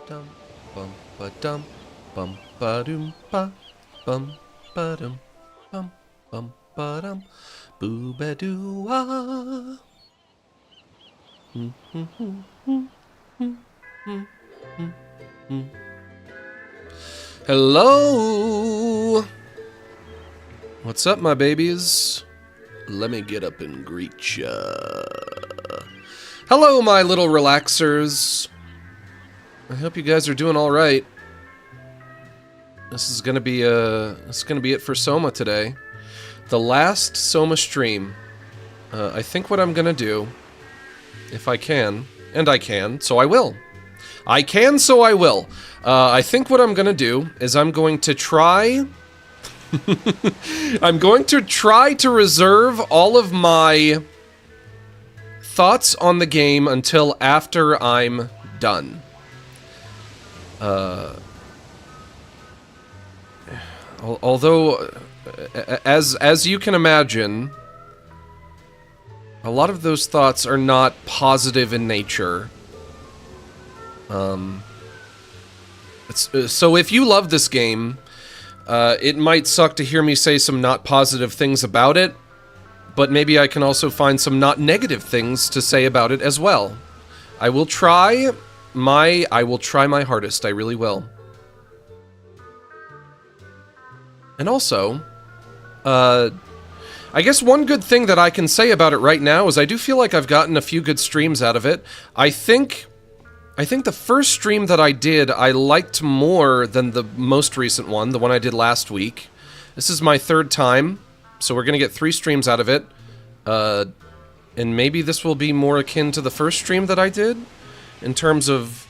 dum, bum ba dum, bum ba doom ba, bum ba dum, bum ba dum, boo ba doo ah. Hello! What's up, my babies? Let me get up and greet ya. Hello, my little relaxers. I hope you guys are doing all right. This is gonna be it for Soma today. The last Soma stream. I think what I'm gonna do, if I can, and I can, so I will. I can, so I will. I think what I'm gonna do is I'm going to try... I'm going to try to reserve all of my thoughts on the game until after I'm done. Although, as you can imagine, a lot of those thoughts are not positive in nature. So if you love this game, it might suck to hear me say some not positive things about it, but maybe I can also find some not negative things to say about it as well. I will try my hardest, I really will. And also, I guess one good thing that I can say about it right now is I do feel like I've gotten a few good streams out of it. I think the first stream that I did, I liked more than the most recent one, the one I did last week. This is my third time, so we're gonna get 3 streams out of it. And maybe this will be more akin to the first stream that I did, in terms of...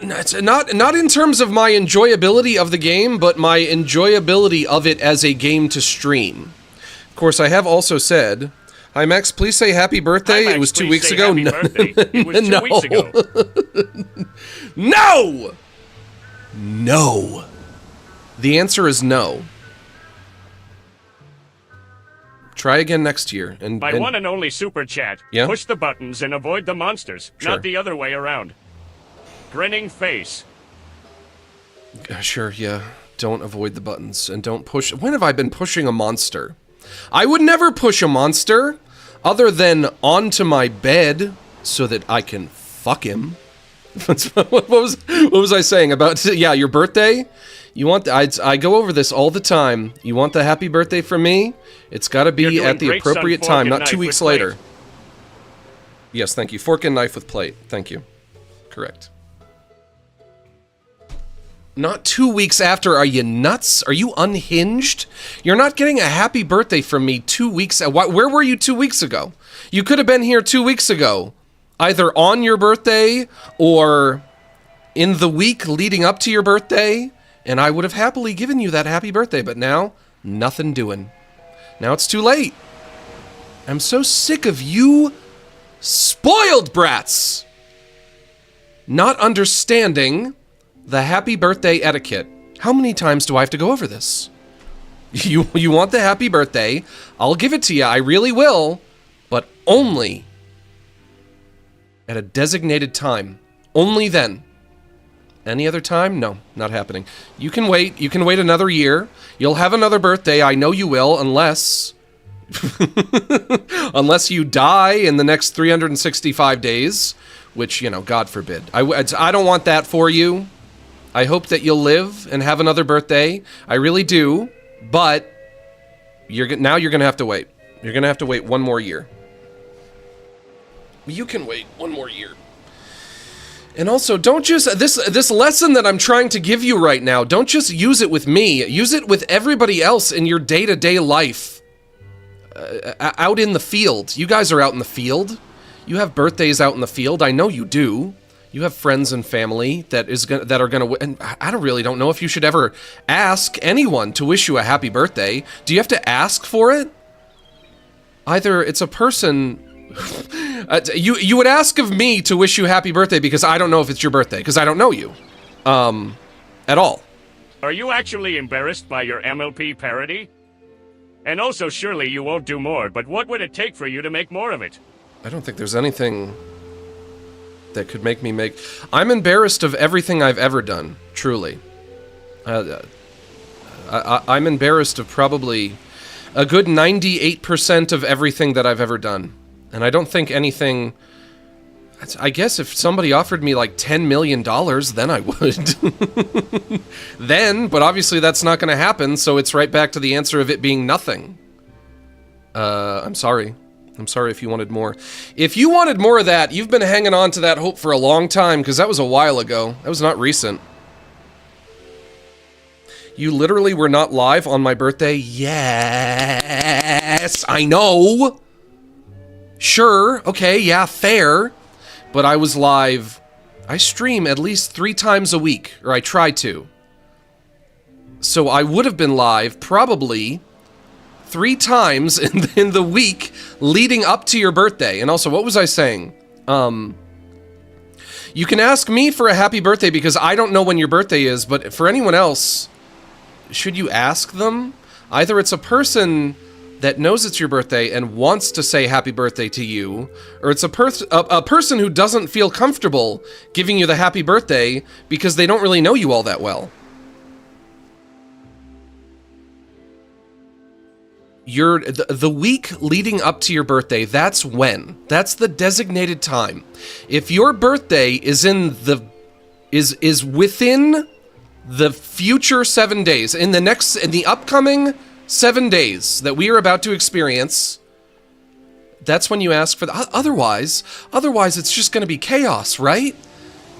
Not in terms of my enjoyability of the game, but my enjoyability of it as a game to stream. Of course, I have also said... Hi, Max, please say happy birthday. Hi, Max, it was 2 please weeks say ago. happy birthday. It was 2 weeks ago. No! No. The answer is no. Try again next year. My one and only super chat. Yeah? Push the buttons and avoid the monsters, Sure. not the other way around. Grinning face. Sure, yeah. Don't avoid the buttons and don't push. When have I been pushing a monster? I would never push a monster other than onto my bed so that I can fuck him. What was I saying about, yeah, your birthday? You want I go over this all the time. You want the happy birthday from me? It's got to be at the appropriate time, not 2 weeks later. Yes, thank you. Fork and knife with plate. Thank you. Correct. Not 2 weeks after. Are you nuts? Are you unhinged? You're not getting a happy birthday from me 2 weeks. Where were you 2 weeks ago? You could have been here 2 weeks ago. Either on your birthday or in the week leading up to your birthday. And I would have happily given you that happy birthday. But now, nothing doing. Now it's too late. I'm so sick of you spoiled brats not understanding the happy birthday etiquette. How many times do I have to go over this? You want the happy birthday, I'll give it to you, I really will, but only at a designated time. Only then. Any other time? No, not happening. You can wait another year. You'll have another birthday, I know you will, unless... unless you die in the next 365 days, which, you know, God forbid. I don't want that for you. I hope that you'll live and have another birthday. I really do, but now you're going to have to wait. You're going to have to wait 1 more year. You can wait 1 more year. And also, don't just... This lesson that I'm trying to give you right now, don't just use it with me. Use it with everybody else in your day-to-day life. Out in the field. You guys are out in the field. You have birthdays out in the field. I know you do. You have friends and family that are gonna. And I really don't know if you should ever ask anyone to wish you a happy birthday. Do you have to ask for it? Either it's a person. You would ask of me to wish you happy birthday because I don't know if it's your birthday because I don't know you, at all. Are you actually embarrassed by your MLP parody? And also, surely you won't do more, but what would it take for you to make more of it? I don't think there's anything that could make me make... I'm embarrassed of everything I've ever done, truly. I'm embarrassed of probably a good 98% of everything that I've ever done. And I don't think anything... I guess if somebody offered me like $10 million, then I would. Then, but obviously that's not going to happen, so it's right back to the answer of it being nothing. I'm sorry. I'm sorry if you wanted more. If you wanted more of that, you've been hanging on to that hope for a long time, because that was a while ago. That was not recent. You literally were not live on my birthday? Yes, I know. Sure, okay, yeah, fair. But I was live. I stream at least 3 times a week, or I try to. So I would have been live probably 3 times in the week leading up to your birthday. And also, what was I saying? You can ask me for a happy birthday because I don't know when your birthday is, but for anyone else, should you ask them? Either it's a person that knows it's your birthday and wants to say happy birthday to you, or it's a person who doesn't feel comfortable giving you the happy birthday because they don't really know you all that well. The week leading up to your birthday, that's when. That's the designated time. If your birthday is is within the future 7 days, in the upcoming 7 days that we are about to experience, that's when you ask for the... Otherwise it's just going to be chaos, right?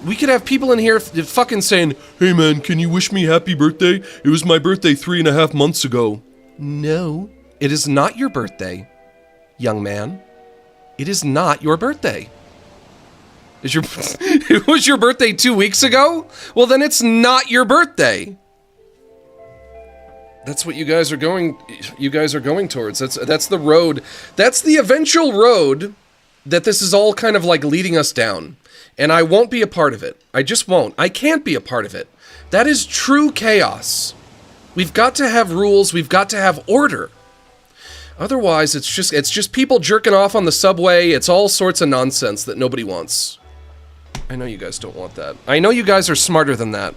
We could have people in here fucking saying, "Hey man, can you wish me happy birthday? It was my birthday 3.5 months ago." No, it is not your birthday, young man. It is not your birthday. It was your birthday 2 weeks ago? Well, then it's not your birthday. That's what you guys are going towards. That's the road. That's the eventual road that this is all kind of like leading us down. And I won't be a part of it. I just won't. I can't be a part of it. That is true chaos. We've got to have rules. We've got to have order. Otherwise, it's just people jerking off on the subway. It's all sorts of nonsense that nobody wants. I know you guys don't want that. I know you guys are smarter than that.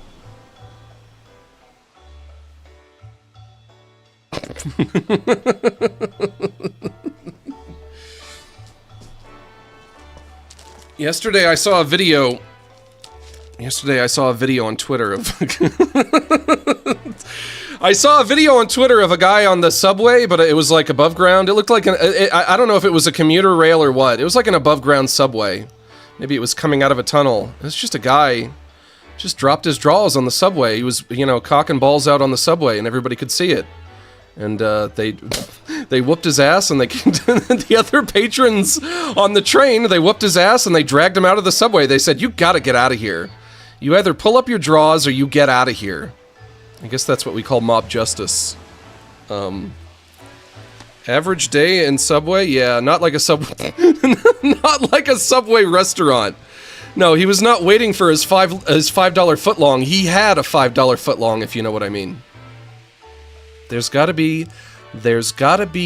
Yesterday I saw a video on Twitter of I saw a video on Twitter of a guy on the subway, but it was like above ground. It looked like I don't know if it was a commuter rail or what. It was like an above ground subway. Maybe it was coming out of a tunnel. It's just a guy just dropped his drawers on the subway. He was, cocking balls out on the subway and everybody could see it. And they whooped his ass, and the other patrons on the train, they whooped his ass and they dragged him out of the subway. They said, "You gotta get out of here. You either pull up your drawers or you get out of here." I guess that's what we call mob justice. Average day in Subway? Yeah, not like a Subway, not like a Subway restaurant. No, he was not waiting for his $5 footlong. He had a $5 footlong, if you know what I mean. There's gotta be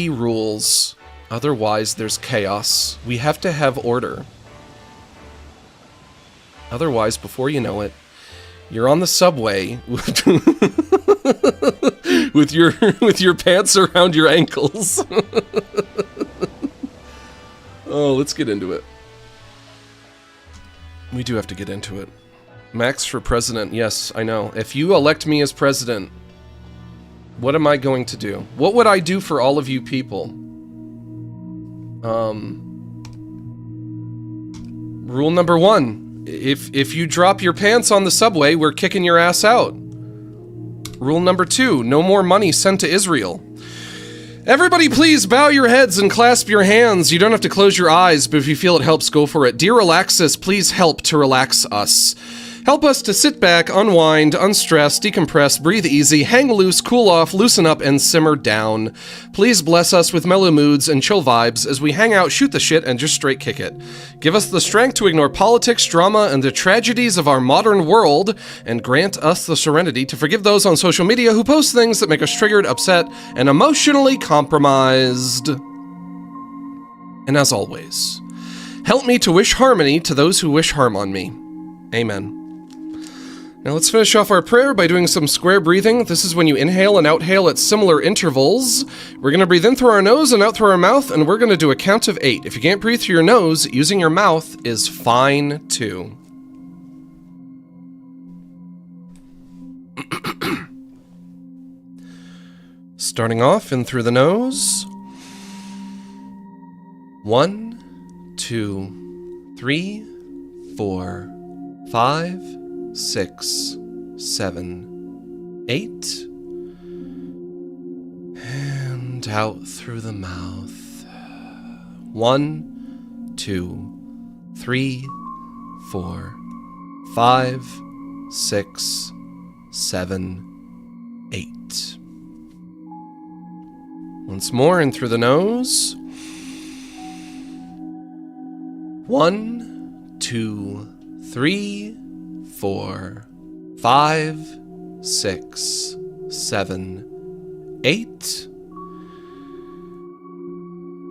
rules. Otherwise, there's chaos. We have to have order. Otherwise, before you know it, you're on the subway with your pants around your ankles. Oh, let's get into it. We do have to get into it. Max for president. Yes, I know. If you elect me as president, what am I going to do? What would I do for all of you people? Rule number 1. If you drop your pants on the subway, we're kicking your ass out. Rule number 2. No more money sent to Israel. Everybody please bow your heads and clasp your hands. You don't have to close your eyes, but if you feel it helps, go for it. Dear Relaxus, please help to relax us. Help us to sit back, unwind, unstress, decompress, breathe easy, hang loose, cool off, loosen up, and simmer down. Please bless us with mellow moods and chill vibes as we hang out, shoot the shit, and just straight kick it. Give us the strength to ignore politics, drama, and the tragedies of our modern world, and grant us the serenity to forgive those on social media who post things that make us triggered, upset, and emotionally compromised. And as always, Help me to wish harmony to those who wish harm on me. Amen. Now let's finish off our prayer by doing some square breathing. This is when you inhale and outhale at similar intervals. We're going to breathe in through our nose and out through our mouth, and we're going to do a count of 8. If you can't breathe through your nose, using your mouth is fine too. Starting off in through the nose. 1, 2, 3, 4, 5, 6, 7, 8. And out through the mouth. 1, 2, 3, 4, 5, 6, 7, 8. Once more in through the nose. 1, 2, 3, 4, 5, 6, 7, 8.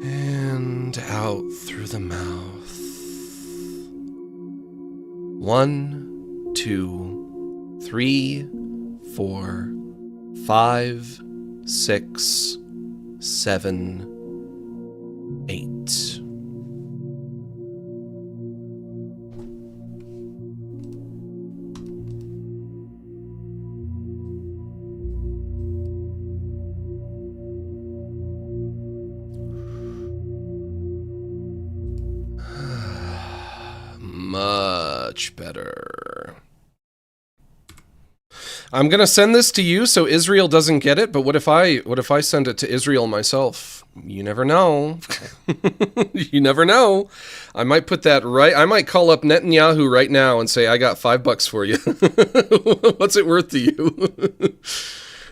And out through the mouth. 1, 2, 3, 4, 5, 6, 7, 8. Much better. I'm gonna send this to you so Israel doesn't get it, but what if I send it to Israel myself? You never know. You never know. I might put that right. I might call up Netanyahu right now and say, I got $5 for you. What's it worth to you?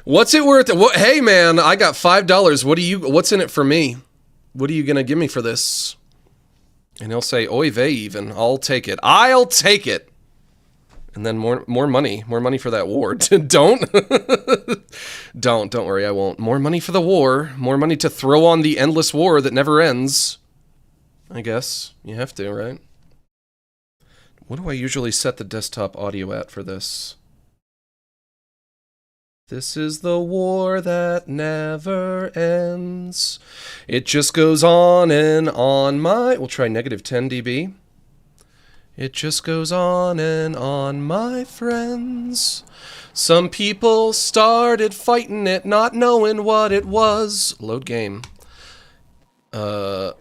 What's it worth? Hey man, I got $5. What's in it for me? What are you gonna give me for this? And he'll say, oy vey even, I'll take it. I'll take it. And then more money for that war. Don't worry, I won't. More money for the war, more money to throw on the endless war that never ends. I guess, you have to, right? What do I usually set the desktop audio at for this? This is the war that never ends. It just goes on and on. We'll try negative 10 dB. It just goes on and on, my friends. Some people started fighting it, not knowing what it was. Load game. No.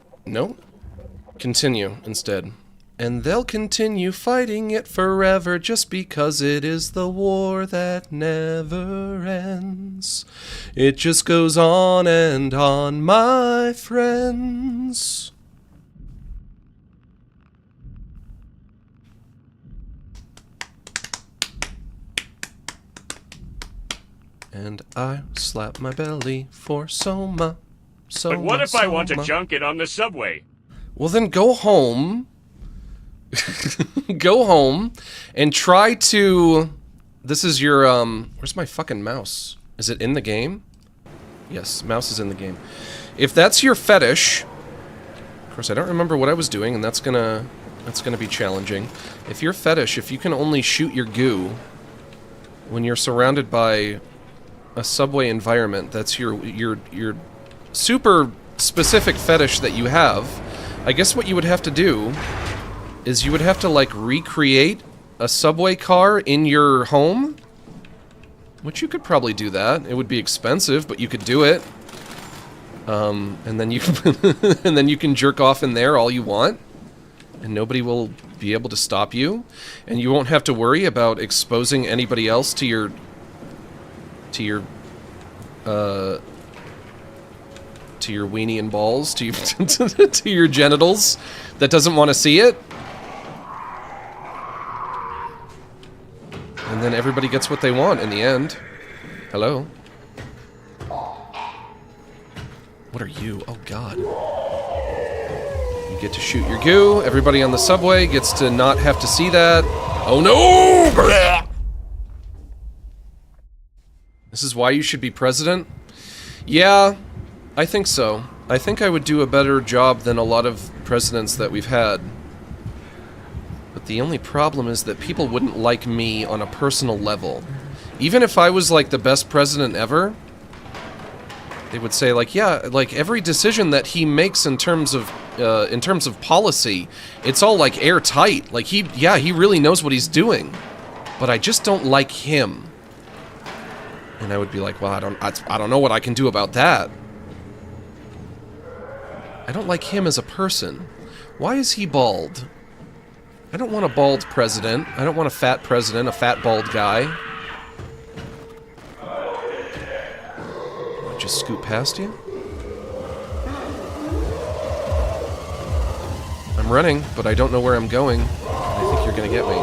Continue instead. And they'll continue fighting it forever just because it is the war that never ends. It just goes on and on, my friends. And I slap my belly for Soma. But what if I want to junk it on the subway? Well, then go home. Go home and try to... This is your, where's my fucking mouse? Is it in the game? Yes, mouse is in the game. If that's your fetish... Of course, I don't remember what I was doing, and that's gonna be challenging. If your fetish, if you can only shoot your goo when you're surrounded by a subway environment, that's your super specific fetish that you have, I guess what you would have to do is you would have to, like, recreate a subway car in your home. Which you could probably do that. It would be expensive, but you could do it. And then you and then you can jerk off in there all you want. And nobody will be able to stop you. And you won't have to worry about exposing anybody else to your weenie and balls, to your genitals that doesn't want to see it. And then everybody gets what they want in the end. Hello? What are you? Oh god. You get to shoot your goo. Everybody on the subway gets to not have to see that. Oh no! This is why you should be president? Yeah, I think so. I think I would do a better job than a lot of presidents that we've had. But the only problem is that people wouldn't like me on a personal level. Even if I was, like, the best president ever, they would say, like, yeah, like, every decision that he makes in terms of policy, it's all, like, airtight. Like, he really knows what he's doing. But I just don't like him. And I would be like, well, I don't know what I can do about that. I don't like him as a person. Why is he bald? I don't want a bald president. I don't want a fat president, a fat bald guy. I'll just scoot past you. I'm running, but I don't know where I'm going. And I think you're gonna get me.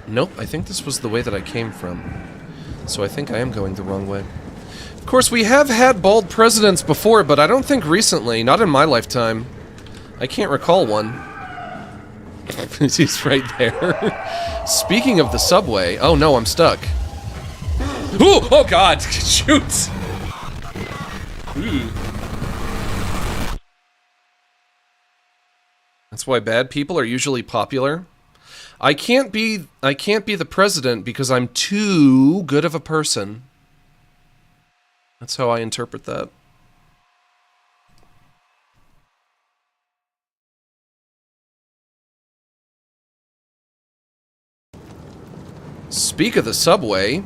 Nope, I think this was the way that I came from. So I think I am going the wrong way. Of course, we have had bald presidents before, but I don't think recently. Not in my lifetime. I can't recall one. He's right there. Speaking of the subway... Oh no, I'm stuck. Ooh, oh god! Shoot! Ooh. That's why bad people are usually popular. I can't be the president because I'm too good of a person. That's how I interpret that. Speak of the subway.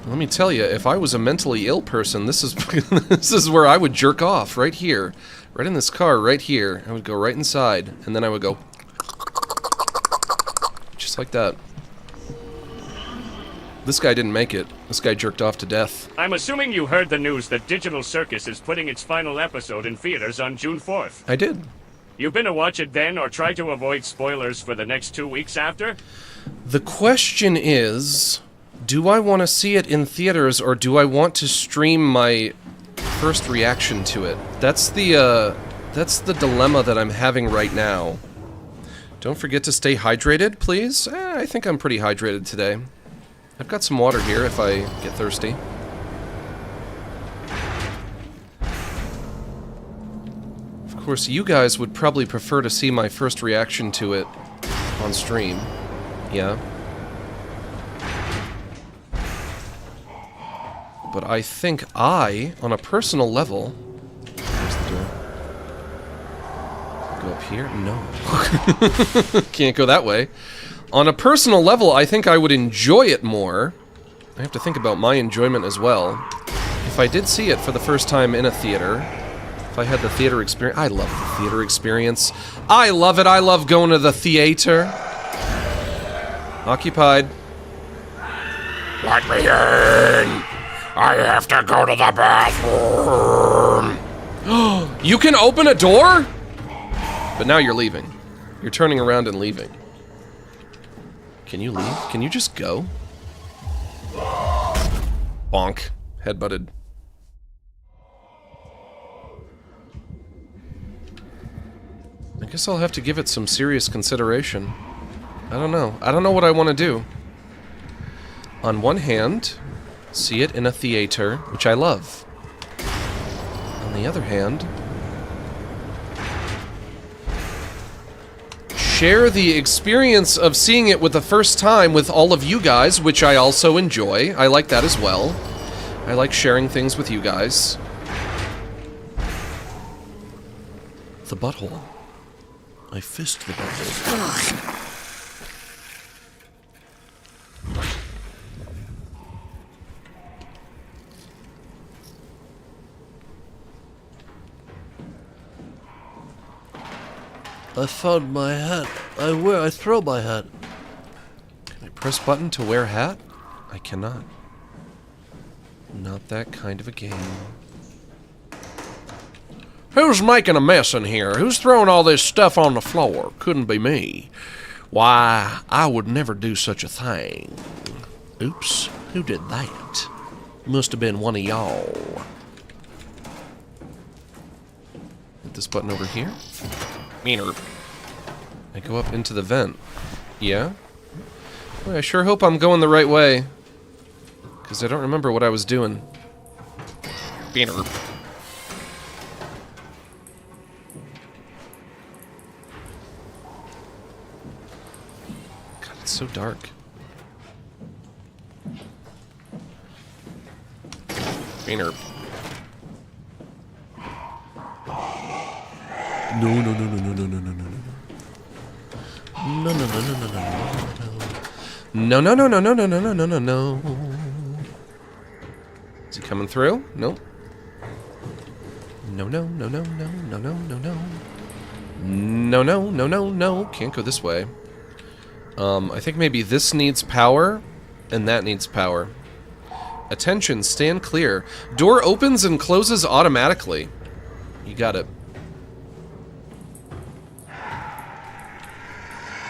Let me tell you, if I was a mentally ill person, this is this is where I would jerk off, right here. Right in this car, right here. I would go right inside, and then I would go... just like that. This guy didn't make it. This guy jerked off to death. I'm assuming you heard the news that Digital Circus is putting its final episode in theaters on June 4th. I did. You been to watch it then, or try to avoid spoilers for the next 2 weeks after? The question is, do I want to see it in theaters, or do I want to stream my first reaction to it? That's the dilemma that I'm having right now. Don't forget to stay hydrated, please. I think I'm pretty hydrated today. I've got some water here if I get thirsty. Of course, you guys would probably prefer to see my first reaction to it on stream. Yeah. But I think on a personal level... Where's the door? Go up here? No. Can't go that way. On a personal level, I think I would enjoy it more. I have to think about my enjoyment as well. If I did see it for the first time in a theater, if I had the theater experience... I love the theater experience. I love it. I love going to the theater. Occupied. Let me in! I have to go to the bathroom! You can open a door? But now you're leaving. You're turning around and leaving. Can you leave? Can you just go? Bonk. Headbutted. I guess I'll have to give it some serious consideration. I don't know. I don't know what I want to do. On one hand, see it in a theater, which I love. On the other hand, share the experience of seeing it with the first time with all of you guys, which I also enjoy. I like that as well. I like sharing things with you guys. The butthole. I fist the butthole. I found my hat. I throw my hat. Can I press button to wear hat? I cannot. Not that kind of a game. Who's making a mess in here? Who's throwing all this stuff on the floor? Couldn't be me. Why, I would never do such a thing. Oops, who did that? Must have been one of y'all. Hit this button over here. Meaner. I go up into the vent. Yeah? Boy, I sure hope I'm going the right way. Because I don't remember what I was doing. Beaner. God, it's so dark. Beaner. No, no, no, no, no, no, no, no, no, no. No, no, no, no, no, no, no, no, no, no, no, no, no, no, no, no, no. Is he coming through? Nope. No, no, no, no, no, no, no, no, no. No, no, no, no, no. Can't go this way. I think maybe this needs power, and that needs power. Attention, stand clear. Door opens and closes automatically. You got it.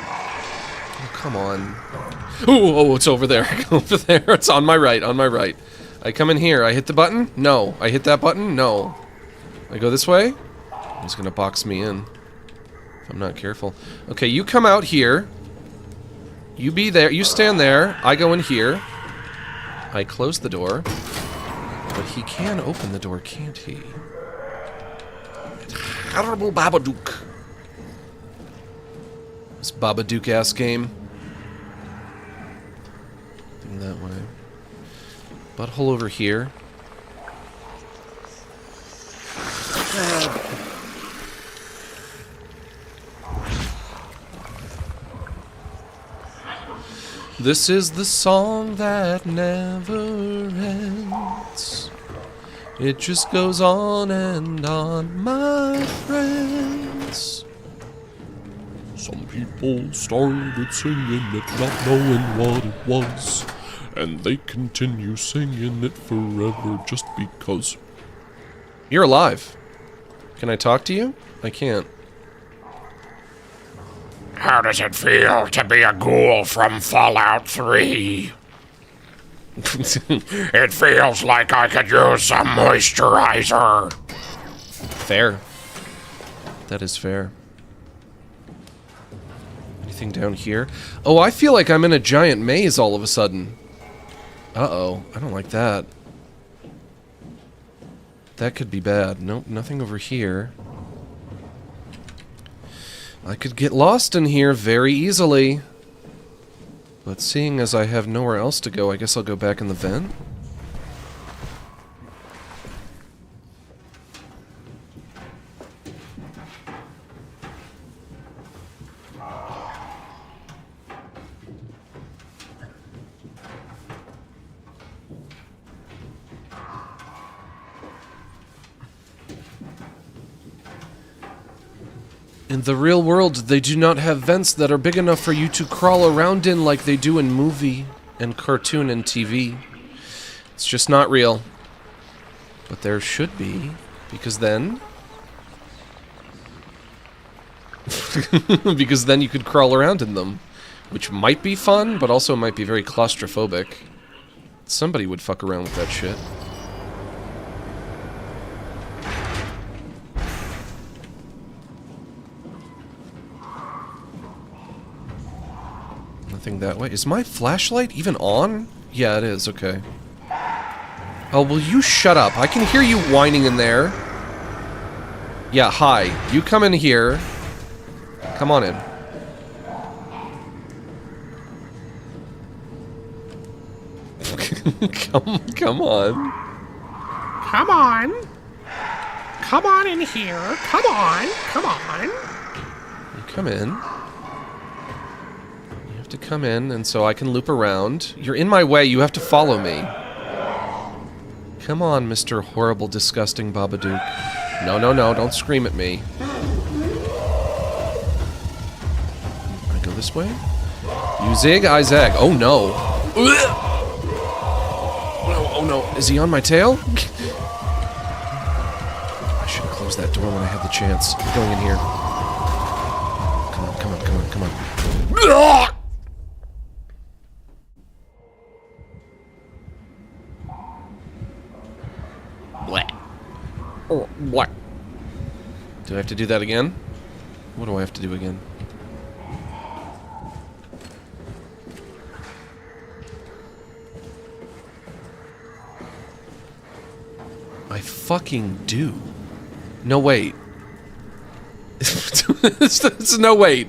Oh, come on. Oh, it's over there. Over there. It's on my right, on my right. I come in here. I hit the button? No. I hit that button? No. I go this way? He's gonna box me in. If I'm not careful. Okay, you come out here. You be there. You stand there. I go in here. I close the door. But he can open the door, can't he? Horrible Babadook. This Babadook-ass game. Thing that way. Butthole over here. This is the song that never ends. It just goes on and on, my friends. Some people started singing it not knowing what it was, and they continue singing it forever just because. You're alive. Can I talk to you? I can't. How does it feel to be a ghoul from Fallout 3? It feels like I could use some moisturizer. Fair. That is fair. Anything down here? Oh, I feel like I'm in a giant maze all of a sudden. Uh-oh. I don't like that. That could be bad. Nope, nothing over here. I could get lost in here very easily. But seeing as I have nowhere else to go, I guess I'll go back in the vent. In the real world, they do not have vents that are big enough for you to crawl around in like they do in movie and cartoon and TV. It's just not real. But there should be, because then... because then you could crawl around in them. Which might be fun, but also might be very claustrophobic. Somebody would fuck around with that shit. Nothing that way. Is my flashlight even on? Yeah, it is. Okay. Oh, will you shut up? I can hear you whining in there. Yeah, hi. You come in here. Come on in. Come on. Come on. Come on in here. Come on. Come on. You come in. To come in, and so I can loop around. You're in my way, you have to follow me. Come on, Mr. Horrible, Disgusting Babadook. No, no, no, don't scream at me. I go this way? You zig, I zag. Oh no. Oh no, is he on my tail? I should have closed that door when I had the chance. I'm going in here. Come on, come on, come on, come on. What? Do I have to do that again? What do I have to do again? I fucking do. No, wait. No, wait.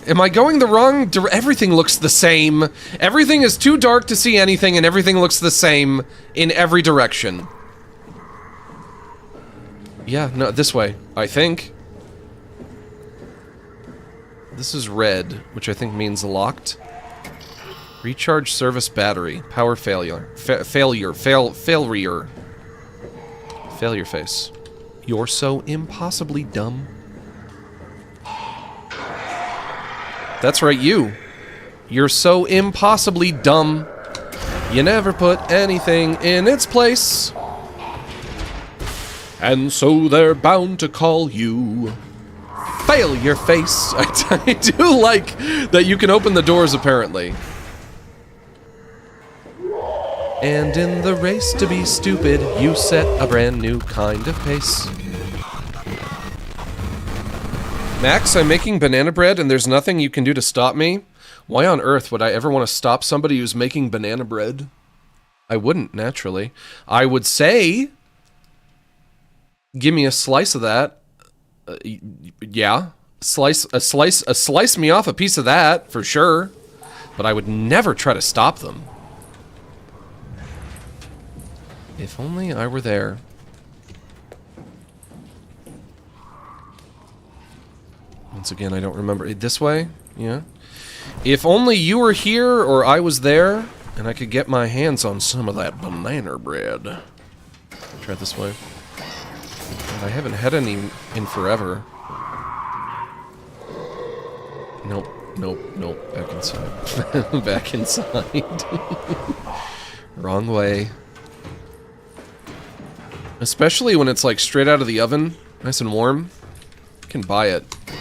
Am I going the wrong everything looks the same. Everything is too dark to see anything, and everything looks the same in every direction. Yeah, no, this way, I think. This is red, which I think means locked. Recharge service battery. Power failure. Failure face. You're so impossibly dumb. That's right, you. You're so impossibly dumb. You never put anything in its place. And so they're bound to call you failure face. I do like that you can open the doors, apparently. And in the race to be stupid, you set a brand new kind of pace. Max, I'm making banana bread and there's nothing you can do to stop me. Why on earth would I ever want to stop somebody who's making banana bread? I wouldn't, naturally. I would say, give me a slice of that. Yeah, slice me off a piece of that, for sure. But I would never try to stop them. If only I were there. Once again, I don't remember. This way? Yeah. If only you were here or I was there and I could get my hands on some of that banana bread. Try it this way. God, I haven't had any in forever. Nope, nope, nope. Back inside. Back inside. Wrong way. Especially when it's like straight out of the oven, nice and warm. You can buy it. You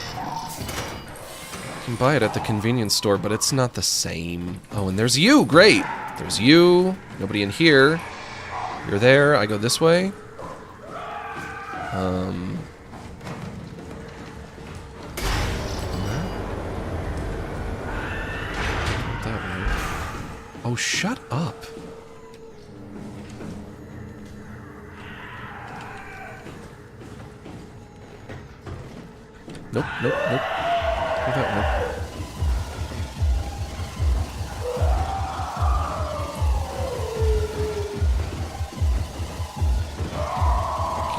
can buy it at the convenience store, but it's not the same. Oh, and there's you! Great! There's you. Nobody in here. You're there. I go this way. That way. Oh, shut up. Nope, nope, nope. Go that way.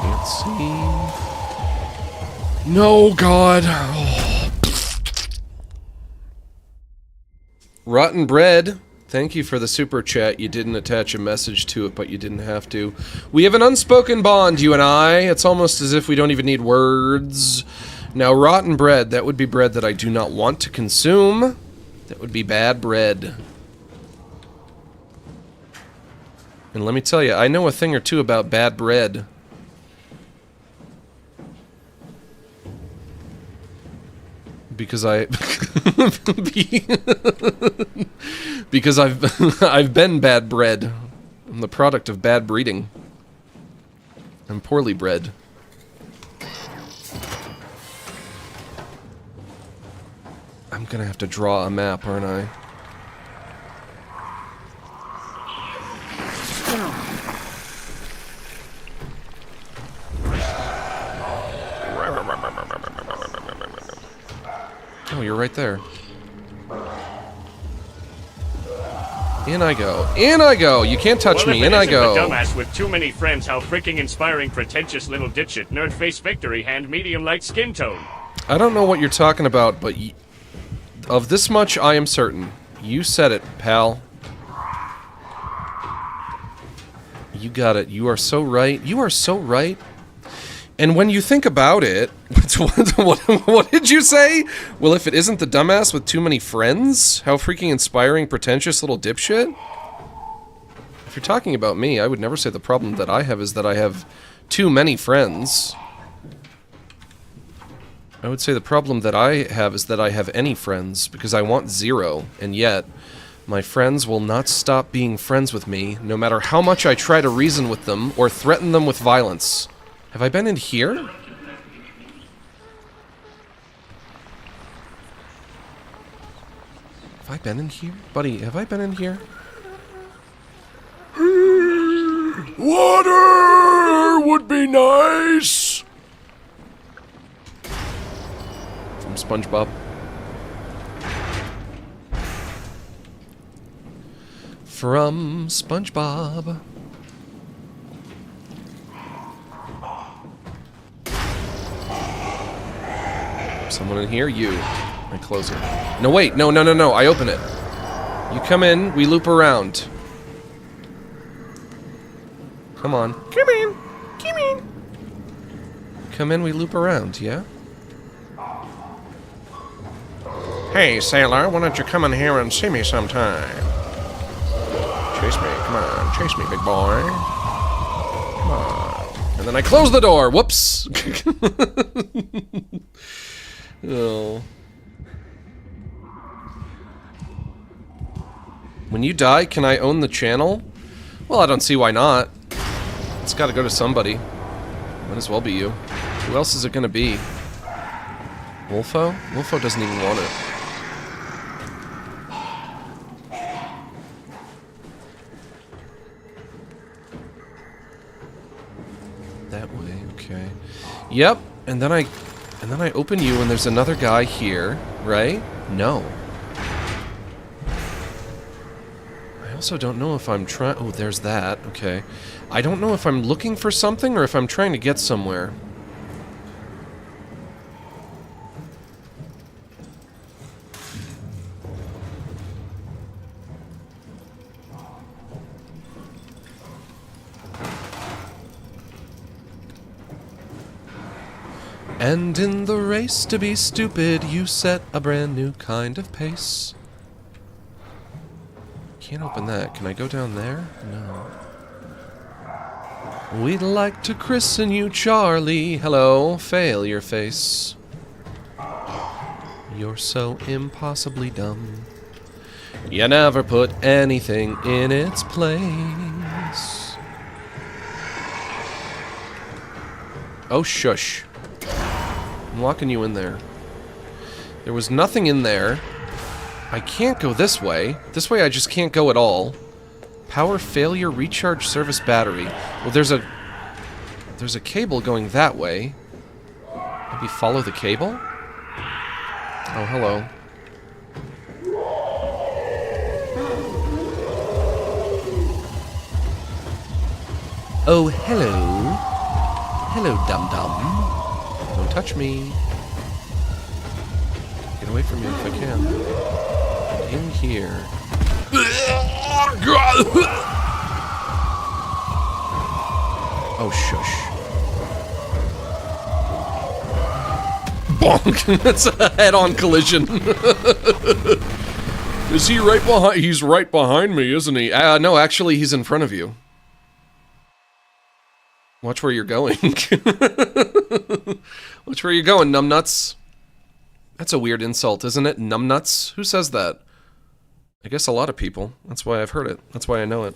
Can't see. No, God. Oh. Rotten bread. Thank you for the super chat. You didn't attach a message to it, but you didn't have to. We have an unspoken bond, you and I. It's almost as if we don't even need words. Now, rotten bread, that would be bread that I do not want to consume. That would be bad bread. And let me tell you, I know a thing or two about bad bread. Because because I've been bad bred. I'm the product of bad breeding. I'm poorly bred. I'm gonna have to draw a map, aren't I? Oh, you're right there. In I go. In I go! You can't touch me. In I go. The dumbass with too many friends, how freaking inspiring, pretentious little dipshit, nerd face victory hand, medium light skin tone. I don't know what you're talking about, but of this much I am certain. You said it, pal. You got it. You are so right. You are so right. And when you think about it, what did you say? Well, if it isn't the dumbass with too many friends, how freaking inspiring, pretentious little dipshit? If you're talking about me, I would never say the problem that I have is that I have too many friends. I would say the problem that I have is that I have any friends, because I want 0, and yet my friends will not stop being friends with me, no matter how much I try to reason with them or threaten them with violence. Have I been in here? Have I been in here? Buddy, have I been in here? Water would be nice. From SpongeBob. From SpongeBob. Someone in here? You. I close it. No, wait. No. I open it. You come in, we loop around. Come on. Come in. Come in. Come in, we loop around, yeah? Hey, sailor, why don't you come in here and see me sometime? Chase me, come on, chase me, big boy. Come on. And then I close the door. Whoops. Oh. When you die, can I own the channel? Well, I don't see why not. It's gotta go to somebody. Might as well be you. Who else is it gonna be? Wolfo? Wolfo doesn't even want it. That way, okay. Yep, and then I open you and there's another guy here, right? No. I also don't know if I'm trying... Oh, there's that. Okay. I don't know if I'm looking for something or if I'm trying to get somewhere. And in the race to be stupid, you set a brand new kind of pace. Can't open that. Can I go down there? No. We'd like to christen you Charlie. Hello, failure face. You're so impossibly dumb. You never put anything in its place. Oh, shush. I'm locking you in there. There was nothing in there. I can't go this way. This way I just can't go at all. Power failure, recharge service battery. Well, there's a cable going that way. Maybe follow the cable? Oh, hello. Oh, hello. Hello, dum-dum. Don't touch me. Get away from me if I can. In here. Oh, shush. Bonk! That's a head-on collision. Is he right behind? He's right behind me, isn't he? No, actually, he's in front of you. Watch where you're going. Watch where you're going, numbnuts. That's a weird insult, isn't it? Numbnuts? Who says that? I guess a lot of people. That's why I've heard it. That's why I know it.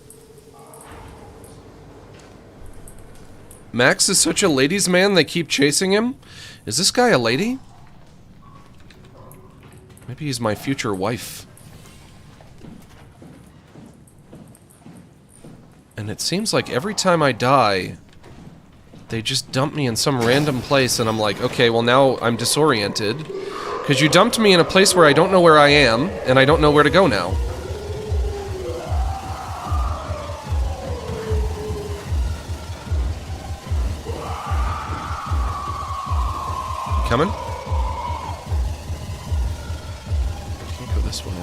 Max is such a ladies' man, they keep chasing him? Is this guy a lady? Maybe he's my future wife. And it seems like every time I die, they just dump me in some random place and I'm like, okay, well now I'm disoriented. Because you dumped me in a place where I don't know where I am, and I don't know where to go now. Coming? Can't go this way.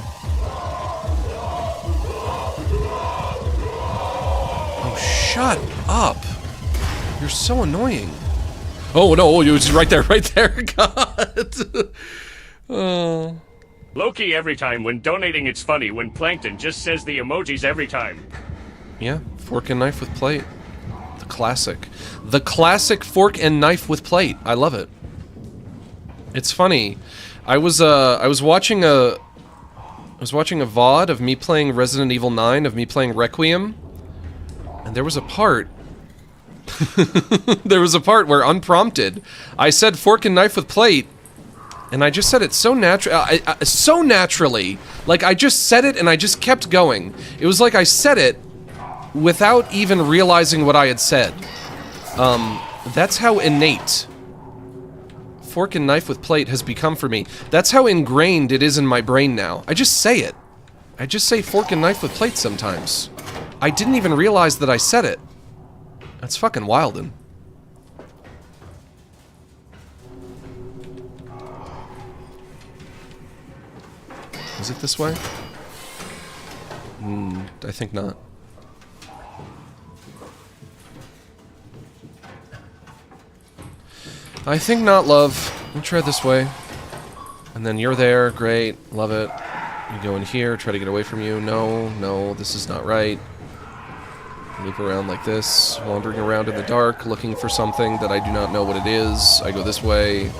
Oh, shut up! You're so annoying. Oh no, it was right there, God. Oh. Loki every time. When donating, it's funny. When Plankton just says the emojis every time. Yeah, fork and knife with plate. The classic. The classic fork and knife with plate. I love it. It's funny. I was watching a VOD of me playing Resident Evil 9, of me playing Requiem, and there was a part there was a part where, unprompted, I said fork and knife with plate, and I just said it so so naturally. Like, I just said it and I just kept going. It was like I said it, without even realizing what I had said. That's how innate fork and knife with plate has become for me. That's how ingrained it is in my brain now. I just say it. I just say fork and knife with plate sometimes. I didn't even realize that I said it. That's fucking wildin'. Is it this way? I think not. I think not, love. We'll try this way. And then you're there. Great. Love it. You go in here. Try to get away from you. No, no, this is not right. Loop around like this. Wandering around in the dark, looking for something that I do not know what it is. I go this way.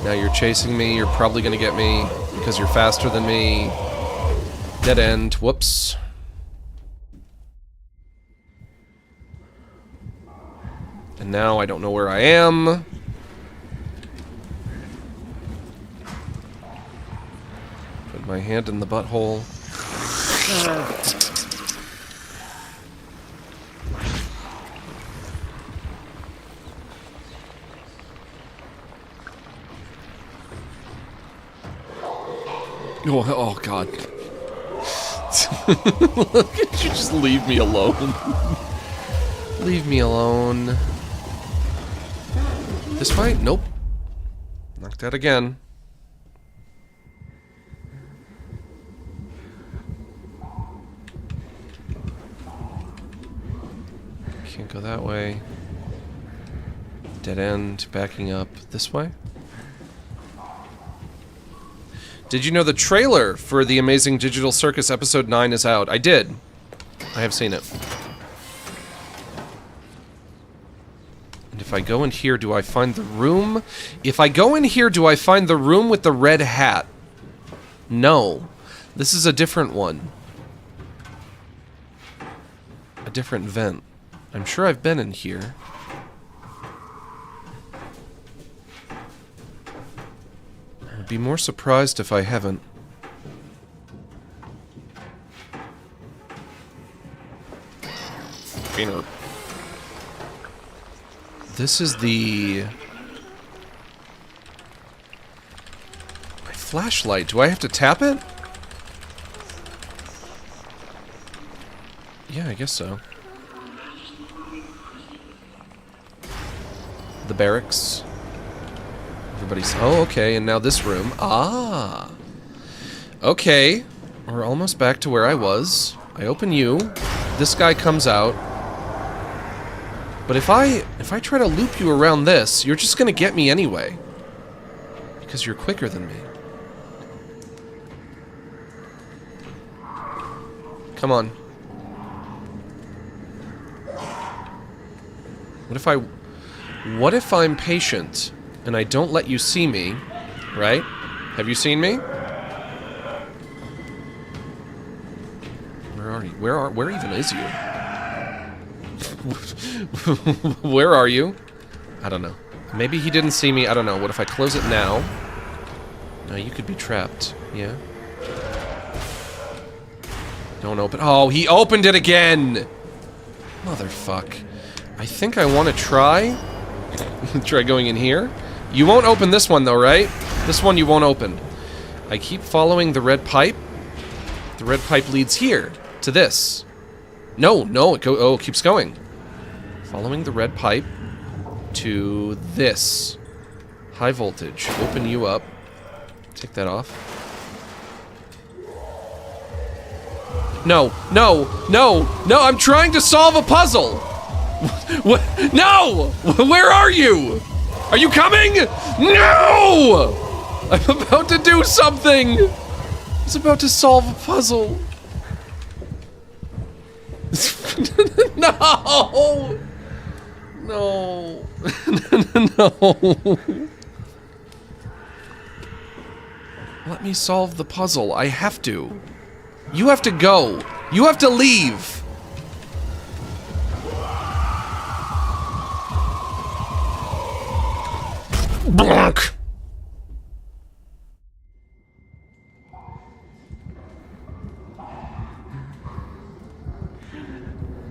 Now you're chasing me. You're probably going to get me because you're faster than me. Dead end. Whoops. And now I don't know where I am. Put my hand in the butthole. Oh God. Could you just leave me alone? Leave me alone. This way? Nope. Knocked out again. Can't go that way. Dead end, backing up this way. Did you know the trailer for The Amazing Digital Circus Episode 9 is out? I did. I have seen it. And if I go in here, do I find the room? If I go in here, do I find the room with the red hat? No. This is a different one. A different vent. I'm sure I've been in here. I'd be more surprised if I haven't. Inner. This is the... my flashlight. Do I have to tap it? Yeah, I guess so. The barracks. Everybody's... oh, okay, and now this room. Ah! Okay. We're almost back to where I was. I open you. This guy comes out. But if I try to loop you around this, you're just gonna get me anyway. Because you're quicker than me. Come on. What if I'm patient and I don't let you see me, right? Have you seen me? Where are you? Where even is you? Where are you? I don't know. Maybe he didn't see me. I don't know. What if I close it now? No, you could be trapped. Yeah? Don't open. Oh, he opened it again! Motherfuck. I think I want to try... try going in here. You won't open this one, though, right? This one you won't open. I keep following the red pipe. The red pipe leads here. To this. No, it keeps going. Following the red pipe to this. High voltage. Open you up. Take that off. No, I'm trying to solve a puzzle! What? No! Where are you? Are you coming? No! I'm about to do something! I was about to solve a puzzle. No! No. No. Let me solve the puzzle. I have to. You have to go. You have to leave. Bonk.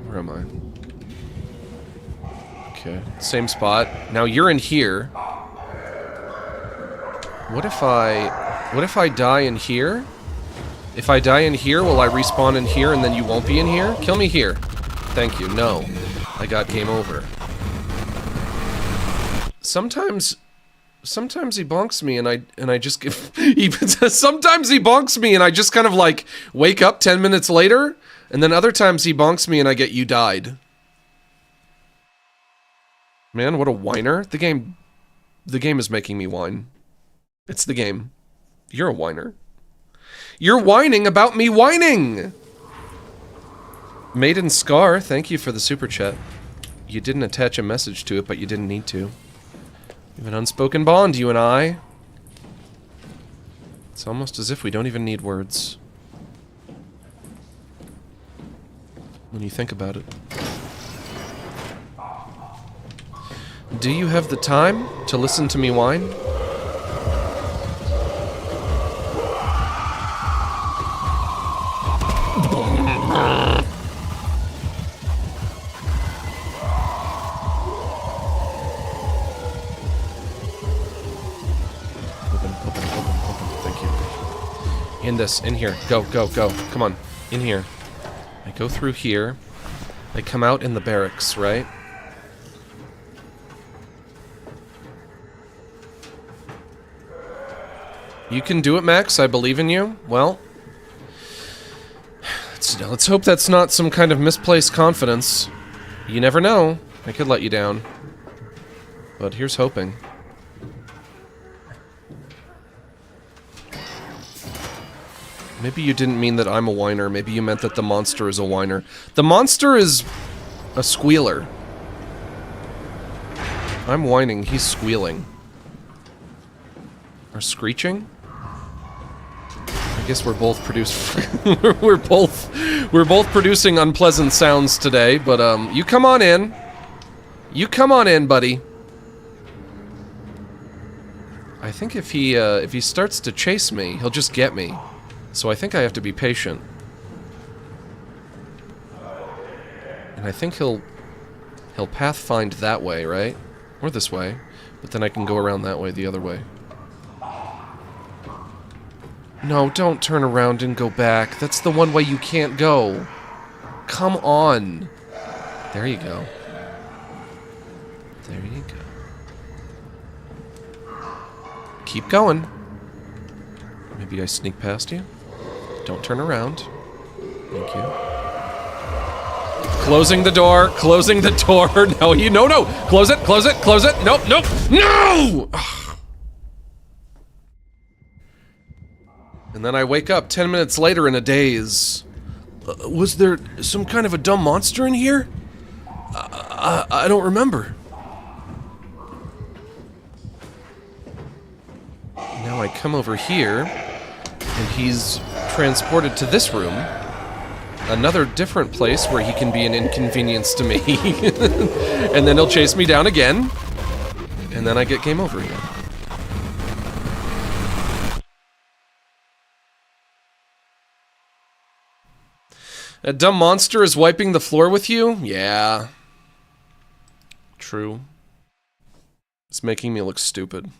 Where am I? Okay, same spot. Now you're in here. What if I die in here? If I die in here, will I respawn in here and then you won't be in here? Kill me here. Thank you. No. I got game over. Sometimes he bonks me and I just give sometimes he bonks me and I just kind of like wake up 10 minutes later, and then other times he bonks me and I get you died. Man, what a whiner. The game is making me whine. It's the game. You're a whiner. You're whining about me whining! Maiden Scar, thank you for the super chat. You didn't attach a message to it, but you didn't need to. We have an unspoken bond, you and I. It's almost as if we don't even need words. When you think about it. Do you have the time to listen to me whine? In this, in here. Go, go, go. Come on. In here. I go through here. I come out in the barracks, right? You can do it, Max. I believe in you. Well, let's hope that's not some kind of misplaced confidence. You never know. I could let you down. But here's hoping. Maybe you didn't mean that I'm a whiner. Maybe you meant that the monster is a whiner. The monster is a squealer. I'm whining, he's squealing. Or screeching? I guess we're both we're both producing unpleasant sounds today, but you come on in. You come on in, buddy. I think if he starts to chase me, he'll just get me. So I think I have to be patient. And I think he'll pathfind that way, right? Or this way. But then I can go around that way, the other way. No, don't turn around and go back. That's the one way you can't go. Come on. There you go. There you go. Keep going. Maybe I sneak past you? Don't turn around. Thank you. Closing the door. Closing the door. No, no. Close it. Close it. Close it. Nope. Nope. No! And then I wake up 10 minutes later in a daze. Was there some kind of a dumb monster in here? I don't remember. Now I come over here, and he's transported to this room. Another different place where he can be an inconvenience to me. And then he'll chase me down again. And then I get game over again. A dumb monster is wiping the floor with you? Yeah. True. It's making me look stupid.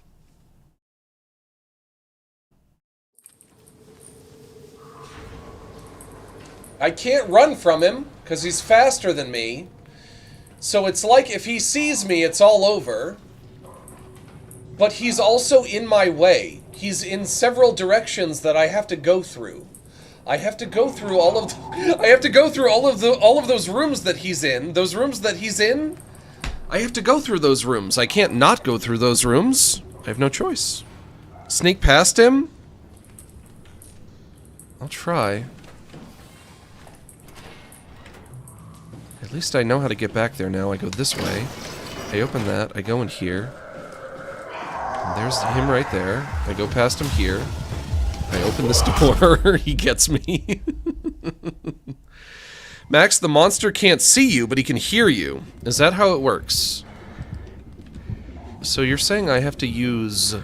I can't run from him, because he's faster than me. So it's like if he sees me, it's all over. But he's also in my way. He's in several directions that I have to go through. I have to go through all of those rooms that he's in. Those rooms that he's in, I have to go through those rooms. I can't not go through those rooms. I have no choice. Sneak past him? I'll try. At least I know how to get back there now. I go this way. I open that. I go in here. And there's him right there. I go past him here. I open this door. He gets me. Max, the monster can't see you, but he can hear you. Is that how it works? So you're saying I have to use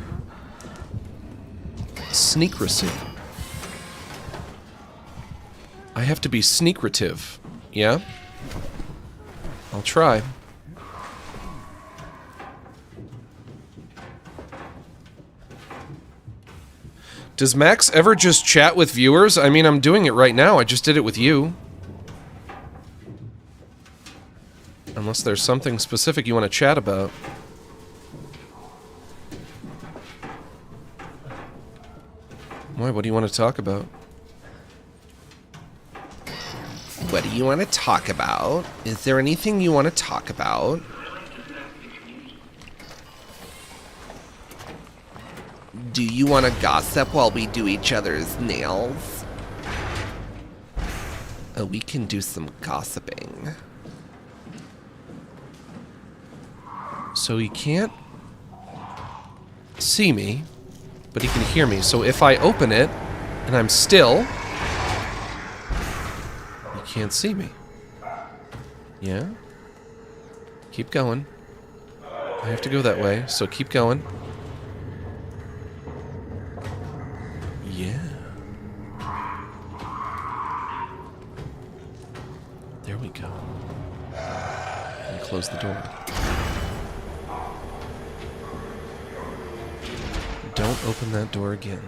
sneakracy. I have to be sneakrative, yeah? I'll try. Does Max ever just chat with viewers? I mean, I'm doing it right now. I just did it with you. Unless there's something specific you want to chat about. Why? What do you want to talk about? What do you want to talk about? Is there anything you want to talk about? Do you want to gossip while we do each other's nails? Oh, we can do some gossiping. So he can't see me, but he can hear me. So if I open it, and I'm still, he can't see me. Yeah? Keep going. I have to go that way, so keep going. Yeah. There we go. And close the door. Don't open that door again.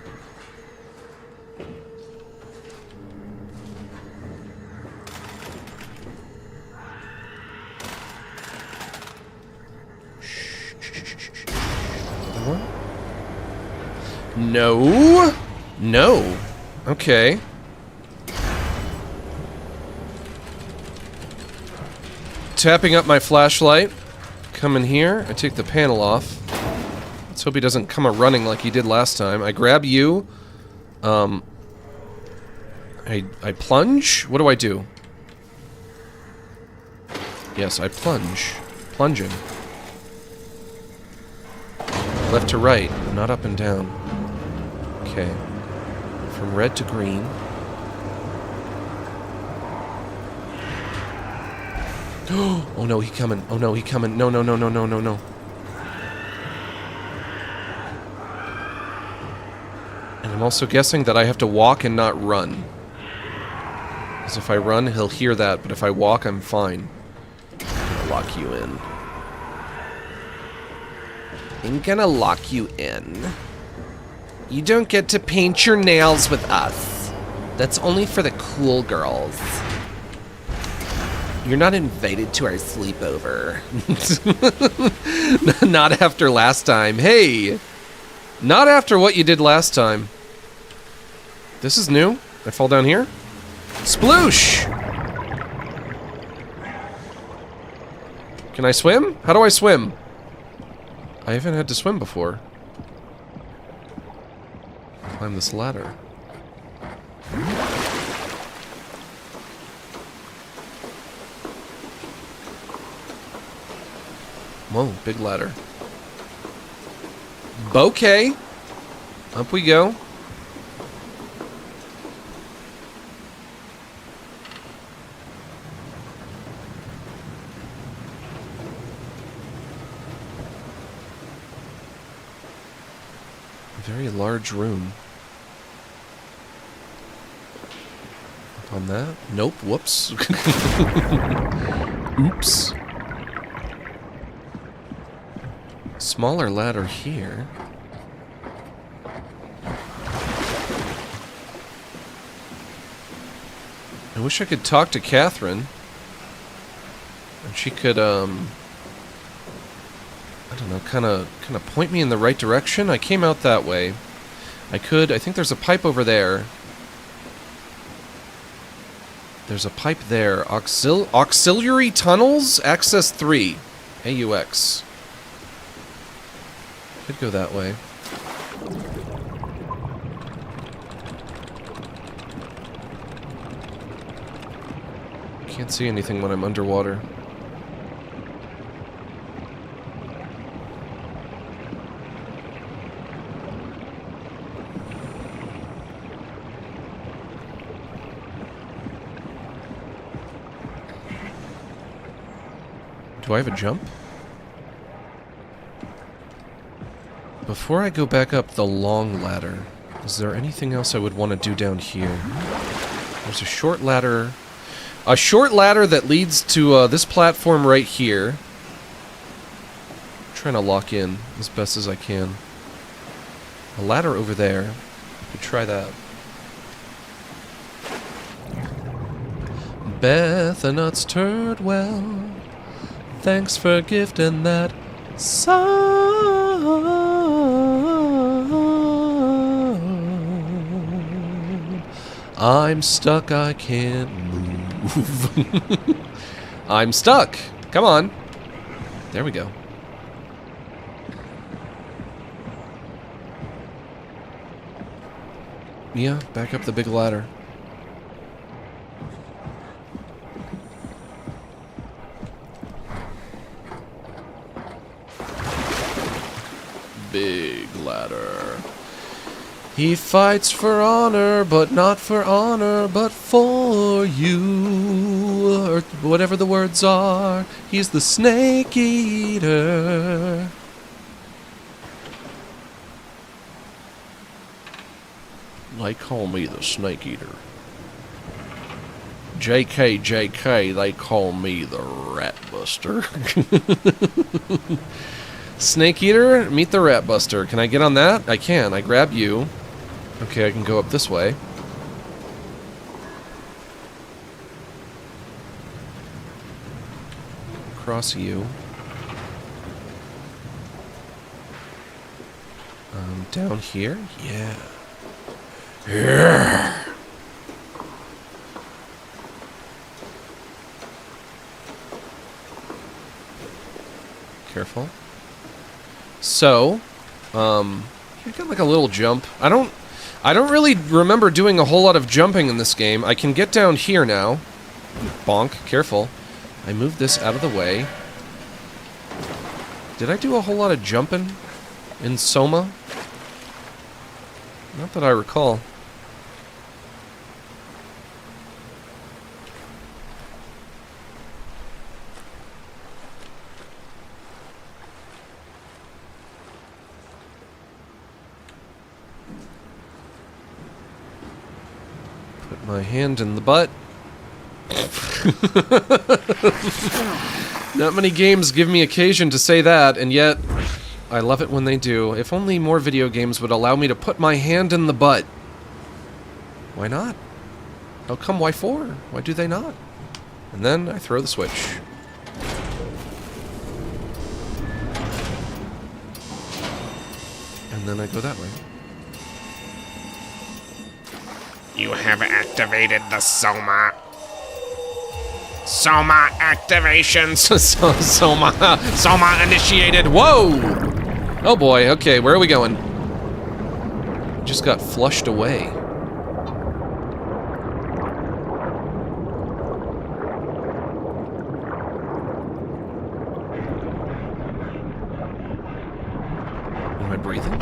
No. No. Okay. Tapping up my flashlight. Come in here. I take the panel off. Let's hope he doesn't come a-running like he did last time. I grab you. I plunge? What do I do? Yes, I plunge. Plunging. Left to right, not up and down. Okay. From red to green. Oh no, he coming. Oh no, he coming. No, no, no, no, no, no, no. And I'm also guessing that I have to walk and not run. Because if I run, he'll hear that, but if I walk, I'm fine. I'm gonna lock you in. I'm gonna lock you in. You don't get to paint your nails with us. That's only for the cool girls. You're not invited to our sleepover. Not after last time. Hey! Not after what you did last time. This is new. I fall down here? Sploosh! Can I swim? How do I swim? I haven't had to swim before. Climb this ladder. Whoa, big ladder. Bouquet. Up we go. Very large room. Up on that? Nope, whoops. Oops. Smaller ladder here. I wish I could talk to Catherine. And she could, I don't know, kind of point me in the right direction. I came out that way. I think there's a pipe over there. There's a pipe there. Auxiliary tunnels? Access 3. AUX. Could go that way. Can't see anything when I'm underwater. Do I have a jump? Before I go back up the long ladder, is there anything else I would want to do down here? There's a short ladder. A short ladder that leads to this platform right here. I'm trying to lock in as best as I can. A ladder over there. We try that. Beth and Nuts Turdwell, thanks for gifting that song. I'm stuck, I can't move. I'm stuck. Come on. There we go. Yeah, back up the big ladder. Big ladder. He fights for honor, but not for honor, but for you. Or whatever the words are. He's the snake eater. They call me the snake eater. JK, JK, they call me the rat buster. Snake eater, meet the rat buster. Can I get on that? I can. I grab you. Okay, I can go up this way. Cross you. Down here? Yeah. Yeah. Careful. So, you got like a little jump. I don't really remember doing a whole lot of jumping in this game. I can get down here now. Bonk. Careful. I moved this out of the way. Did I do a whole lot of jumping in Soma? Not that I recall. Put my hand in the butt. Not many games give me occasion to say that, and yet I love it when they do. If only more video games would allow me to put my hand in the butt. Why not? How come? Why for? Why do they not? And then I throw the switch. And then I go that way. You have activated the Soma. Soma activation. Soma initiated. Whoa! Oh boy, okay, where are we going? Just got flushed away. Am I breathing?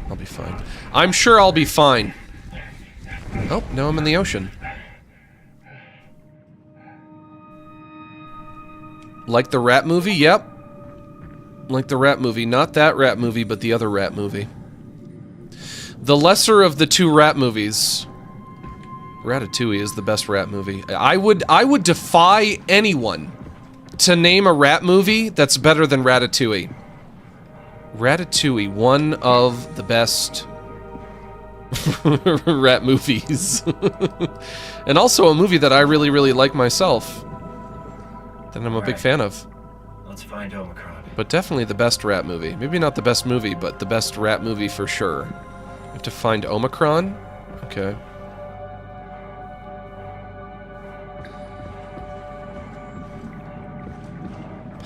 I'll be fine. I'm sure I'll be fine. Oh, now I'm in the ocean. Like the rat movie? Yep. Like the rat movie. Not that rat movie, but the other rat movie. The lesser of the two rat movies. Ratatouille is the best rat movie. I would defy anyone to name a rat movie that's better than Ratatouille. Ratatouille, one of the best rat movies. And also a movie that I really, really like myself. That I'm a big fan of. Let's find Omicron. But definitely the best rat movie. Maybe not the best movie, but the best rat movie for sure. I have to find Omicron? Okay.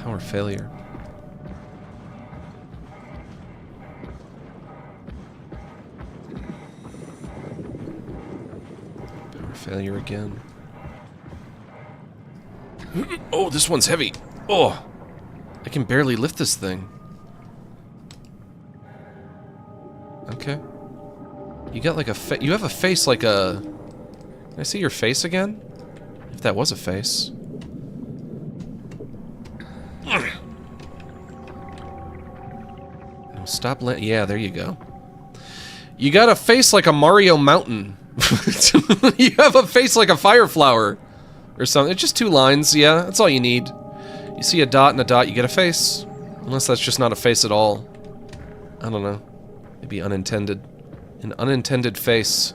Power failure. Power failure again. Oh, this one's heavy. Oh, I can barely lift this thing. Okay. You got like a you have a face like a... Can I see your face again? If that was a face. No, stop yeah, there you go. You got a face like a Mario Mountain. You have a face like a fire flower. or something. It's just 2 lines, yeah, that's all you need. You see a dot and a dot, you get a face. Unless that's just not a face at all. I don't know. Maybe unintended. An unintended face.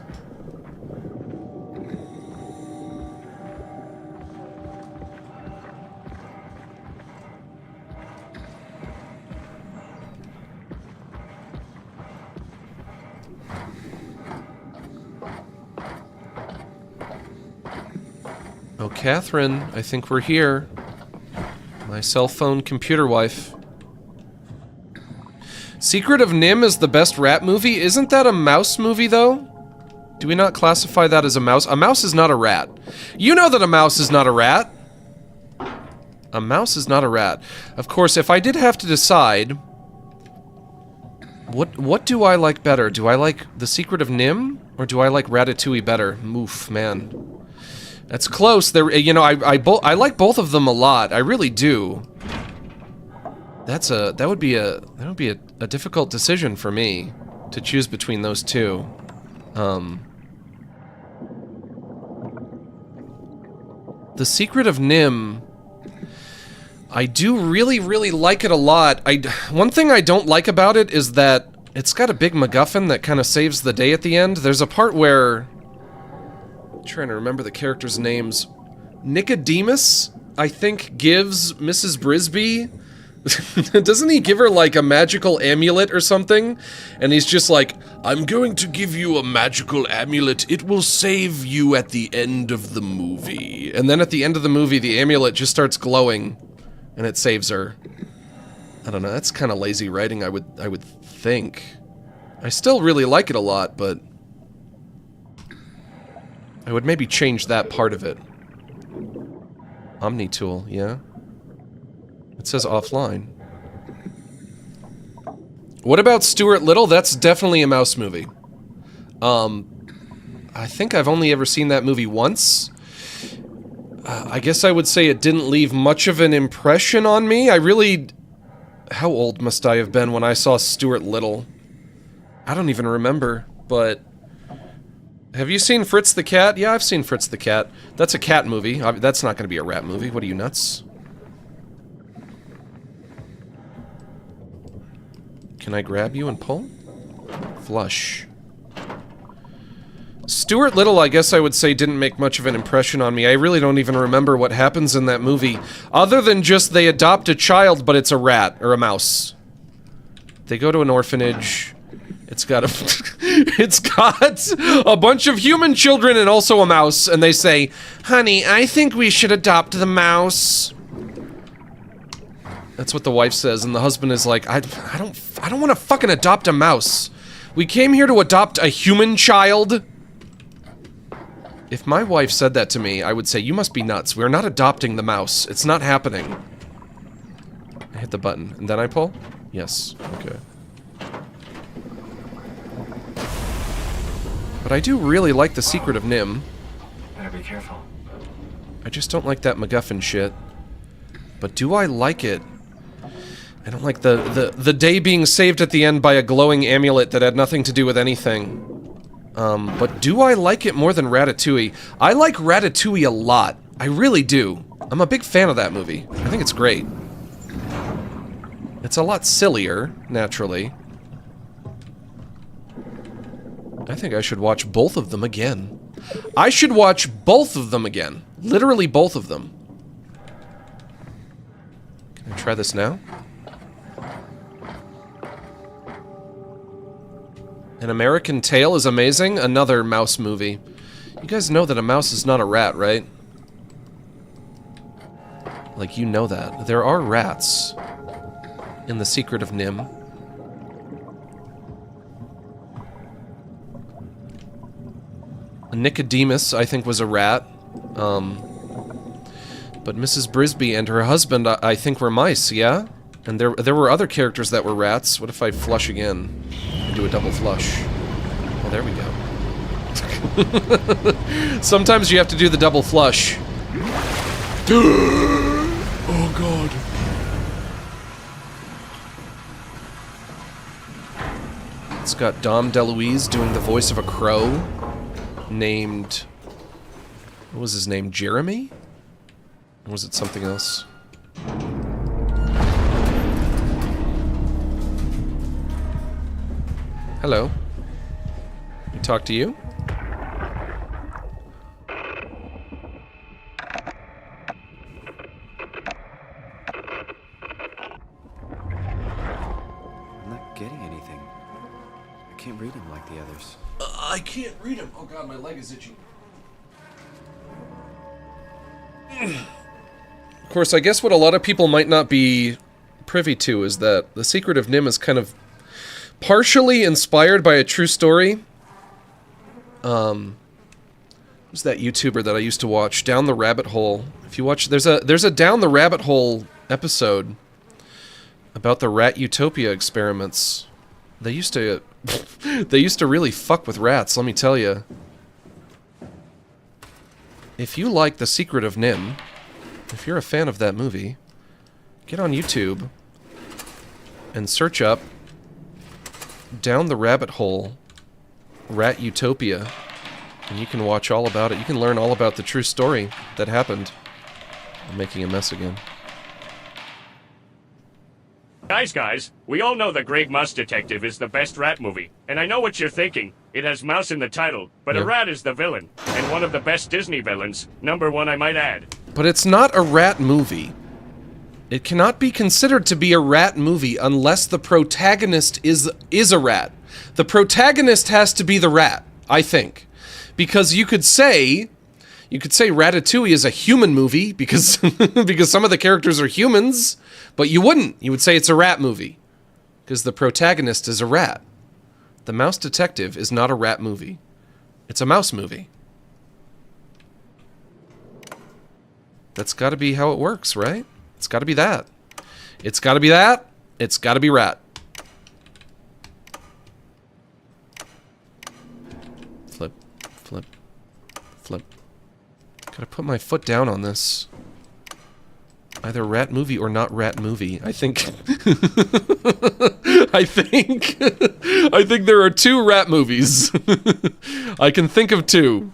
Oh, Catherine, I think we're here. My cell phone computer wife. Secret of Nim is the best rat movie? Isn't that a mouse movie, though? Do we not classify that as a mouse? A mouse is not a rat. You know that a mouse is not a rat. A mouse is not a rat. Of course, if I did have to decide... What do I like better? Do I like The Secret of Nim? Or do I like Ratatouille better? Oof, man. That's close. There, you know, I like both of them a lot. I really do. That would be a difficult decision for me to choose between those two. The Secret of Nim. I do really like it a lot. One thing I don't like about it is that it's got a big MacGuffin that kind of saves the day at the end. There's a part where... I'm trying to remember the characters' names. Nicodemus, I think, gives Mrs. Brisby... Doesn't he give her, like, a magical amulet or something? And he's just like, I'm going to give you a magical amulet. It will save you at the end of the movie. And then at the end of the movie, the amulet just starts glowing. And it saves her. I don't know, that's kind of lazy writing, I would think. I still really like it a lot, but... I would maybe change that part of it. Omni-tool, yeah? It says offline. What about Stuart Little? That's definitely a mouse movie. I think I've only ever seen that movie once. I guess I would say it didn't leave much of an impression on me. How old must I have been when I saw Stuart Little? I don't even remember, but... Have you seen Fritz the Cat? Yeah, I've seen Fritz the Cat. That's a cat movie. That's not going to be a rat movie. What are you, nuts? Can I grab you and pull? Flush. Stuart Little, I guess I would say, didn't make much of an impression on me. I really don't even remember what happens in that movie. Other than just they adopt a child, but it's a rat, or a mouse. They go to an orphanage. It's got a bunch of human children and also a mouse, and they say, honey, I think we should adopt the mouse. That's what the wife says, and the husband is like, I don't want to fucking adopt a mouse. We came here to adopt a human child. If my wife said that to me, I would say, you must be nuts. We're not adopting the mouse. It's not happening. I hit the button, and then I pull? Yes, okay. But I do really like The Secret of Nim. Better be careful. I just don't like that MacGuffin shit. But do I like it? I don't like the day being saved at the end by a glowing amulet that had nothing to do with anything. But do I like it more than Ratatouille? I like Ratatouille a lot. I really do. I'm a big fan of that movie. I think it's great. It's a lot sillier, naturally. I think I should watch both of them again. I should watch both of them again. Literally both of them. Can I try this now? An American Tail is amazing. Another mouse movie. You guys know that a mouse is not a rat, right? Like, you know that. There are rats in The Secret of Nim. Nicodemus, I think, was a rat. But Mrs. Brisby and her husband, I think, were mice, yeah? And there were other characters that were rats. What if I flush again? And do a double flush. Oh, there we go. Sometimes you have to do the double flush. Oh god. It's got Dom DeLuise doing the voice of a crow named... What was his name? Jeremy? Or was it something else? Hello. Can I talk to you? I'm not getting anything. I can't read him like the others. I can't read him. Oh god, my leg is itchy. Of course, I guess what a lot of people might not be privy to is that The Secret of NIMH is kind of partially inspired by a true story. Who's that YouTuber that I used to watch? Down the Rabbit Hole. If you watch, there's a Down the Rabbit Hole episode about the rat utopia experiments. They used to really fuck with rats, let me tell you. If you like The Secret of NIMH, if you're a fan of that movie, get on YouTube and search up Down the Rabbit Hole Rat Utopia, and you can watch all about it. You can learn all about the true story that happened. I'm making a mess again. Guys, we all know The Great Mouse Detective is the best rat movie. And I know what you're thinking. It has mouse in the title, but Yeah. a rat is the villain. And one of the best Disney villains. #1, I might add. But it's not a rat movie. It cannot be considered to be a rat movie unless the protagonist is a rat. The protagonist has to be the rat, I think. Because you could say Ratatouille is a human movie because because some of the characters are humans, but you wouldn't. You would say it's a rat movie because the protagonist is a rat. The Mouse Detective is not a rat movie. It's a mouse movie. That's got to be how it works, right? It's got to be that. It's got to be that. It's got to be rat. Flip, flip, flip. Gotta put my foot down on this. Either rat movie or not rat movie. I think... I think there are 2 rat movies. I can think of 2.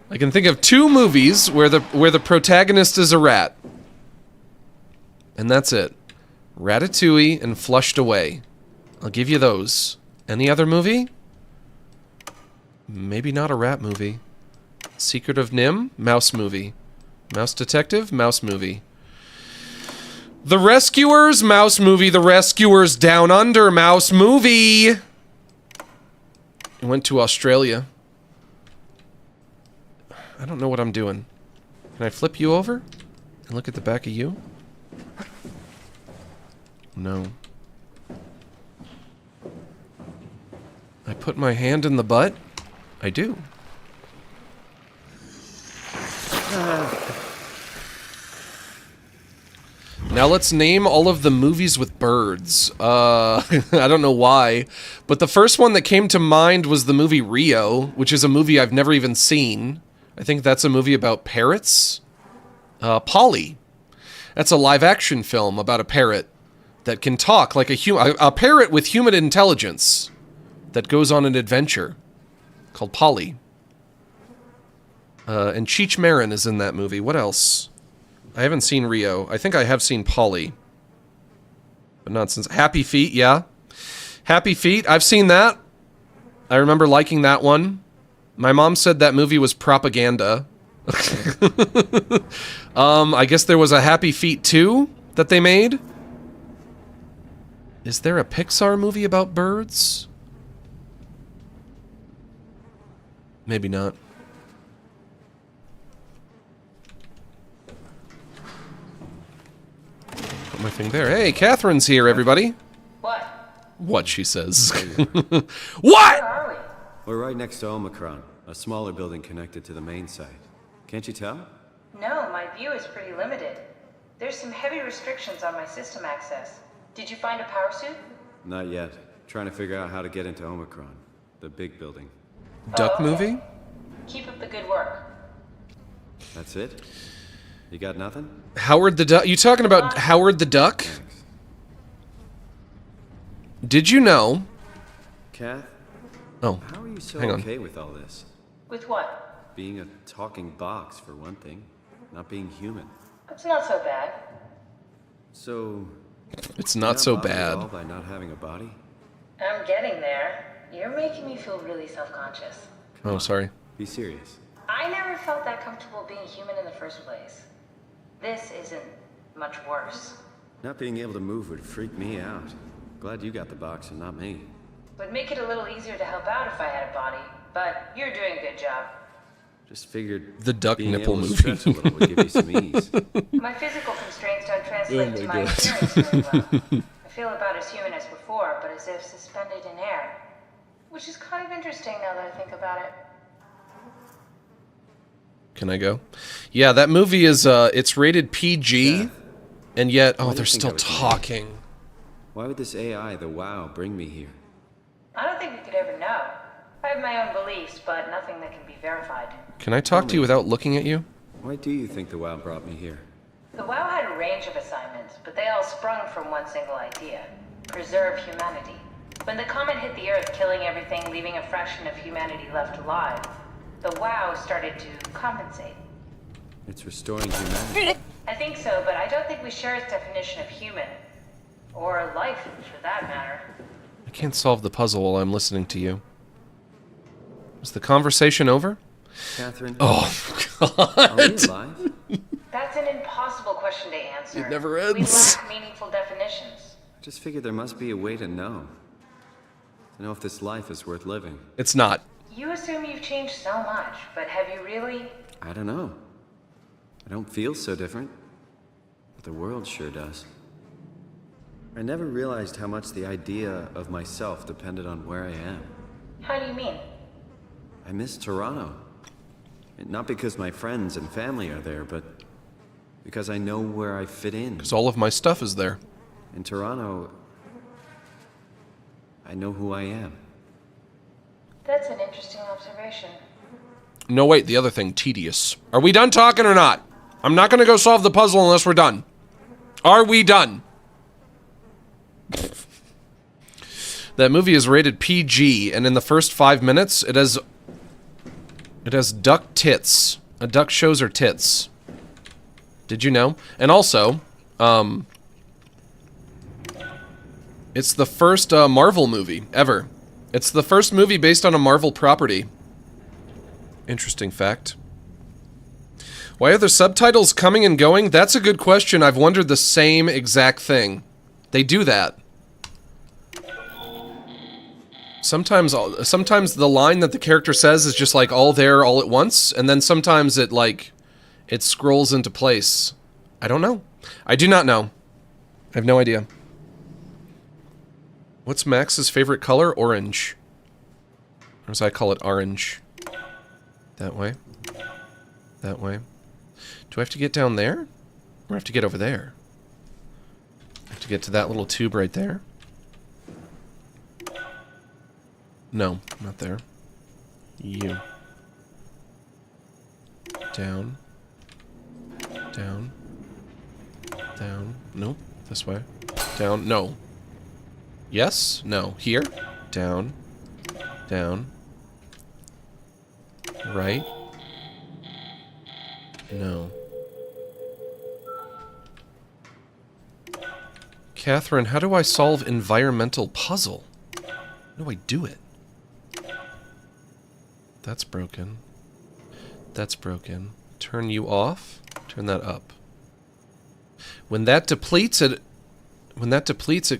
I can think of 2 movies where the protagonist is a rat. And that's it. Ratatouille and Flushed Away. I'll give you those. Any other movie? Maybe not a rat movie. Secret of NIMH? Mouse movie. Mouse Detective? Mouse movie. The Rescuers? Mouse movie. The Rescuers Down Under? Mouse movie. I went to Australia. I don't know what I'm doing. Can I flip you over? And look at the back of you? No. I put my hand in the butt? I do. Now let's name all of the movies with birds. I don't know why, but the first one that came to mind was the movie Rio, which is a movie I've never even seen. I think that's a movie about parrots. Polly. That's a live-action film about a parrot that can talk like a parrot with human intelligence that goes on an adventure called Polly. And Cheech Marin is in that movie. What else? I haven't seen Rio. I think I have seen Polly. But not since... Happy Feet, yeah. Happy Feet, I've seen that. I remember liking that one. My mom said that movie was propaganda. I guess there was a Happy Feet 2 that they made. Is there a Pixar movie about birds? Maybe not. Put my thing there. Hey, Catherine's here, everybody. What? What, she says. Where What? are we? We're right next to Omicron, a smaller building connected to the main site. Can't you tell? No, my view is pretty limited. There's some heavy restrictions on my system access. Did you find a power suit? Not yet. Trying to figure out how to get into Omicron, the big building. Duck okay. movie? Keep up the good work. That's it? You got nothing? Howard the Duck? You talking about Howard the Duck? Thanks. Did you know? Kath, Oh, how are you so hang on. okay with all this? With what? Being a talking box, for one thing. not being human. It's not so bad. So, It's not so bothered at all bad. by not having a body? I'm getting there. You're making me feel really self-conscious. Oh, sorry. Be serious. I never felt that comfortable being human in the first place. This isn't much worse. Not being able to move would freak me out. Glad you got the box and not me. Would make it a little easier to help out if I had a body, but you're doing a good job. Just figured The duck being nipple able to movie. stretch a little would give you some ease. My physical constraints don't translate Oh to my my God. experience very well. I feel about as human as before, but as if suspended in air. Which is kind of interesting now that I think about it. Can I go? Yeah, that movie is, it's rated PG, Yeah. and yet, Why oh, do they're you think still I was mad? talking. Why would this AI, the WoW, bring me here? I don't think we could ever know. I have my own beliefs, but nothing that can be verified. Can I talk to you without looking at you? Why do you think the WoW brought me here? The WoW had a range of assignments, but they all sprung from one single idea. Preserve humanity. When the comet hit the Earth, killing everything, leaving a fraction of humanity left alive, the WoW started to compensate. It's restoring humanity. I think so, but I don't think we share its definition of human. Or life, for that matter. I can't solve the puzzle while I'm listening to you. Is the conversation over? Catherine, Oh, are we God. alive? That's an impossible question to answer. It never We ends. lack meaningful definitions. I just figured there must be a way to know. To know if this life is worth living. It's not. You assume you've changed so much, but have you really? I don't know. I don't feel so different. But the world sure does. I never realized how much the idea of myself depended on where I am. How do you mean? I miss Toronto. And not because my friends and family are there, but because I know where I fit in. Because all of my stuff is there. In Toronto, I know who I am. That's an interesting observation. No, wait, the other thing, tedious. Are we done talking or not? I'm not gonna go solve the puzzle unless we're done. Are we done? That movie is rated PG, and in the first 5 minutes, it has duck tits. A duck shows her tits. Did you know? And also, it's the first Marvel movie ever. It's the first movie based on a Marvel property. Interesting fact. Why are the subtitles coming and going? That's a good question. I've wondered the same exact thing. They do that. Sometimes the line that the character says is just like all there all at once, and then sometimes it scrolls into place. I don't know. I do not know. I have no idea. What's Max's favorite color? Orange. Or as I call it, orange. That way. That way. Do I have to get down there? Or I have to get over there? I have to get to that little tube right there? No, not there. You. Down. Down. Down. Nope. This way. Down. No. Yes? No. Here? Down. Down. Right? No. Catherine, how do I solve environmental puzzle? How do I do it? That's broken. That's broken. Turn you off. Turn that up. When that depletes, it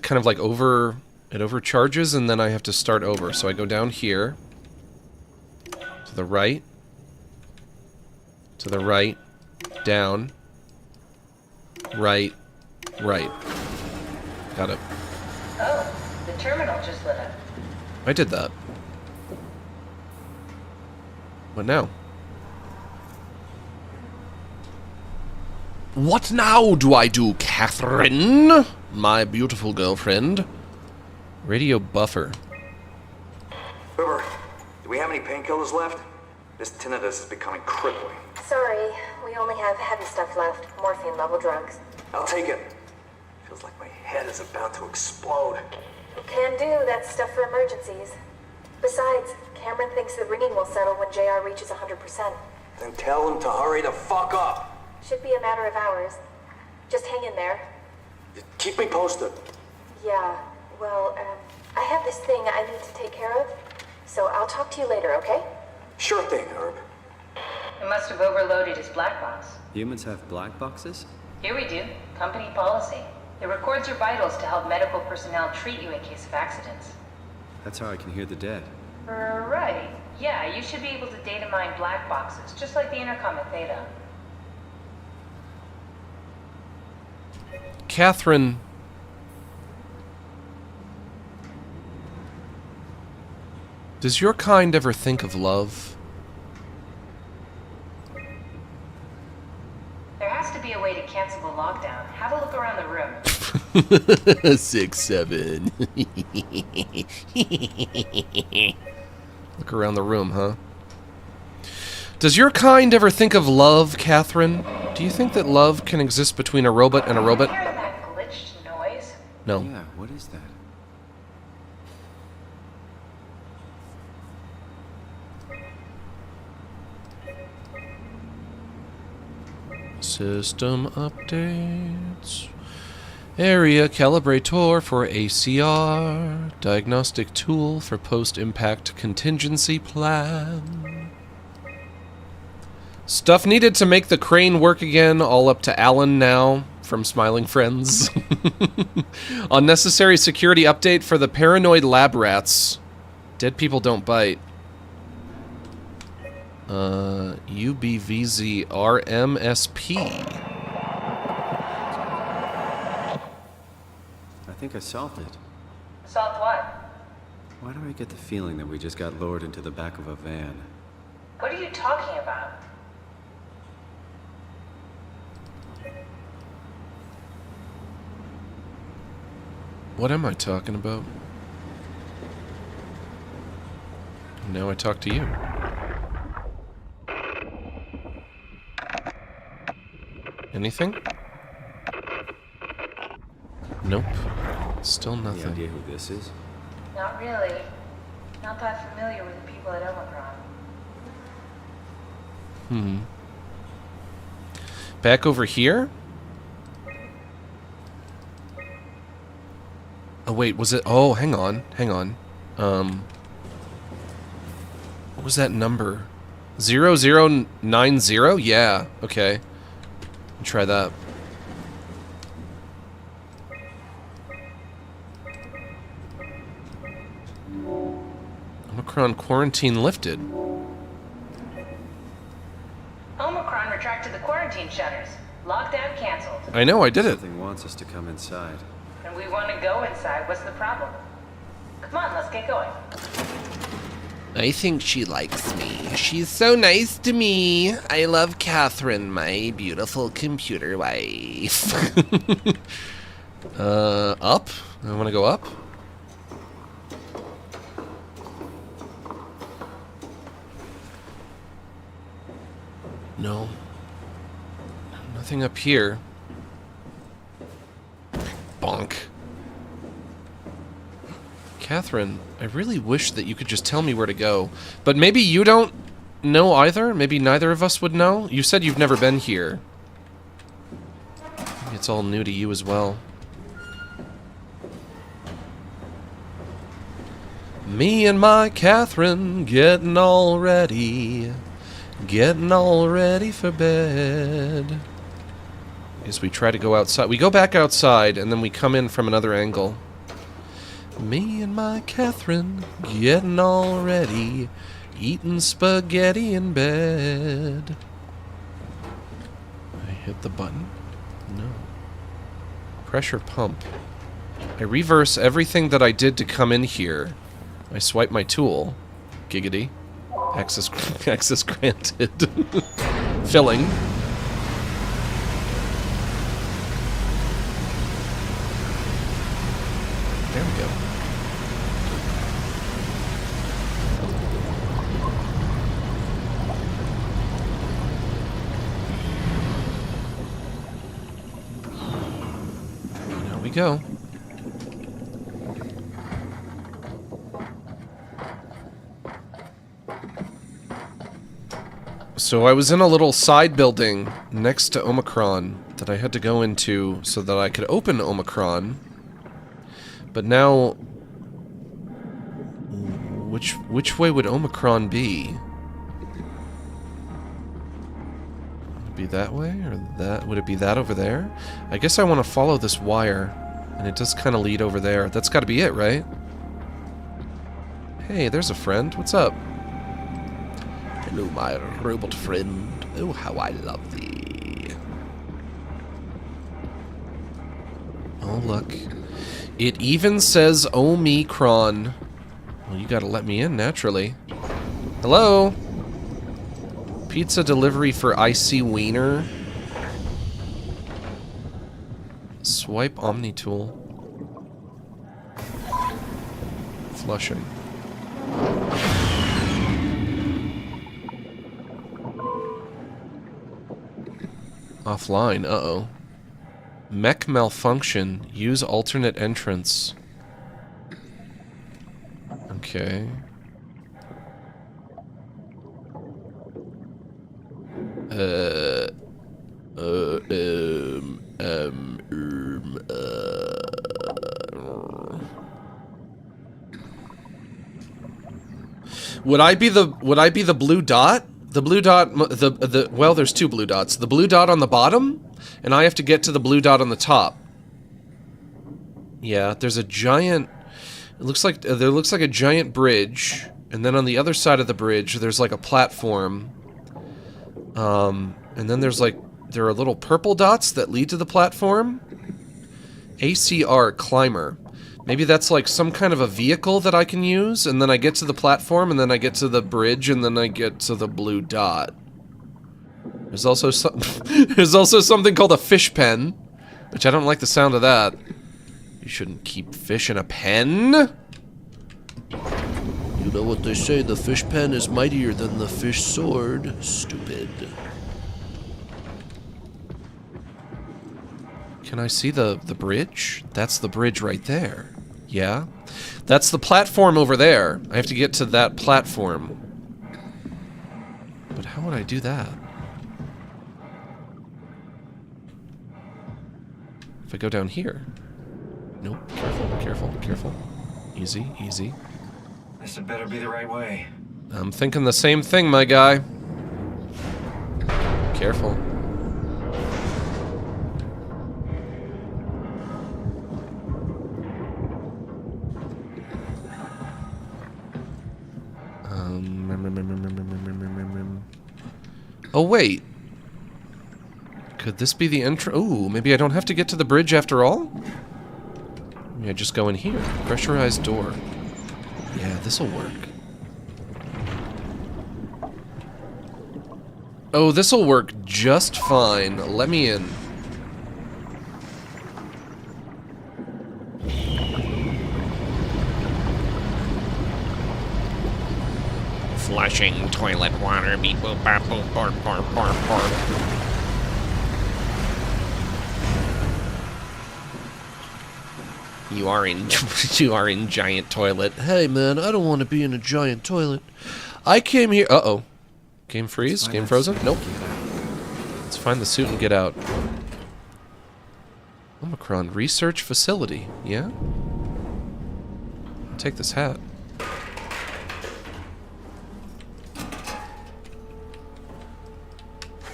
kind of like it overcharges, and then I have to start over. So I go down here. To the right. To the right. Down. Right. Right. Got it. Oh, the terminal just lit up. I did that. What now? What now do I do, Catherine? My beautiful girlfriend. Radio buffer. Uber, do we have any painkillers left? This tinnitus is becoming crippling. Sorry, we only have heavy stuff left. Morphine level drugs. I'll take it. Feels like my head is about to explode. Can do, that's stuff for emergencies. Besides, Cameron thinks the ringing will settle when JR reaches 100%. Then tell him to hurry the fuck up. Should be a matter of hours. Just hang in there. Keep me posted. Yeah, well, I have this thing I need to take care of, so I'll talk to you later, okay? Sure thing, Herb. It must have overloaded his black box. Humans have black boxes? Here we do. Company policy. It records your vitals to help medical personnel treat you in case of accidents. That's how I can hear the dead. Right. Yeah, you should be able to data mine black boxes, just like the intercom at Theta. Catherine. Does your kind ever think of love? There has to be a way to cancel the lockdown. Have a look around the room. 6, 7. Look around the room, huh? Does your kind ever think of love, Catherine? Do you think that love can exist between a robot and a robot? Hear that glitched noise? No. Yeah, what is that? System updates. Area calibrator for ACR. Diagnostic tool for post-impact contingency plan. Stuff needed to make the crane work again, all up to Alan now, from Smiling Friends. Unnecessary security update for the paranoid lab rats. Dead people don't bite. UBVZRMSP. I think I solved it. Solved what? Why do I get the feeling that we just got lured into the back of a van? What are you talking about? What am I talking about? Now I talk to you. Anything? Nope. Still Any nothing. idea who this is? Not really. Not that familiar with the people at Omicron. Back over here? Oh, wait, was it? Oh, hang on. Hang on. What was that number? 0090? Yeah, okay. Try that. Omicron quarantine lifted. Omicron retracted the quarantine shutters. Lockdown canceled. I know, I did it. Something wants us to come inside. And we want to go inside. What's the problem? Come on, let's get going. I think she likes me. She's so nice to me. I love Catherine, my beautiful computer wife. Up? I want to go up. No. Nothing up here. Bonk. Catherine, I really wish that you could just tell me where to go. But maybe you don't know either? Maybe neither of us would know? You said you've never been here. Maybe it's all new to you as well. Me and my Catherine getting all ready. Getting all ready for bed. As we try to go outside. We go back outside and then we come in from another angle. Me and my Catherine getting all ready, eating spaghetti in bed. I hit the button? No. Pressure pump. I reverse everything that I did to come in here. I swipe my tool. Giggity. Access granted. Filling. There we go. There we go. So I was in a little side building next to Omicron that I had to go into so that I could open Omicron. But now, which way would Omicron be? Would it be that way or that? Would it be that over there? I guess I want to follow this wire, and it does kind of lead over there. That's got to be it, right? Hey, there's a friend. What's up? Hello, my robot friend. Oh, how I love thee. Oh, look. It even says Omicron. Well, you gotta let me in, naturally. Hello? Pizza delivery for Icy Wiener. Swipe Omni tool. Flushing. Offline, uh-oh. Mech malfunction. Use alternate entrance. Okay. Would I be the blue dot? The blue dot, well, there's two blue dots. The blue dot on the bottom, and I have to get to the blue dot on the top. Yeah, there's a giant, it looks like, there looks like a giant bridge, and then on the other side of the bridge, there's like a platform. And then there's like, there are little purple dots that lead to the platform. ACR, climber. Maybe that's like some kind of a vehicle that I can use, and then I get to the platform, and then I get to the bridge, and then I get to the blue dot. There's also there's also something called a fish pen, which I don't like the sound of that. You shouldn't keep fish in a pen. You know what they say, the fish pen is mightier than the fish sword. Stupid. Can I see the bridge? That's the bridge right there. Yeah? That's the platform over there. I have to get to that platform. But how would I do that? If I go down here. Nope. Careful, careful, careful. Easy, easy. This had better be the right way. I'm thinking the same thing, my guy. Careful. Oh, wait. Could this be the entrance? Ooh, maybe I don't have to get to the bridge after all? Maybe I just go in here. Pressurized door. Yeah, this'll work. Oh, this'll work just fine. Let me in. Flushing toilet water. Beep boop bop boop borp borp borp borp. You are in giant toilet. Hey man, I don't want to be in a giant toilet. I came here. Uh-oh. Game freeze? Game frozen? Nope. Let's find the suit and get out. Omicron research facility. Yeah? I'll take this hat.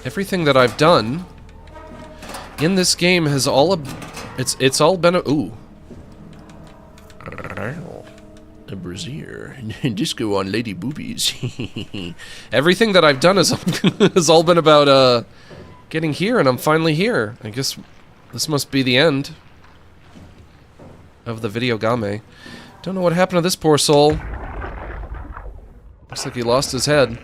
Everything that I've done in this game has all it's all been a ooh. A brassiere. Disco on lady boobies. Everything that I've done has all been about getting here, and I'm finally here. I guess this must be the end of the video game. Don't know what happened to this poor soul. Looks like he lost his head.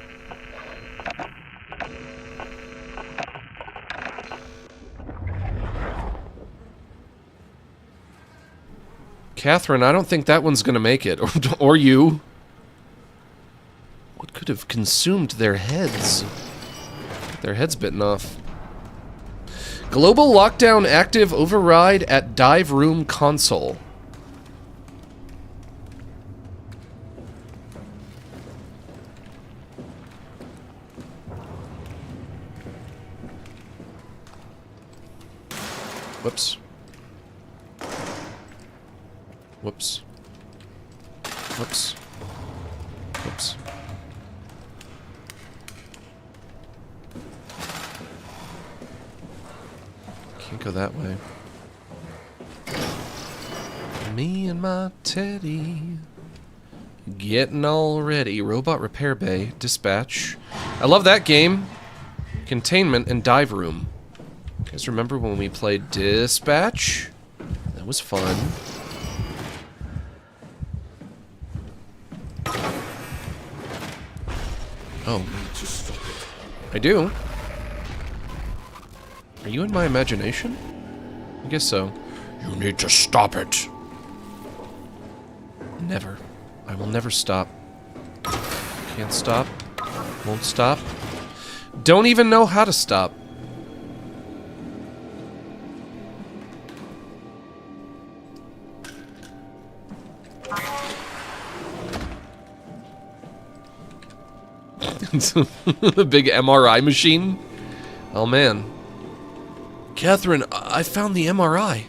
Catherine, I don't think that one's gonna make it. Or you. What could have consumed their heads? Their heads bitten off. Global lockdown active, override at dive room console. Whoops. Whoops. Whoops. Whoops. Can't go that way. Me and my teddy. Getting all ready. Robot repair bay. Dispatch. I love that game. Containment and dive room. You guys remember when we played Dispatch? That was fun. Oh. I do? Are you in my imagination? I guess so. You need to stop it. Never. I will never stop. Can't stop. Won't stop. Don't even know how to stop. The big MRI machine? Oh man. Catherine, I found the MRI.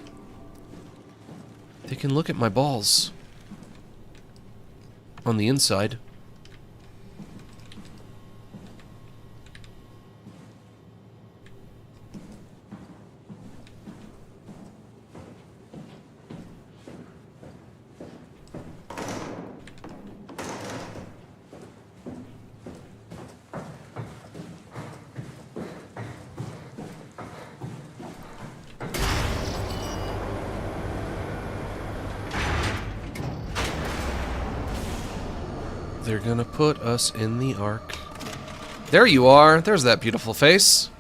They can look at my balls. On the inside. They're gonna put us in the Ark. There you are. There's that beautiful face.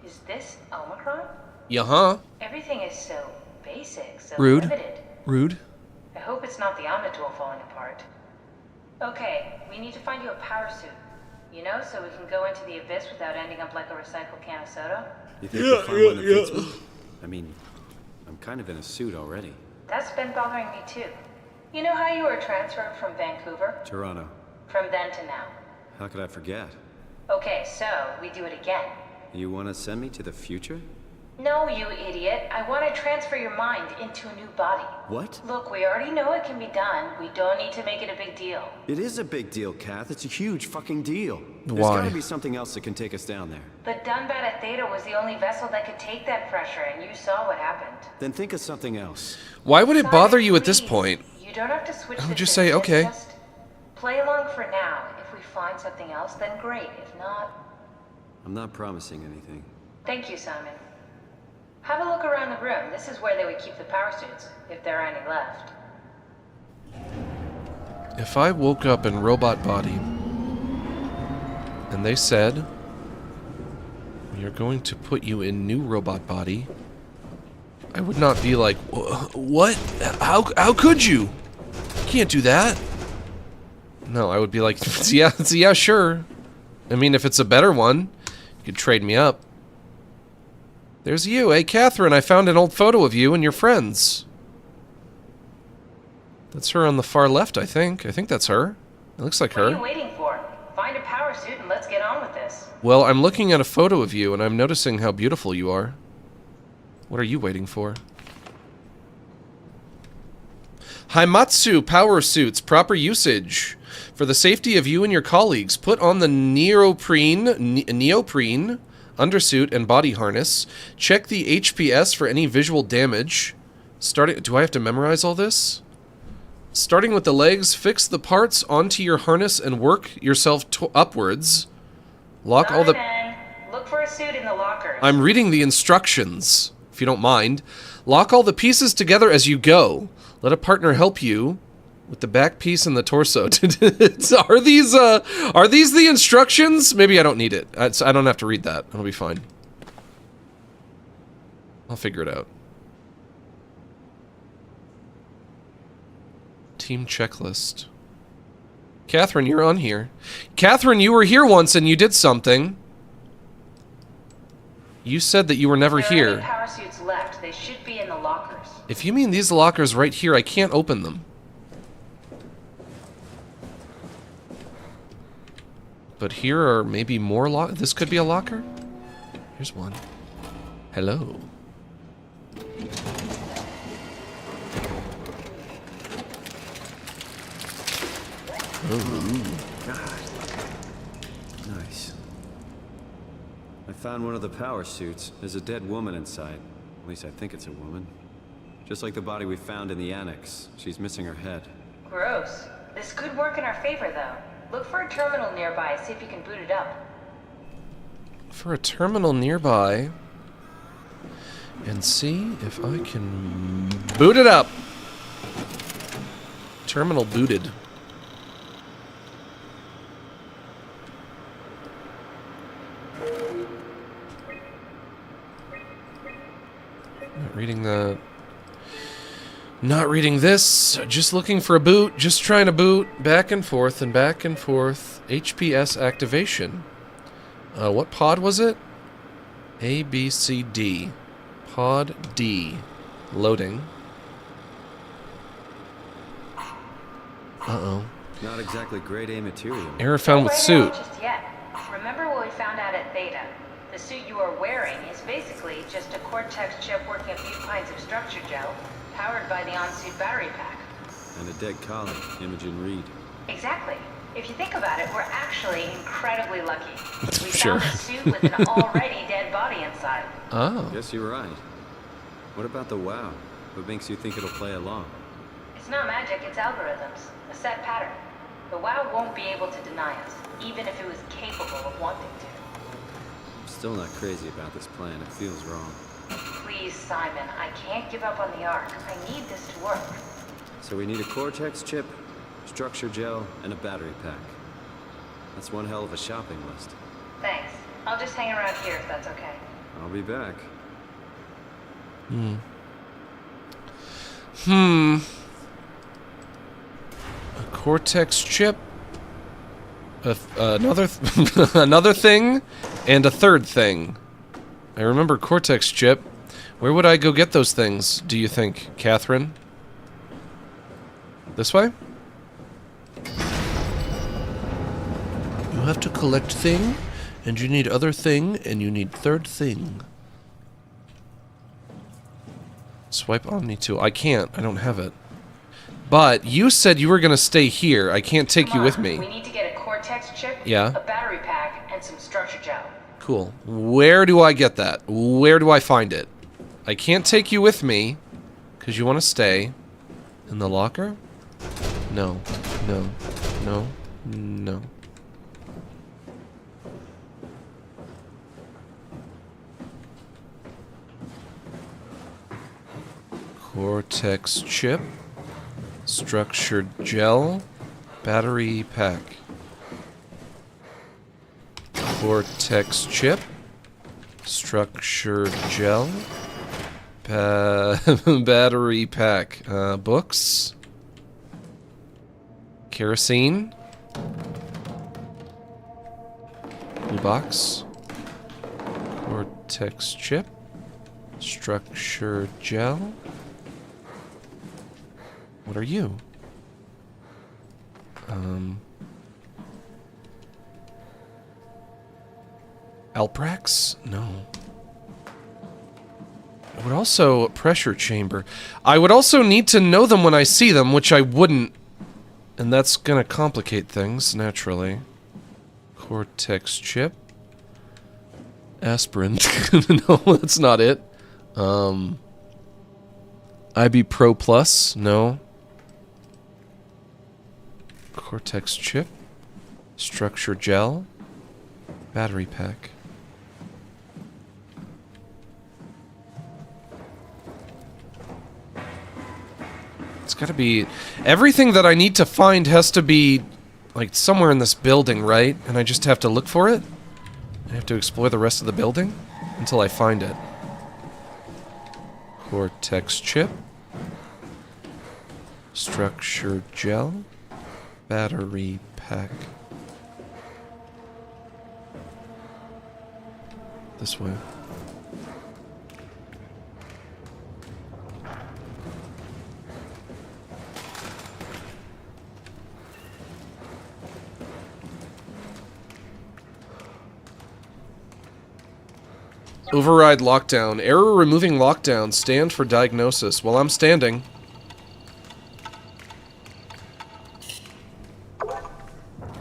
Is this Omicron? Yeah-huh. Everything is so basic, so Rude. limited. Rude. I hope it's not the Omnitool falling apart. Okay, we need to find you a power suit. You know, so we can go into the abyss without ending up like a recycled can of soda. You think you'll find one that fits me? I mean, I'm kind of in a suit already. That's been bothering me too. You know how you were transferred from Vancouver? Toronto. From then to now. How could I forget? Okay, so we do it again. You want to send me to the future? No, you idiot. I want to transfer your mind into a new body. What? Look, we already know it can be done. We don't need to make it a big deal. It is a big deal, Kath. It's a huge fucking deal. There's Why? gotta be something else that can take us down there. But Dunbat Theta was the only vessel that could take that pressure, and you saw what happened. Then think of something else. Why would it Simon, bother you at this please. point? You don't have to switch I would the just ship, say, okay. Just play along for now. If we find something else, then great. If not, I'm not promising anything. thank you, Simon. Have a look around the room. This is where they would keep the power suits, if there are any left. If I woke up in robot body and they said, we are going to put you in new robot body, I would not be like, what? How could you? You can't do that. No, I would be like, yeah, sure. I mean, if it's a better one, you could trade me up. There's you. Hey, Catherine, I found an old photo of you and your friends. That's her on the far left, I think. I think that's her. It looks like What are her. you waiting for? Find a power suit and let's get on with this. Well, I'm looking at a photo of you and I'm noticing how beautiful you are. What are you waiting for? Haimatsu power suits, proper usage. For the safety of you and your colleagues, put on the neoprene undersuit and body harness. Check the HPS for any visual damage. Do I have to memorize all this? Starting with the legs, fix the parts onto your harness and work yourself upwards. Lock all the... Simon, look for a suit in the lockers. I'm reading the instructions, if you don't mind. Lock all the pieces together as you go. Let a partner help you with the back piece and the torso. Are these the instructions? Maybe I don't need it. I don't have to read that. It'll be fine. I'll figure it out. Team checklist. Catherine, you're on here. Catherine, you were here once and you did something. You said that you were never There are here. any power suits left. They should be in the lockers. If you mean these lockers right here, I can't open them. But here are maybe more this could be a locker? Here's one. Hello. Oh. Nice. I found one of the power suits. There's a dead woman inside. At least I think it's a woman. Just like the body we found in the annex. She's missing her head. Gross. This could work in our favor, though. Look for a terminal nearby, see if you can boot it up. For a terminal nearby. And see if I can boot it up. Terminal booted. Not reading that. Not reading this. Just looking for a boot. Just trying to boot. Back and forth and back and forth. HPS activation. What pod was it? A, B, C, D. Pod D. Loading. Uh-oh. Not exactly grade A material. Error found with suit. Just yet. Remember what we found out at Theta? The suit you are wearing is basically just a Cortex chip working a few pints of structure gel, powered by the on-suit battery pack. And a dead colleague, Imogen Reed. Exactly. If you think about it, we're actually incredibly lucky. We Sure. found a suit with an already dead body inside. Oh. Guess you're right. What about the WoW? What makes you think it'll play along? It's not magic, it's algorithms. A set pattern. The WoW won't be able to deny us, even if it was capable of wanting to. I'm still not crazy about this plan. It feels wrong. Please, Simon, I can't give up on the Ark. I need this to work. So we need a Cortex chip, structure gel, and a battery pack. That's one hell of a shopping list. Thanks. I'll just hang around here if that's okay. I'll be back. A Cortex chip. Another another thing, and a third thing. I remember Cortex chip. Where would I go get those things, do you think, Catherine? This way? You have to collect thing, and you need other thing, and you need third thing. Swipe Omni tool. I can't. I don't have it. But you said you were going to stay here. I can't take you with me. We need to get a Cortex chip, Yeah. a battery pack, and some structure gel. Cool. Where do I get that? Where do I find it? I can't take you with me, because you want to stay. In the locker? No. No. No. No. Cortex chip. Structured gel. Battery pack. Cortex chip. Structured gel. Battery pack. Books. Kerosene. Blue box. Cortex chip. Structured gel. What are you? Alprax? No. I would also... Pressure chamber. I would also need to know them when I see them, which I wouldn't. And that's gonna complicate things, naturally. Cortex chip. Aspirin. No, that's not it. IB Pro Plus? No. Cortex chip. Structure gel. Battery pack. It's gotta be... Everything that I need to find has to be, like, somewhere in this building, right? And I just have to look for it? I have to explore the rest of the building? Until I find it. Cortex chip. Structured gel. Battery pack. This way. Override lockdown. Error removing lockdown. Stand for diagnosis. Well, I'm standing.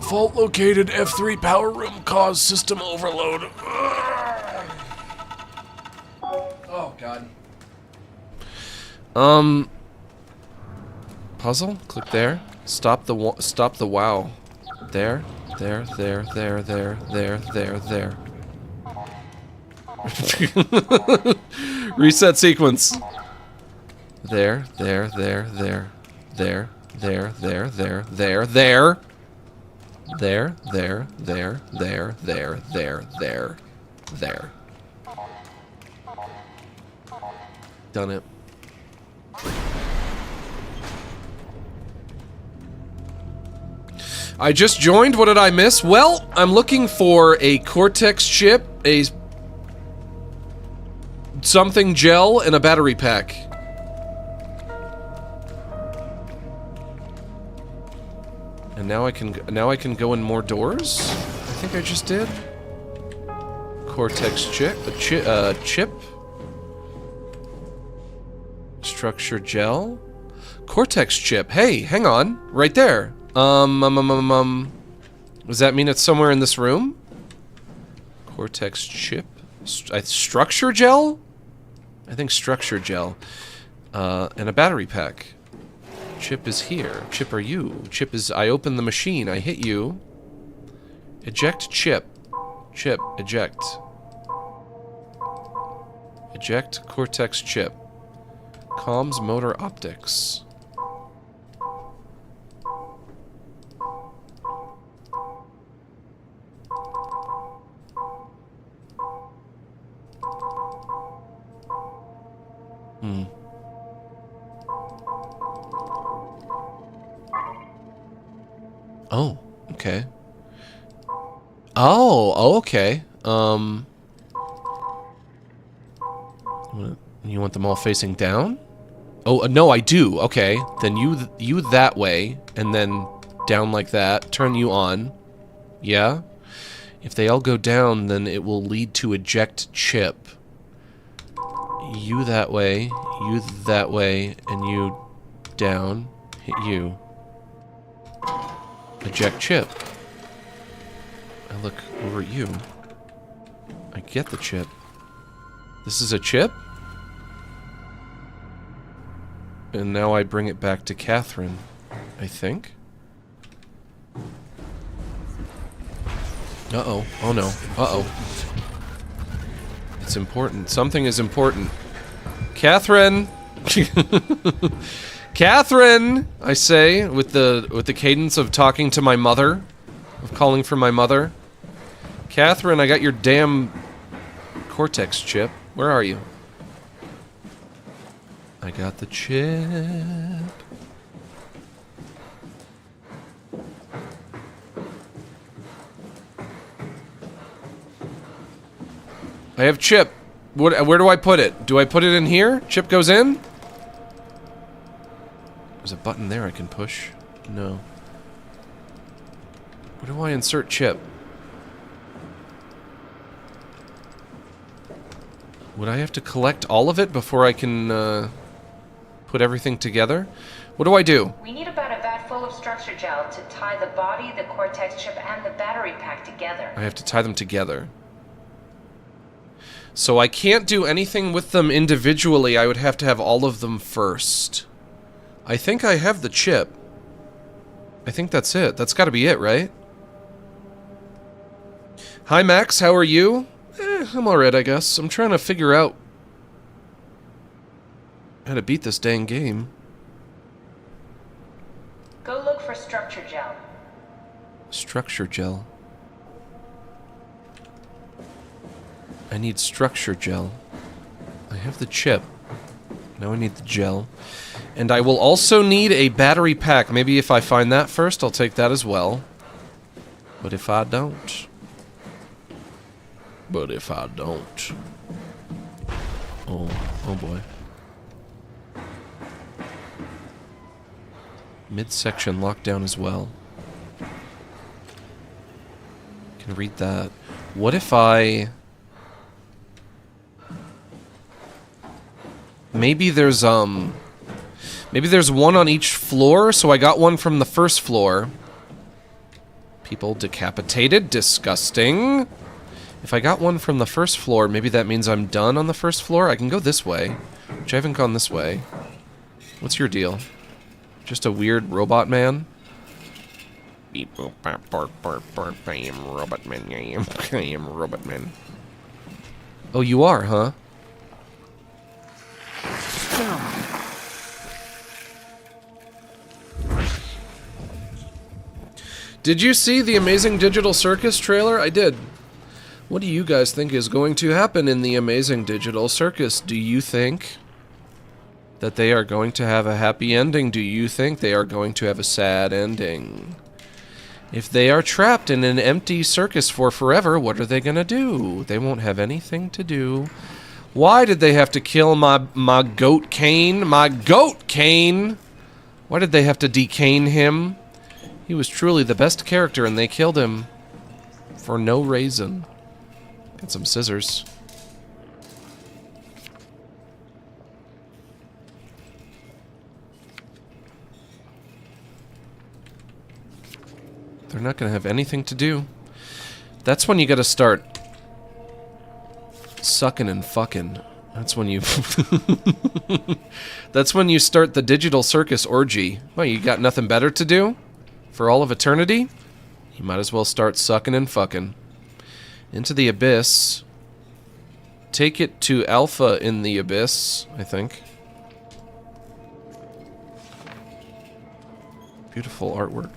Fault located. F3 power room caused system overload. Oh, God. Puzzle? Click there. Stop the wow. There. Reset sequence. There. Done it. I just joined. What did I miss? Well, I'm looking for a Cortex chip, a something gel, and a battery pack. And now I can go in more doors? I think I just did. Cortex chip, chip. Structure gel. Cortex chip. Hey, hang on. Right there. Does that mean it's somewhere in this room? Cortex chip. Structure gel? I think structure gel. And a battery pack. Chip is here. Chip are you. Chip is... I open the machine. I hit you. Eject chip. Chip. Eject. Eject Cortex chip. Comms motor optics. Oh, okay. Oh, okay. You want them all facing down? Oh, no, I do. Okay, then you that way, and then down like that. Turn you on. Yeah? If they all go down, then it will lead to eject chip. You that way, and you down. Hit you. Eject chip. I look over at you. I get the chip. This is a chip? And now I bring it back to Catherine, I think. Uh-oh. Oh no. Uh-oh. It's important. Something is important. Catherine! Catherine! I say, with the cadence of talking to my mother. Of calling for my mother. Catherine, I got your damn Cortex chip. Where are you? I got the chip. I have chip. Where do I put it? Do I put it in here? Chip goes in? There's a button there I can push. No. Where do I insert chip? Would I have to collect all of it before I can put everything together? What do I do? We need about a vat full of structure gel to tie the body, the Cortex chip, and the battery pack together. I have to tie them together. So I can't do anything with them individually. I would have to have all of them first. I think I have the chip. I think that's it. That's gotta be it, right? Hi, Max. How are you? I'm alright, I guess. I'm trying to figure out how to beat this dang game. Go look for structure gel. Structure gel. I need structure gel. I have the chip. Now I need the gel. And I will also need a battery pack. Maybe if I find that first, I'll take that as well. But if I don't... Oh boy. Midsection lockdown as well. Can read that. What if I... Maybe there's one on each floor, so I got one from the first floor. People decapitated, disgusting. If I got one from the first floor, maybe that means I'm done on the first floor. I can go this way, which I haven't gone this way. What's your deal? Just a weird robot man? I am robot man. I am robot man. Oh, you are, huh? Did you see the Amazing Digital Circus trailer? I did. What do you guys think is going to happen in the Amazing Digital Circus? Do you think that they are going to have a happy ending? Do you think they are going to have a sad ending? If they are trapped in an empty circus for forever, what are they gonna do? They won't have anything to do. Why did they have to kill my goat Kane? My goat Kane! Why did they have to decane him? He was truly the best character and they killed him for no reason. Get some scissors. They're not gonna have anything to do. That's when you gotta start sucking and fucking. That's when you... That's when you start the digital circus orgy. Well, you got nothing better to do? For all of eternity? You might as well start sucking and fucking. Into the abyss. Take it to Alpha in the abyss, I think. Beautiful artwork.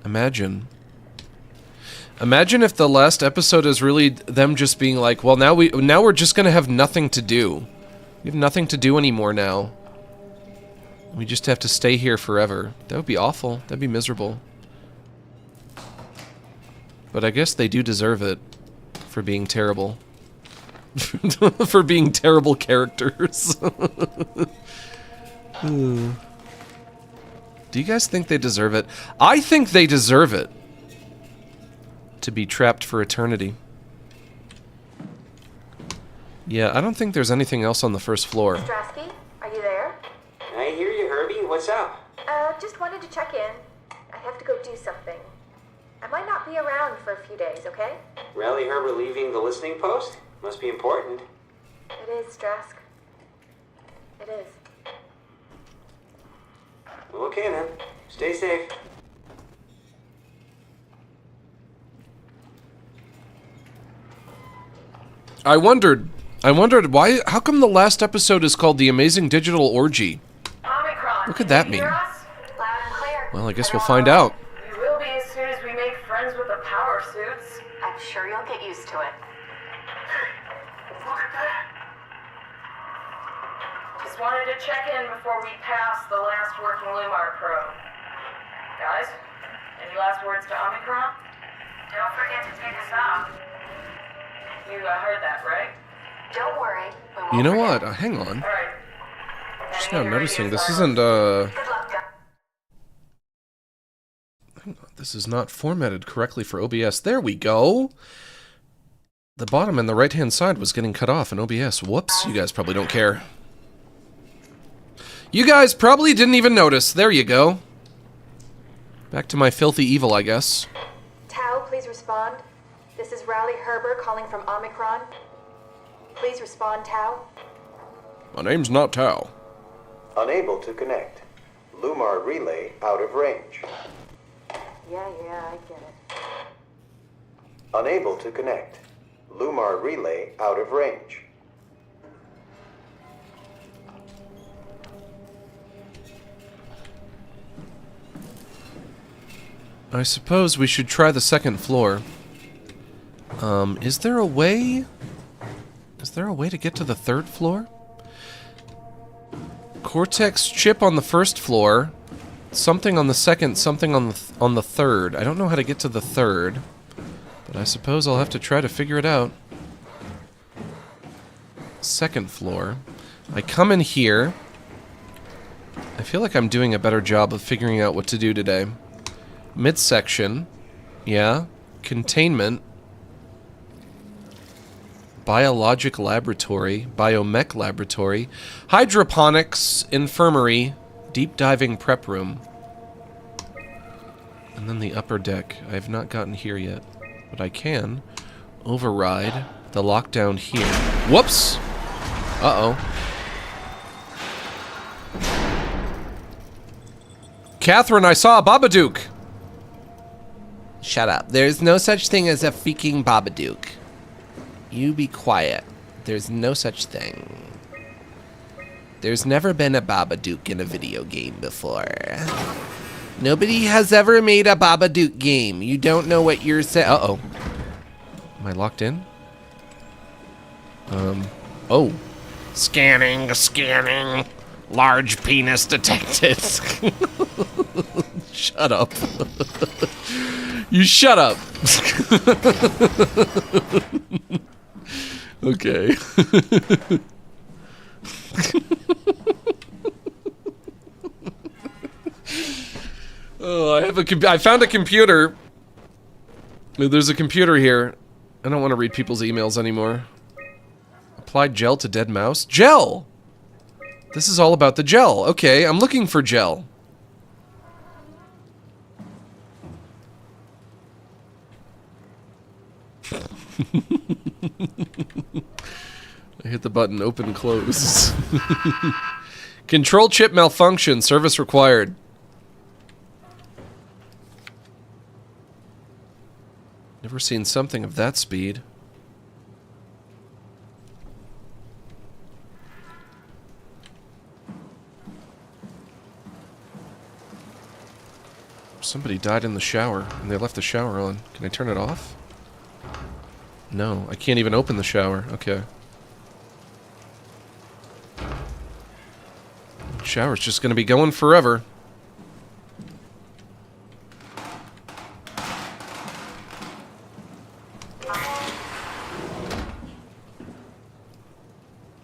Imagine if the last episode is really them just being like, well, now we're just gonna have nothing to do. We have nothing to do anymore now. We just have to stay here forever. That would be awful. That'd be miserable. But I guess they do deserve it for being terrible. For being terrible characters. Do you guys think they deserve it? I think they deserve it. To be trapped for eternity. Yeah, I don't think there's anything else on the first floor. Strasky, are you there? I hear you, Herbie. What's up? Just wanted to check in. I have to go do something. I might not be around for a few days, okay? Rally Herbert leaving the listening post? Must be important. It is, Strask. It is. Well, okay then. Stay safe. I wondered why, how come the last episode is called The Amazing Digital Orgy? Omicron, What could that mean? hear us? Loud and clear. Well, I guess we'll find out. We will be as soon as we make friends with the power suits. I'm sure you'll get used to it. Look at that. Just wanted to check in before we pass the last working Lumar probe. Guys, any last words to Omicron? Don't forget to take us out. You heard that, right? Don't worry. You know what? Hang on. All right. Just now noticing this isn't, Good luck, guys. Hang on, this is not formatted correctly for OBS. There we go! The bottom and the right-hand side was getting cut off in OBS. Whoops, you guys probably don't care. You guys probably didn't even notice. There you go. Back to my filthy evil, I guess. Tau, please respond. This is Rowley Herber calling from Omicron. Please respond, Tau. My name's not Tau. Unable to connect. Lumar relay out of range. Yeah, I get it. Unable to connect. Lumar relay out of range. I suppose we should try the second floor. Is there a way? Is there a way to get to the third floor? Cortex chip on the first floor. Something on the second, something on the third. I don't know how to get to the third, but I suppose I'll have to try to figure it out. Second floor. I come in here. I feel like I'm doing a better job of figuring out what to do today. Midsection. Yeah. Containment. Biologic laboratory, biomech laboratory, hydroponics, infirmary, deep diving prep room. And then the upper deck. I have not gotten here yet, but I can override the lockdown here. Whoops! Uh-oh. Catherine, I saw a Babadook! Shut up. There's no such thing as a freaking Babadook. You be quiet. There's no such thing. There's never been a Babadook in a video game before. Nobody has ever made a Babadook game. You don't know what you're saying. Uh-oh. Am I locked in? Oh. Scanning, scanning. Large penis detected. Shut up. You shut up. Okay. Oh, I found a computer. There's a computer here. I don't want to read people's emails anymore. Applied gel to dead mouse. Gel! This is all about the gel. Okay, I'm looking for gel. I hit the button, open, close. Control chip malfunction, service required. Never seen something of that speed. Somebody died in the shower, and they left the shower on. Can I turn it off? No, I can't even open the shower. Okay. Shower's just gonna be going forever.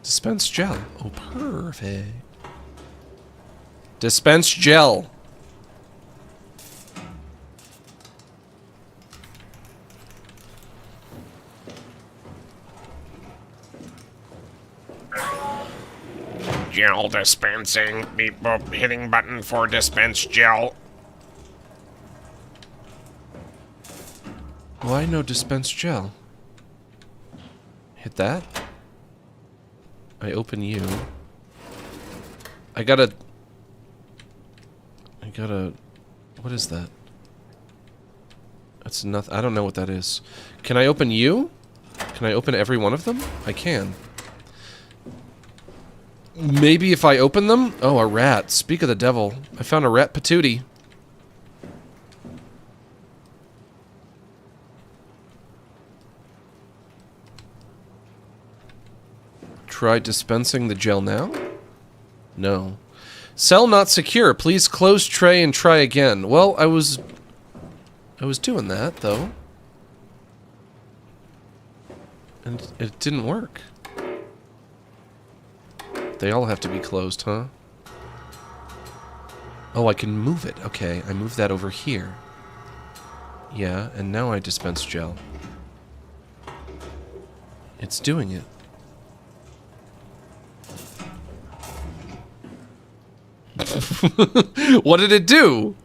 Dispense gel. Oh, perfect. Dispense gel. Gel dispensing. Beep boop. Hitting button for dispense gel. Why no dispense gel? Hit that. I open you. I gotta... What is that? That's nothing. I don't know what that is. Can I open you? Can I open every one of them? I can. Maybe if I open them? Oh, a rat. Speak of the devil. I found a rat patootie. Try dispensing the gel now? No. Cell not secure. Please close tray and try again. Well, I was doing that, though. And it didn't work. They all have to be closed, huh? Oh, I can move it. Okay, I move that over here. Yeah, and now I dispense gel. It's doing it. What did it do?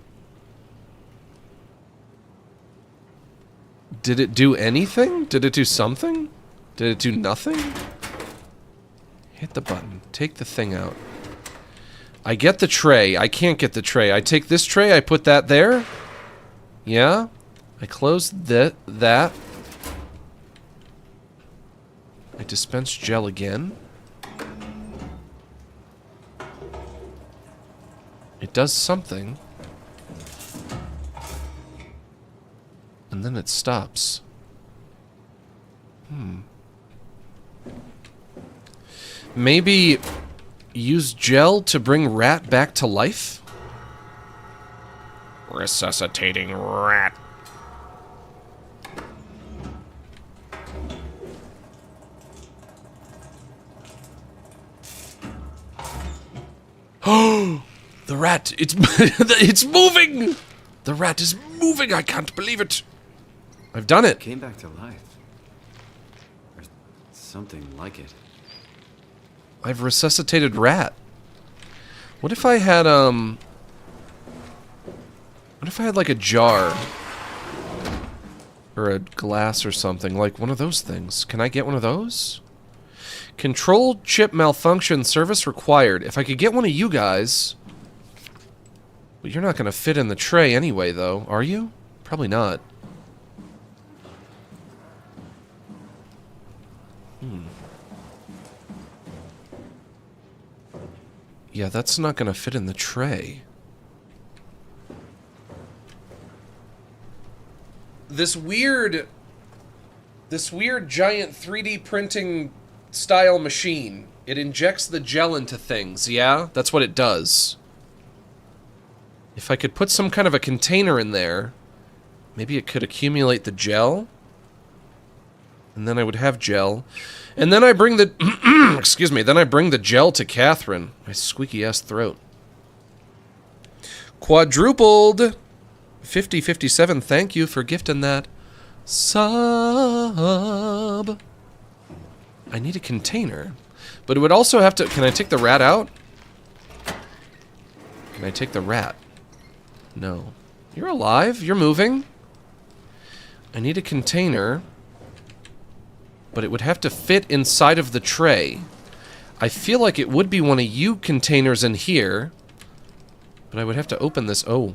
Did it do anything? Did it do something? Did it do nothing? Hit the button. Take the thing out. I get the tray. I can't get the tray. I take this tray, I put that there. Yeah? I close that. I dispense gel again. It does something. And then it stops. Maybe use gel to bring rat back to life? Resuscitating rat. Oh! The rat! It's moving! The rat is moving! I can't believe it! I've done it! Came back to life. Or Something like it. I've resuscitated rat. What if I had, what if I had, like, a jar? Or a glass or something, like one of those things. Can I get one of those? Control chip malfunction, service required. If I could get one of you guys... But you're not going to fit in the tray anyway, though, are you? Probably not. Yeah, that's not going to fit in the tray. This weird giant 3D printing style machine. It injects the gel into things, yeah? That's what it does. If I could put some kind of a container in there, maybe it could accumulate the gel. And then I would have gel. And then I bring the... excuse me. Then I bring the gel to Catherine. My squeaky-ass throat. Quadrupled! 5057, thank you for gifting that sub. I need a container. But it would also have to... Can I take the rat out? Can I take the rat? No. You're alive. You're moving. I need a container. But it would have to fit inside of the tray. I feel like it would be one of you containers in here. But I would have to open this. Oh.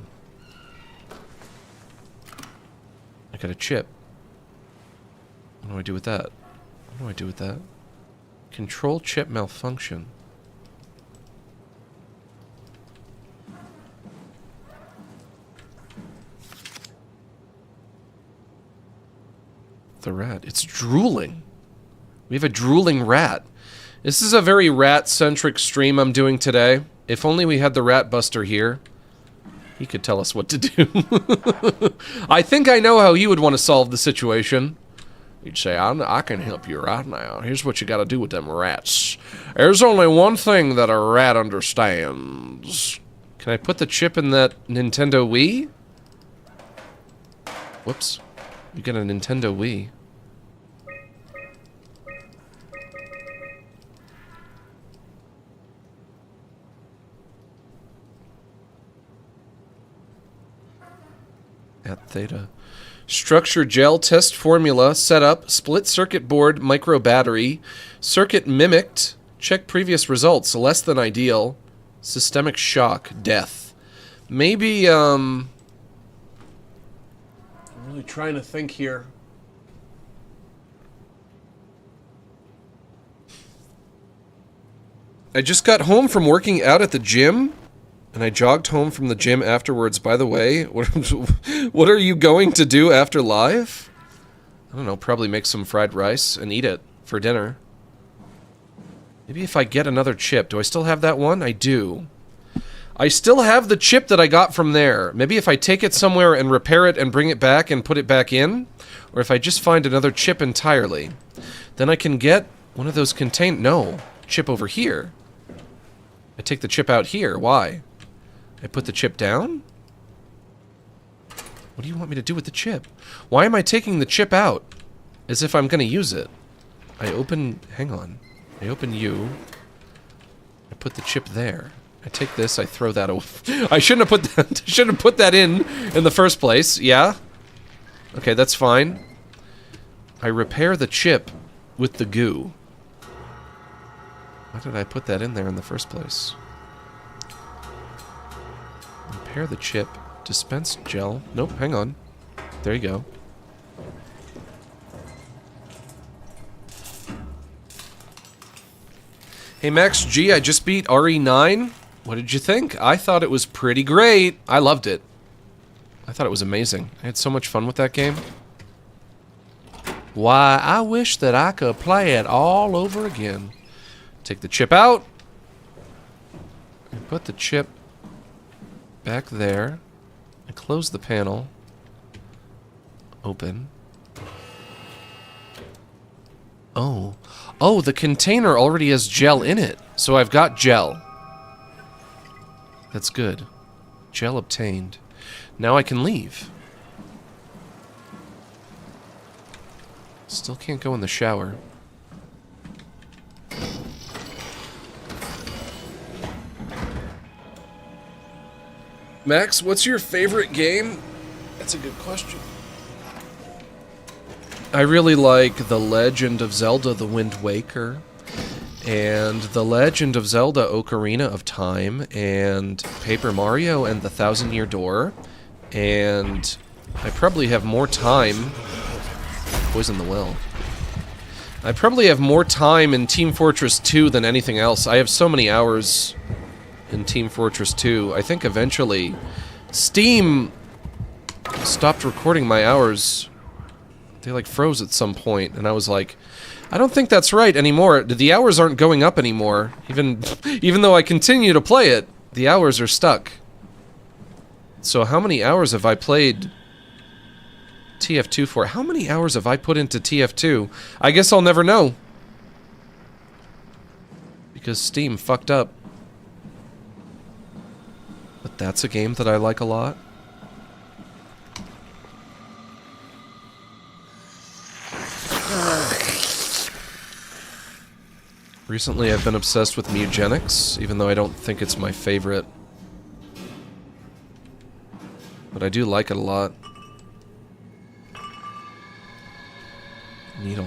I got a chip. What do I do with that? What do I do with that? Control chip malfunction. The rat. It's drooling. We have a drooling rat. This is a very rat-centric stream I'm doing today. If only we had the rat buster here. He could tell us what to do. I think I know how he would want to solve the situation. He'd say, I can help you right now. Here's what you gotta do with them rats. There's only one thing that a rat understands. Can I put the chip in that Nintendo Wii? Whoops. You get a Nintendo Wii. At Theta. Structure gel test formula setup split circuit board micro battery circuit mimicked check previous results less than ideal systemic shock death. Maybe I'm really trying to think here. I just got home from working out at the gym. And I jogged home from the gym afterwards. By the way, what are you going to do after live? I don't know, probably make some fried rice and eat it for dinner. Maybe if I get another chip. Do I still have that one? I do. I still have the chip that I got from there. Maybe if I take it somewhere and repair it and bring it back and put it back in. Or if I just find another chip entirely. Then I can get one of those No, chip over here. I take the chip out here. Why? I put the chip down? What do you want me to do with the chip? Why am I taking the chip out? As if I'm gonna use it. I open... Hang on. I open you. I put the chip there. I take this, I throw that away. I shouldn't have put that... shouldn't have put that in the first place. Yeah? Okay, that's fine. I repair the chip with the goo. Why did I put that in there in the first place? Repair the chip. Dispense gel. Nope, hang on. There you go. Hey Max G, I just beat RE9. What did you think? I thought it was pretty great. I loved it. I thought it was amazing. I had so much fun with that game. Why, I wish that I could play it all over again. Take the chip out. And put the chip back there. And close the panel. Open. Oh. Oh, the container already has gel in it. So I've got gel. That's good. Gel obtained. Now I can leave. Still can't go in the shower. Max, what's your favorite game? That's a good question. I really like The Legend of Zelda: The Wind Waker, and The Legend of Zelda: Ocarina of Time, and Paper Mario and the Thousand Year Door, and I probably have more time... Poison the well. I probably have more time in Team Fortress 2 than anything else. I have so many hours in Team Fortress 2. I think eventually Steam stopped recording my hours. They like froze at some point, and I was like, I don't think that's right anymore. The hours aren't going up anymore. Even though I continue to play it, the hours are stuck. So how many hours have I played TF2 for? How many hours have I put into TF2? I guess I'll never know. Because Steam fucked up. But that's a game that I like a lot. Recently I've been obsessed with Mugenics, even though I don't think it's my favorite. But I do like it a lot. Needle.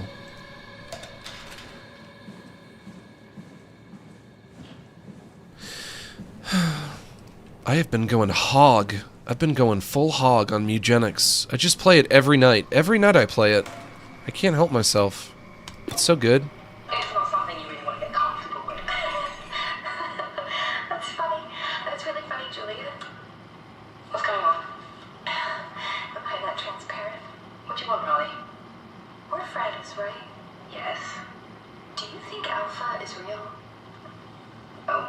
I have been going hog. I've been going full hog on Mugenics. I just play it every night. Every night I play it. I can't help myself. It's so good. It's not something you really want to get comfortable with. That's funny. That's really funny, Julia. What's going on? Am I that transparent? What do you want, Rolly? We're friends, right? Yes. Do you think Alpha is real?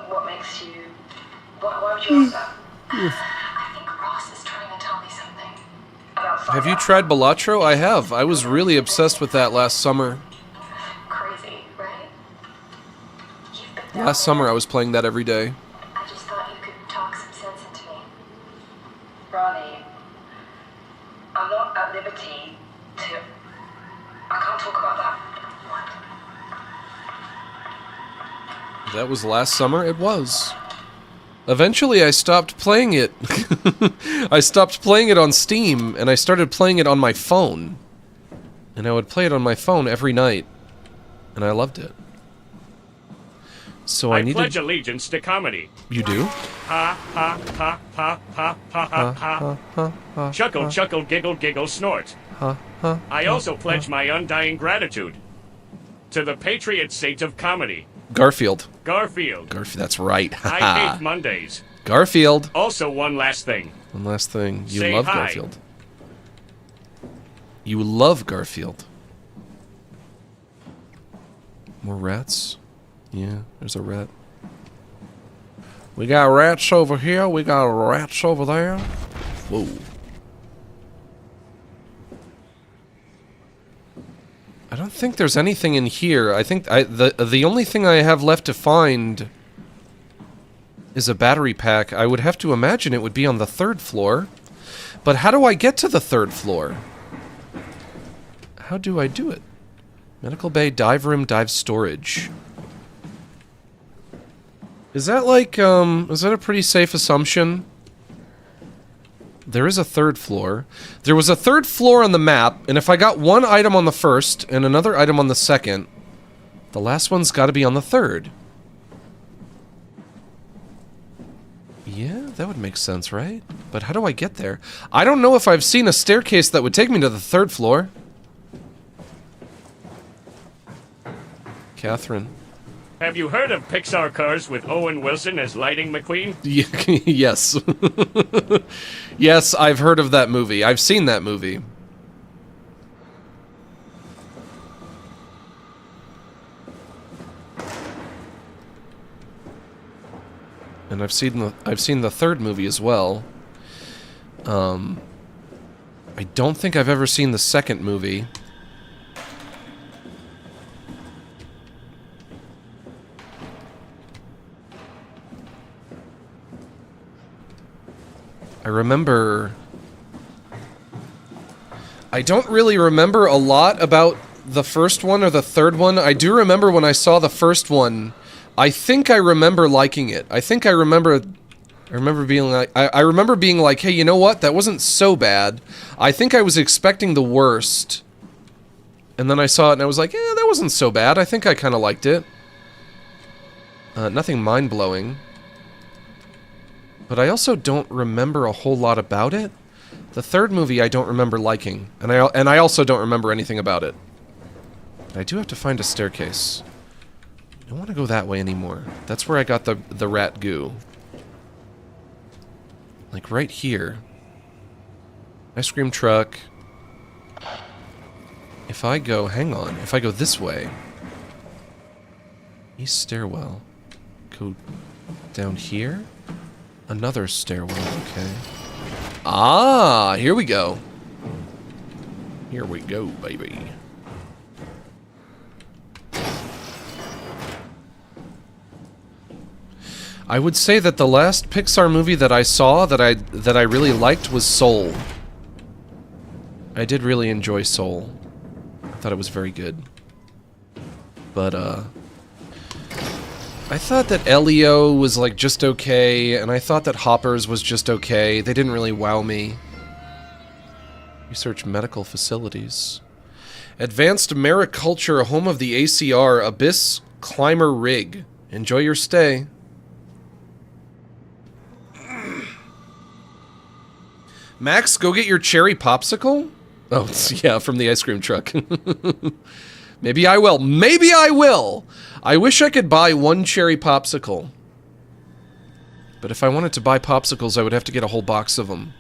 What makes you... Why would you ask that? I think Ross is trying to tell me something. About something. Have you tried Balatro? I have. I was really obsessed with that last summer. Crazy, right? Last summer I was playing that every day. I just thought you could talk some sense into me. Ronnie, I'm not at liberty to... I can't talk about that. What? That was last summer? It was. Eventually I stopped playing it. I stopped playing it on Steam, and I started playing it on my phone. And I would play it on my phone every night. And I loved it. So I needed... pledge allegiance to comedy. You do? Ha, ha, ha, ha, ha, ha, ha, ha. Chuckle, chuckle, giggle, giggle, snort. I also pledge my undying gratitude to the patriot saint of comedy. Garfield. Garfield. That's right. I hate Mondays. Garfield. Also, one last thing. One last thing. You Say love hi. Garfield. You love Garfield. More rats? Yeah, there's a rat. We got rats over here. We got rats over there. Whoa. I don't think there's anything in here. I think the only thing I have left to find is a battery pack. I would have to imagine it would be on the 3rd floor. But how do I get to the 3rd floor? How do I do it? Medical bay, dive room, dive storage. Is that like, is that a pretty safe assumption? There is a 3rd floor. There was a 3rd floor on the map, and if I got one item on the 1st and another item on the 2nd, the last one's got to be on the 3rd. Yeah, that would make sense, right? But how do I get there? I don't know if I've seen a staircase that would take me to the 3rd floor. Catherine. Have you heard of Pixar Cars with Owen Wilson as Lightning McQueen? Yes. Yes, I've heard of that movie. I've seen that movie. And I've seen the 3rd movie as well. I don't think I've ever seen the 2nd movie. I remember... I don't really remember a lot about the first one or the 3rd one. I do remember when I saw the first one, I think I remember liking it. I think I remember I remember being like, I remember being like, hey, you know what? That wasn't so bad. I think I was expecting the worst. And then I saw it and I was like, yeah, that wasn't so bad. I think I kind of liked it. Nothing mind-blowing. But I also don't remember a whole lot about it. The third movie I don't remember liking. And I also don't remember anything about it. I do have to find a staircase. I don't want to go that way anymore. That's where I got the rat goo. Like right here. Ice cream truck. If I go, hang on, if I go this way. East stairwell. Go down here? Another stairwell, okay. Ah, here we go. Here we go, baby. I would say that the last Pixar movie that I saw that I really liked was Soul. I did really enjoy Soul. I thought it was very good. But I thought that Elio was like just okay, and I thought that Hoppers was just okay. They didn't really wow me. Research medical facilities. Advanced Mariculture, home of the ACR, Abyss Climber Rig. Enjoy your stay. Max, go get your cherry popsicle? Oh, it's, yeah, from the ice cream truck. Maybe I will. Maybe I will! I wish I could buy one cherry popsicle. But if I wanted to buy popsicles, I would have to get a whole box of them.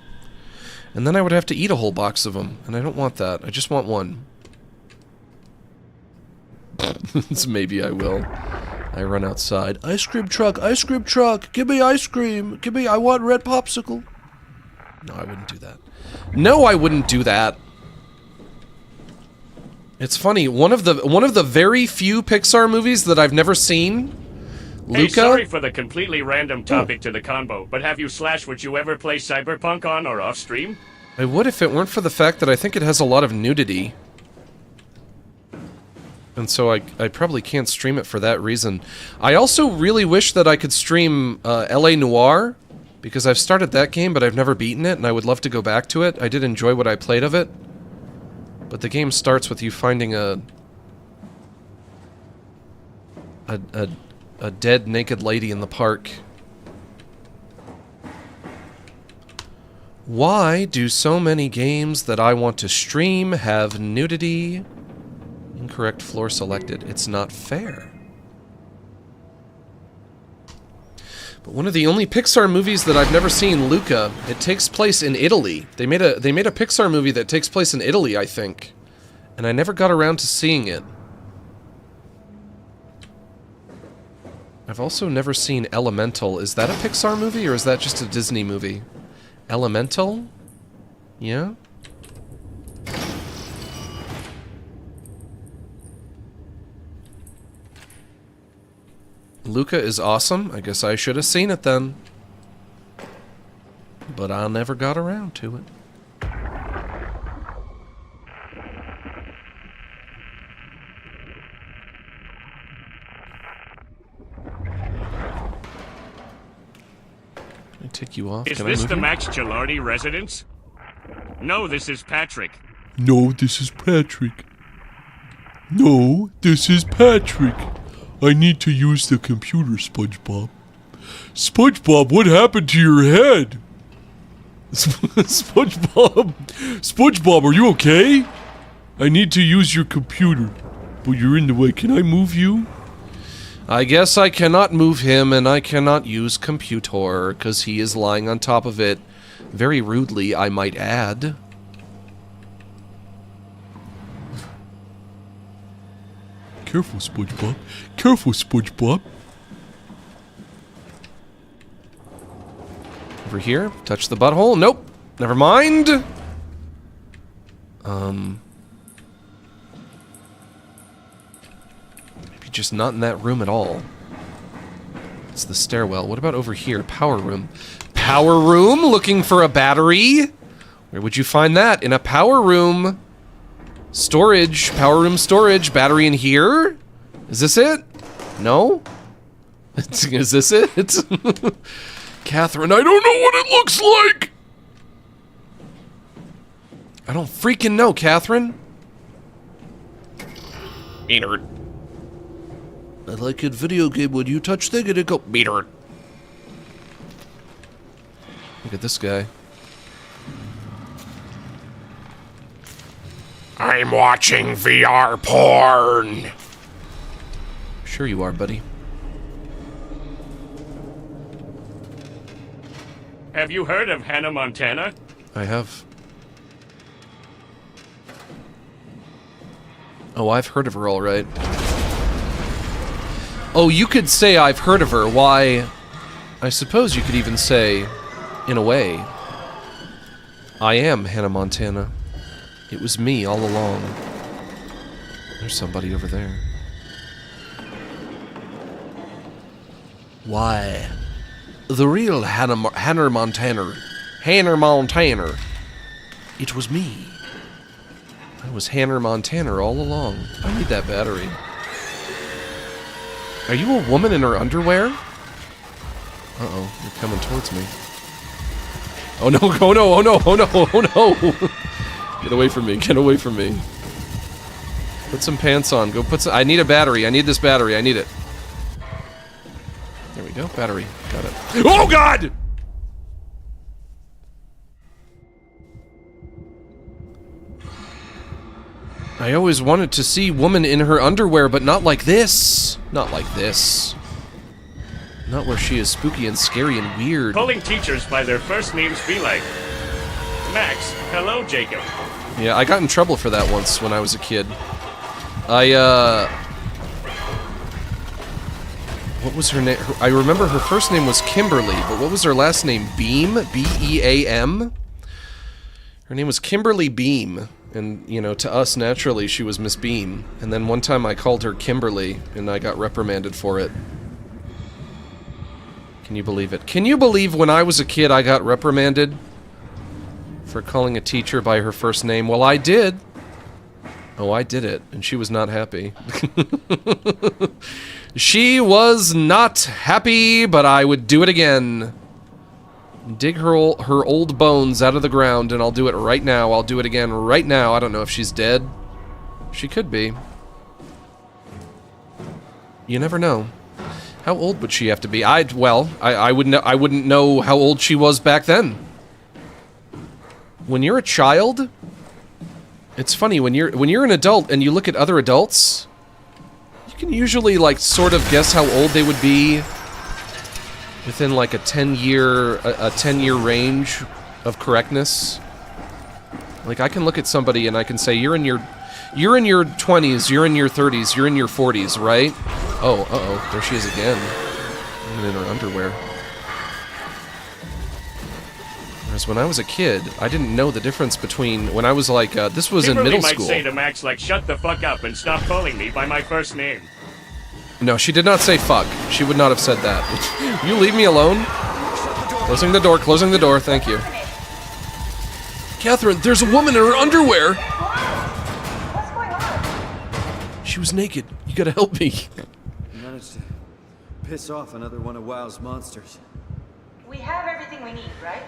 And then I would have to eat a whole box of them. And I don't want that. I just want one. It's maybe I will. I run outside. Ice cream truck, give me ice cream. Give me, I want red popsicle. No, I wouldn't do that. No, I wouldn't do that. It's funny, one of the very few Pixar movies that I've never seen, Luca... Hey, sorry for the completely random topic to the convo, but have you / would you ever play Cyberpunk on or off stream? I would if it weren't for the fact that I think it has a lot of nudity. And so I probably can't stream it for that reason. I also really wish that I could stream LA Noire, because I've started that game, but I've never beaten it, and I would love to go back to it. I did enjoy what I played of it. But the game starts with you finding a dead naked lady in the park. Why do so many games that I want to stream have nudity? Incorrect floor selected. It's not fair. But one of the only Pixar movies that I've never seen, Luca, it takes place in Italy. They made a Pixar movie that takes place in Italy, I think. And I never got around to seeing it. I've also never seen Elemental. Is that a Pixar movie or is that just a Disney movie? Elemental? Yeah? Luca is awesome. I guess I should have seen it then. But I never got around to it. Can I take you off? Is Can I this move the you? Max Gilardi residence? No, this is Patrick. No, this is Patrick. No, this is Patrick. I need to use the computer, SpongeBob. SpongeBob, what happened to your head? SpongeBob! SpongeBob, are you okay? I need to use your computer, but you're in the way. Can I move you? I guess I cannot move him, and I cannot use computer, because he is lying on top of it. Very rudely, I might add. Careful, SpongeBob. Careful, SpongeBob. Over here. Touch the butthole. Nope. Never mind. Maybe just not in that room at all. It's the stairwell. What about over here? Power room. Power room? Looking for a battery? Where would you find that? In a power room. Storage. Power room storage. Battery in here? Is this it? No? Is this it? Catherine, I don't know what it looks like! I don't freaking know, Catherine. Beater. I like it video game when you touch thing and it go Beater. Look at this guy. I'm watching VR porn. Sure you are, buddy. Have you heard of Hannah Montana? I have. Oh, I've heard of her, all right. Oh, you could say I've heard of her. Why, I suppose you could even say, in a way, I am Hannah Montana. It was me all along. There's somebody over there. Why, the real Hannah Montana. Hannah Montana. It was me. I was Hannah Montana all along. I need that battery. Are you a woman in her underwear? Uh-oh, you're coming towards me. Oh no, oh no, oh no, oh no, oh no! Get away from me, get away from me. Put some pants on, go put some— I need a battery, I need this battery, I need it. There we go, battery, got it. Oh God! I always wanted to see woman in her underwear, but not like this. Not like this. Not where she is spooky and scary and weird. Calling teachers by their first names be like, Max, hello, Jacob. Yeah, I got in trouble for that once when I was a kid. What was her name? I remember her first name was Kimberly, but what was her last name? Beam? B-E-A-M? Her name was Kimberly Beam. And, you know, to us, naturally, she was Miss Beam. And then one time I called her Kimberly, and I got reprimanded for it. Can you believe it? Can you believe when I was a kid I got reprimanded for calling a teacher by her first name? Well, I did. Oh, I did it, and she was not happy. She was not happy, but I would do it again. Dig her old bones out of the ground, and I'll do it right now. I'll do it again right now. I don't know if she's dead. She could be. You never know. How old would she have to be? I wouldn't know how old she was back then. When you're a child, it's funny when you're an adult and you look at other adults, you can usually like sort of guess how old they would be within like a 10-year range of correctness. Like I can look at somebody and I can say you're in your 20s, you're in your 30s, you're in your 40s, right? Oh, uh-oh, there she is again. Even in her underwear. Whereas when I was a kid, I didn't know the difference between when I was like, this was Kimberly in middle might school. say to Max, like, shut the fuck up and stop calling me by my first name. No, she did not say fuck. She would not have said that. You leave me alone? Closing the door, thank you. Catherine, there's a woman in her underwear! What's going on? She was naked. You gotta help me. You managed to piss off another one of WoW's monsters. We have everything we need, right?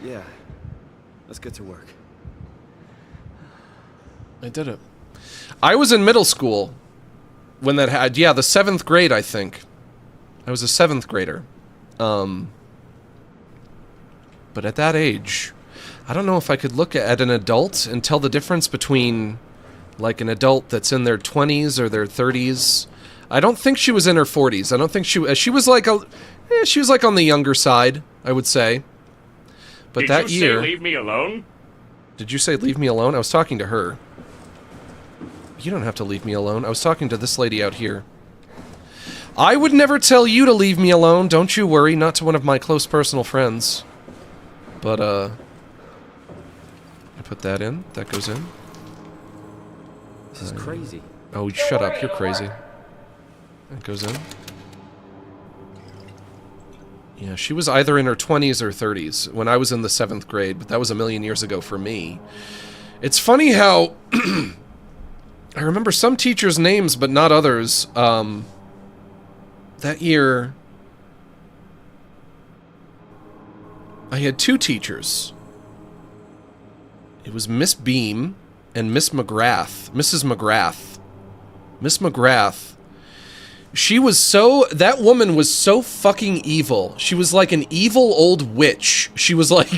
Yeah. Let's get to work. I did it. I was in middle school when that had, yeah, the 7th grade, I think. I was a 7th grader. But at that age, I don't know if I could look at an adult and tell the difference between, like, an adult that's in their 20s or their 30s. I don't think she was in her 40s. I don't think she was like she was like on the younger side, I would say. But Did that you year, say leave me alone? Did you say leave me alone? I was talking to her. You don't have to leave me alone. I was talking to this lady out here. I would never tell you to leave me alone. Don't you worry. Not to one of my close personal friends. But, I put that in. That goes in. This is crazy. Oh, shut up. You're crazy. That goes in. Yeah, she was either in her 20s or 30s when I was in the 7th grade, but that was a million years ago for me. It's funny how I remember some teachers' names, but not others. That year, I had 2 teachers. It was Miss Beam and Miss McGrath. Mrs. McGrath. Miss McGrath. She was so... That woman was so fucking evil. She was like an evil old witch. She was like...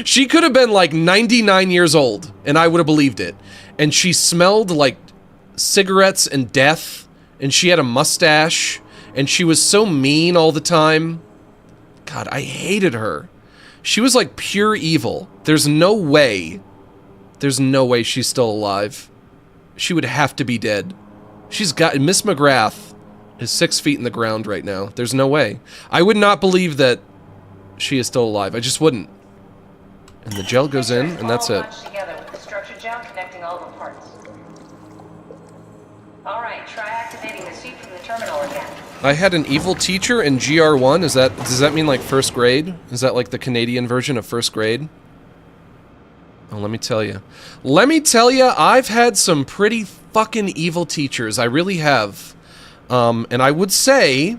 She could have been like 99 years old, and I would have believed it. And she smelled like cigarettes and death, and she had a mustache, and she was so mean all the time. God, I hated her. She was like pure evil. There's no way she's still alive. She would have to be dead. She's got... Miss McGrath is 6 feet in the ground right now. There's no way. I would not believe that she is still alive. I just wouldn't. And the gel goes in, and that's it. Together with the structure gel connecting all the parts. All right, try activating the suit from the terminal again. I had an evil teacher in GR1. Does that mean like first grade? Is that like the Canadian version of first grade? Oh, let me tell you. Let me tell you, I've had some pretty fucking evil teachers. I really have. And I would say,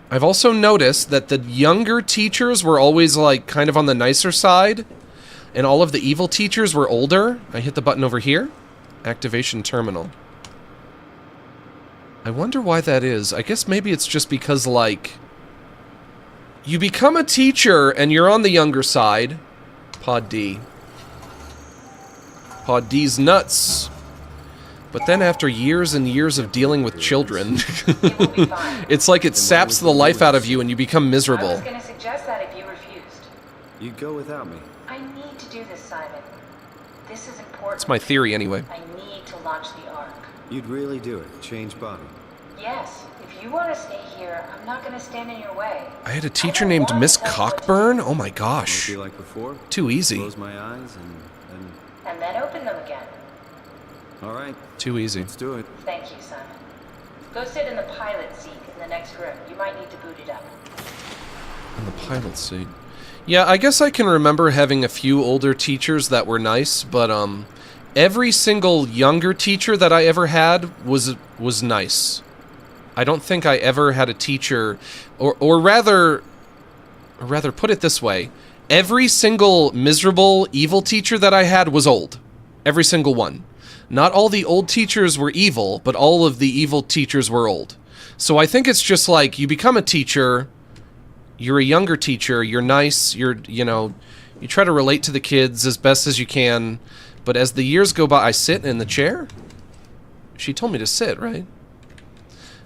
I've also noticed that the younger teachers were always like kind of on the nicer side, and all of the evil teachers were older. I hit the button over here. Activation terminal. I wonder why that is. I guess maybe it's just because, like, you become a teacher and you're on the younger side. Pod D. Pod D's nuts. But then after years and years of dealing with children, it's like it saps the life out of you and you become miserable. I was going to suggest that if you refused. You'd go without me. I need to do this, Simon. This is important. It's my theory anyway. I need to launch the Ark. You'd really do it. Change Bobby. Yes. If you want to stay here, I'm not going to stand in your way. I had a teacher named Miss Cockburn? Oh my gosh. Be like before? Too easy. Close my eyes and then open them again. All right. Too easy. Let's do it. Thank you, Simon. Go sit in the pilot seat in the next room. You might need to boot it up. In the pilot seat. Yeah, I guess I can remember having a few older teachers that were nice, but every single younger teacher that I ever had was nice. I don't think I ever had a teacher, or rather put it this way, every single miserable, evil teacher that I had was old. Every single one. Not all the old teachers were evil, but all of the evil teachers were old. So I think it's just like, you become a teacher, you're a younger teacher, you're nice, you try to relate to the kids as best as you can, but as the years go by, I sit in the chair? She told me to sit, right?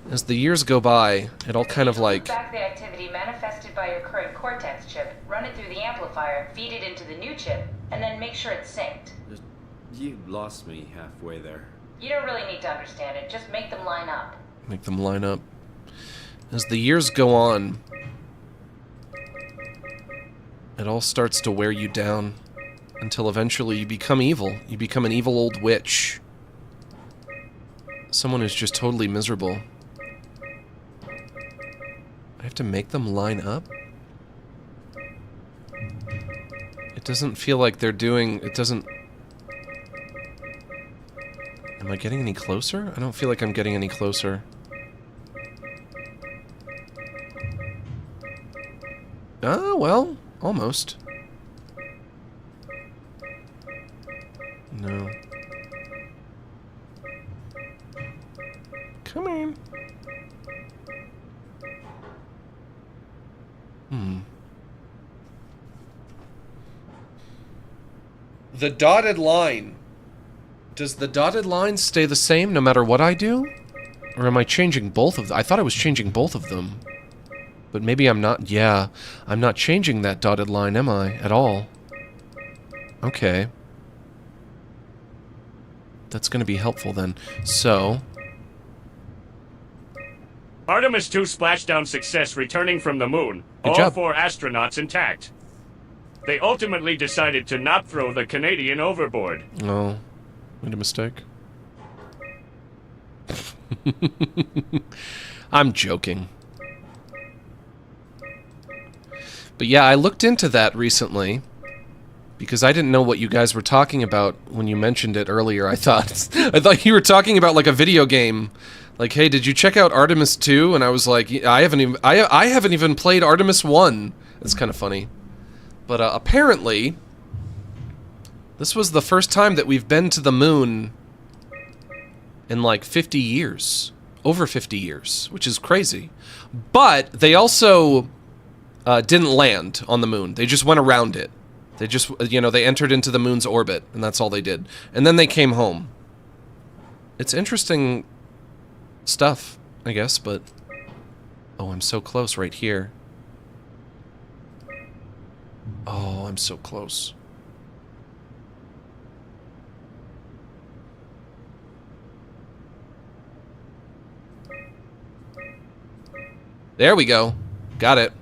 As the years go by, it all kind of like... Back the activity manifested by your current Cortex chip, run it through the amplifier, feed it into the new chip, and then make sure it's synced. You lost me halfway there. You don't really need to understand it, just make them line up. Make them line up. As the years go on, it all starts to wear you down until eventually you become evil. You become an evil old witch. Someone who's just totally miserable. I have to make them line up? It doesn't feel like they're doing... It doesn't... Am I getting any closer? I don't feel like I'm getting any closer. Ah, well, almost. No. Come on. The dotted line. Does the dotted line stay the same no matter what I do? Or am I changing both of them? I thought I was changing both of them. But maybe I'm not. Yeah, I'm not changing that dotted line, am I? At all. Okay. That's going to be helpful then. So... Artemis 2 splashdown success returning from the moon. Good All job. 4 astronauts intact. They ultimately decided to not throw the Canadian overboard. Oh, made a mistake. I'm joking. But yeah, I looked into that recently because I didn't know what you guys were talking about when you mentioned it earlier. I thought you were talking about like a video game. Like, hey, did you check out Artemis 2? And I was like, I haven't even played Artemis 1. That's kind of funny. But apparently, this was the first time that we've been to the moon in like 50 years. Over 50 years, which is crazy. But they also didn't land on the moon. They just went around it. They just, you know, they entered into the moon's orbit, and that's all they did. And then they came home. It's interesting stuff, I guess, but... Oh, I'm so close right here. Oh, I'm so close. There we go. Got it.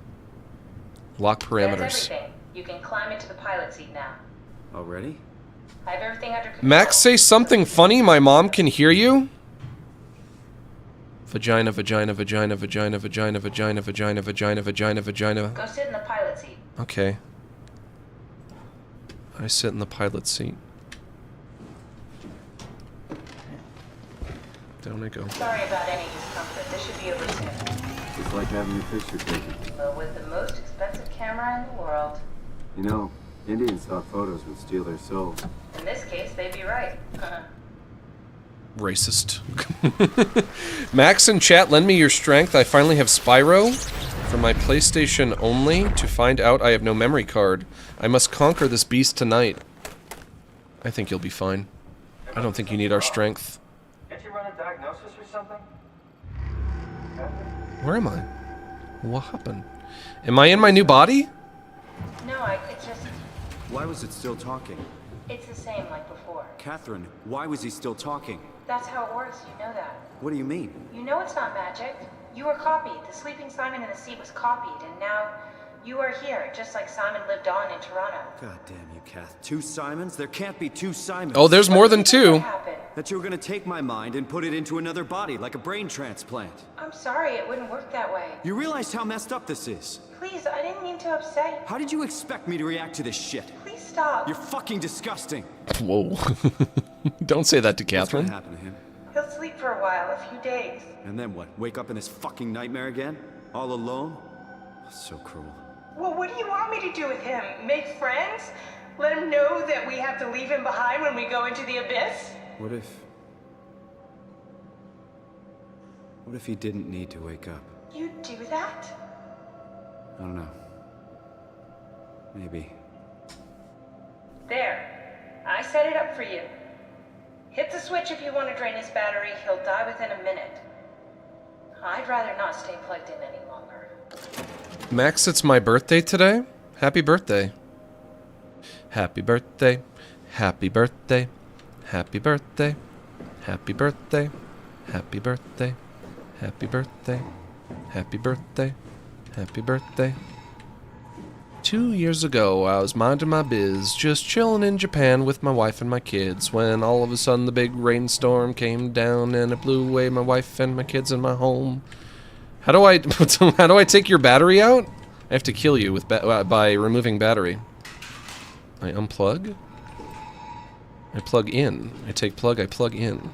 Lock parameters. That's everything. You can climb into the pilot seat now. Already? I have everything under control. Max, say something funny. My mom can hear you. Vagina, vagina, vagina, vagina, vagina, vagina, vagina, vagina, vagina, vagina. Go sit in the pilot seat. Okay. I sit in the pilot seat. Down I go. Sorry about any discomfort. This should be over soon. It's like having your picture taken. But with the most expensive camera in the world. You know, Indians thought photos would steal their souls. In this case, they'd be right. Racist. Max in chat, lend me your strength. I finally have Spyro for my PlayStation only. To find out I have no memory card. I must conquer this beast tonight. I think you'll be fine. I don't think you need our strength. Can't you run a diagnosis or something? Where am I? What happened? Am I in my new body? No, it's just... Why was it still talking? It's the same like before. Catherine, why was he still talking? That's how it works, you know that. What do you mean? You know it's not magic. You were copied. The sleeping Simon in the seat was copied, and now you are here, just like Simon lived on in Toronto. God damn you, Kath. 2 Simons? There can't be 2 Simons. Oh, there's more than 2. That you were gonna take my mind and put it into another body, like a brain transplant. I'm sorry, it wouldn't work that way. You realize how messed up this is? Please, I didn't mean to upset you. How did you expect me to react to this shit? Please stop. You're fucking disgusting. Whoa. Don't say that to Catherine. What's gonna happen to him? He'll sleep for a while, a few days. And then what? Wake up in this fucking nightmare again? All alone? So cruel. Well, what do you want me to do with him? Make friends? Let him know that we have to leave him behind when we go into the abyss? What if he didn't need to wake up? You'd do that? I don't know. Maybe. There. I set it up for you. Hit the switch if you want to drain his battery. He'll die within a minute. I'd rather not stay plugged in any longer. Max, it's my birthday today. Happy birthday. Happy birthday. Happy birthday. Happy birthday. Happy birthday. Happy birthday. Happy birthday. Happy birthday. Happy birthday. 2 years ago, I was minding my biz, just chilling in Japan with my wife and my kids, when all of a sudden the big rainstorm came down and it blew away my wife and my kids and my home. How do I take your battery out? I have to kill you with by removing battery. I unplug. I plug in. I take plug, I plug in.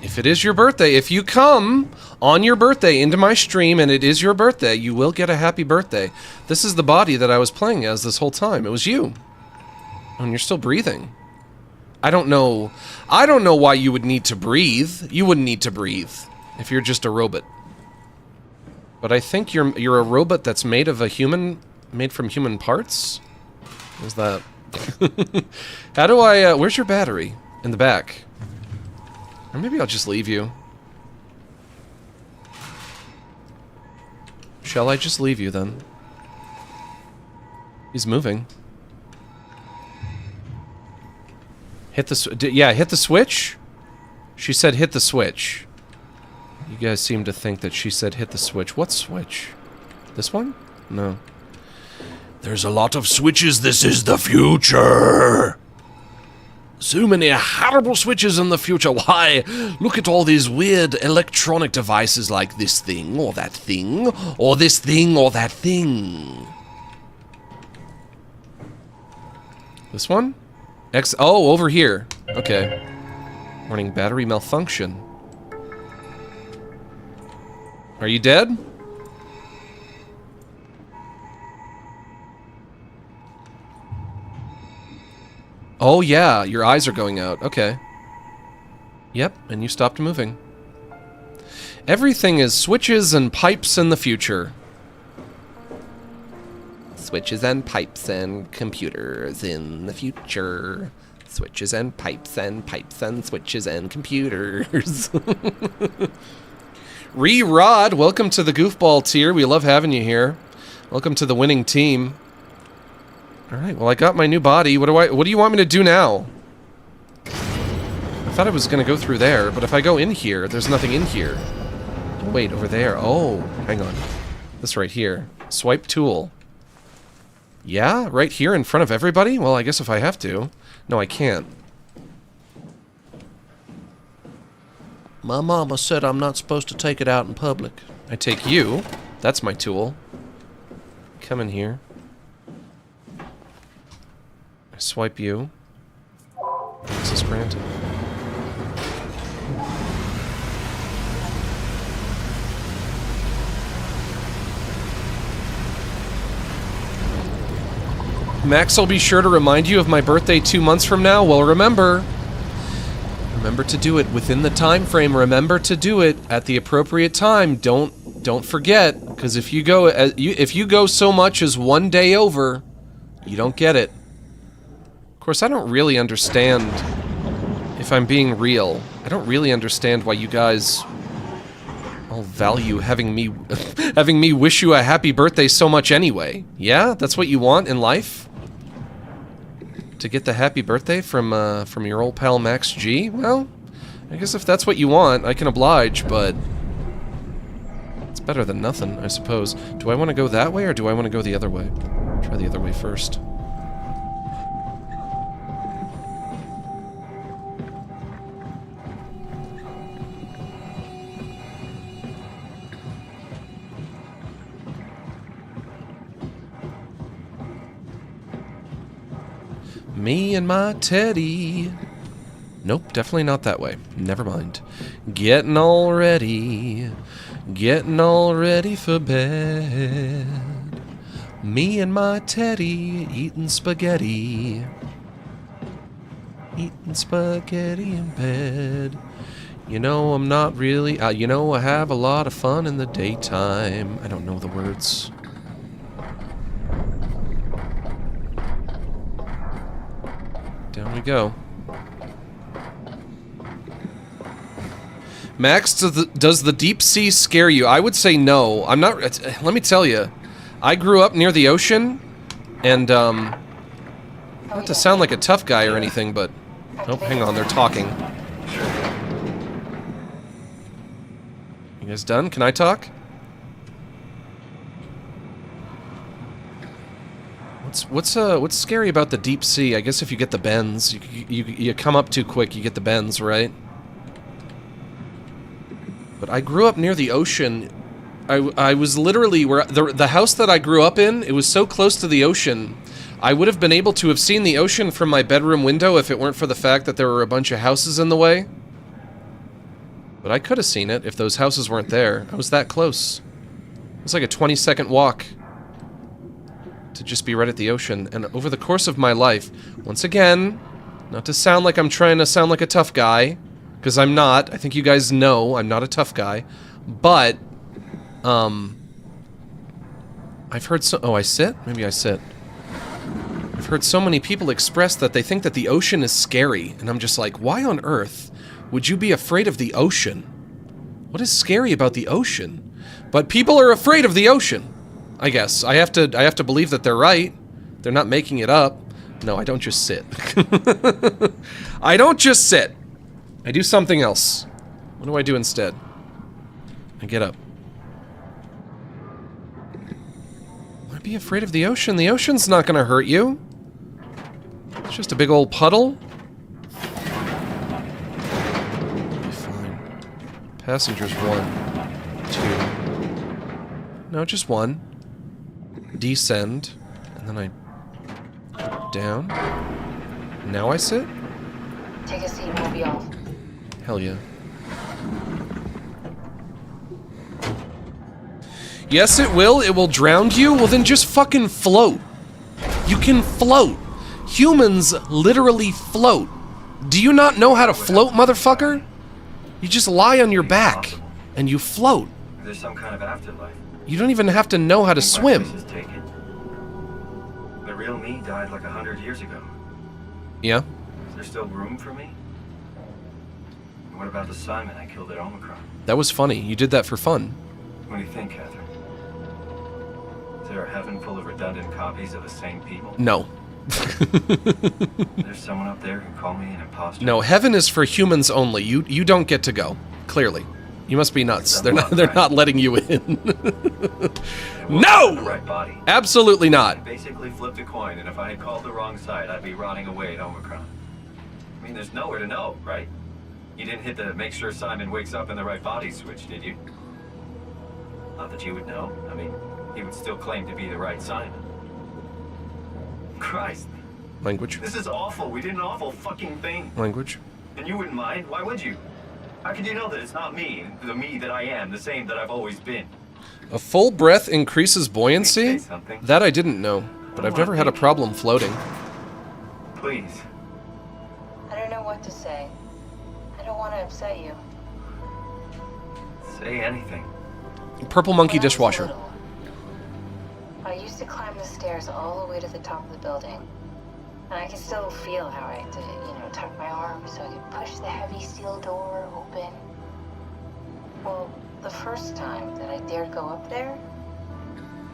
If it is your birthday, if you come on your birthday into my stream and it is your birthday, you will get a happy birthday. This is the body that I was playing as this whole time. It was you. And you're still breathing. I don't know why you would need to breathe. You wouldn't need to breathe if you're just a robot. But I think you're a robot that's made from human parts? What's that? How do I, where's your battery? In the back. Or maybe I'll just leave you. Shall I just leave you then? He's moving. Hit the switch? She said hit the switch. You guys seem to think that she said hit the switch. What switch? This one? No. There's a lot of switches. This is the future. So many horrible switches in the future. Why, look at all these weird electronic devices like this thing, or that thing, or this thing, or that thing. This one? Oh, over here. Okay. Warning, battery malfunction. Are you dead? Oh yeah, your eyes are going out. Okay. Yep, and you stopped moving. Everything is switches and pipes in the future. Switches and pipes and computers in the future. Switches and pipes and switches and computers. Rod, welcome to the goofball tier. We love having you here. Welcome to the winning team. All right, well I got my new body. What do you want me to do now? I thought I was gonna go through there, but if I go in here, there's nothing in here. Oh, wait, over there. Oh, hang on. This right here. Swipe tool. Yeah, right here in front of everybody? Well, I guess if I have to. No, I can't. My mama said I'm not supposed to take it out in public. I take you. That's my tool. Come in here. I swipe you. Access granted. Max will be sure to remind you of my birthday 2 months from now. Well, remember to do it within the time frame. Remember to do it at the appropriate time. Don't forget, because if you go so much as 1 day over, you don't get it. Of course, I don't really understand. If I'm being real, I don't really understand why you guys all value having me wish you a happy birthday so much anyway. Yeah, that's what you want in life. To get the happy birthday from your old pal Max G? Well, I guess if that's what you want, I can oblige, but it's better than nothing, I suppose. Do I want to go that way, or do I want to go the other way? Try the other way first. Me and my teddy. Nope, definitely not that way. Never mind. Getting all ready for bed. Me and my teddy eating spaghetti. Eating spaghetti in bed. You know, I'm not really... you know, I have a lot of fun in the daytime. I don't know the words. Down we go. Max, does the deep sea scare you? I would say no. I'm not... let me tell you. I grew up near the ocean, and, not to sound like a tough guy or anything, but... Oh, hang on, they're talking. You guys done? Can I talk? What's scary about the deep sea? I guess if you get the bends, you come up too quick, you get the bends, right? But I grew up near the ocean. I was literally where the house that I grew up in. It was so close to the ocean. I would have been able to have seen the ocean from my bedroom window if it weren't for the fact that there were a bunch of houses in the way. But I could have seen it if those houses weren't there. I was that close. It was like a 20-second walk to just be right at the ocean. And over the course of my life, once again, not to sound like I'm trying to sound like a tough guy, because I'm not. I think you guys know I'm not a tough guy. But, I've heard so... Oh, I sit? Maybe I sit. I've heard so many people express that they think that the ocean is scary. And I'm just like, why on earth would you be afraid of the ocean? What is scary about the ocean? But people are afraid of the ocean. I guess. I have to believe that they're right. They're not making it up. No, I don't just sit. I don't just sit. I do something else. What do I do instead? I get up. Why be afraid of the ocean? The ocean's not gonna hurt you. It's just a big old puddle. Be fine. Passengers 1, 2. No, just 1. Descend, and then I down. Now I sit? Take a seat and we'll be off. Hell yeah. Yes, it will. It will drown you. Well, then just fucking float. You can float. Humans literally float. Do you not know how to float, motherfucker? You just lie on your back and you float. There's some kind of afterlife. You don't even have to know how to swim. The real me died like 100 years ago. Yeah? Is there still room for me? And what about the Simon I killed at Omicron? That was funny. You did that for fun. What do you think, Catherine? Is there a heaven full of redundant copies of the same people? No. There's someone up there who called me an imposter. No, heaven is for humans only. You don't get to go. Clearly. You must be nuts. They're not letting you in. No! The right body. Absolutely not. I basically flipped a coin, and if I had called the wrong side, I'd be rotting away at Omicron. I mean, there's nowhere to know, right? You didn't hit the make sure Simon wakes up in the right body switch, did you? Not that you would know. I mean, he would still claim to be the right Simon. Christ. Language. This is awful. We did an awful fucking thing. Language. And you wouldn't mind? Why would you? How could you know that it's not me, the me that I am, the same that I've always been? A full breath increases buoyancy? That I didn't know, but I've never had a problem floating. Please. I don't know what to say. I don't want to upset you. Say anything. Purple monkey dishwasher. I used to climb the stairs all the way to the top of the building. And I can still feel how I had to, tuck my arm so I could push the heavy steel door open. Well, the first time that I dared go up there,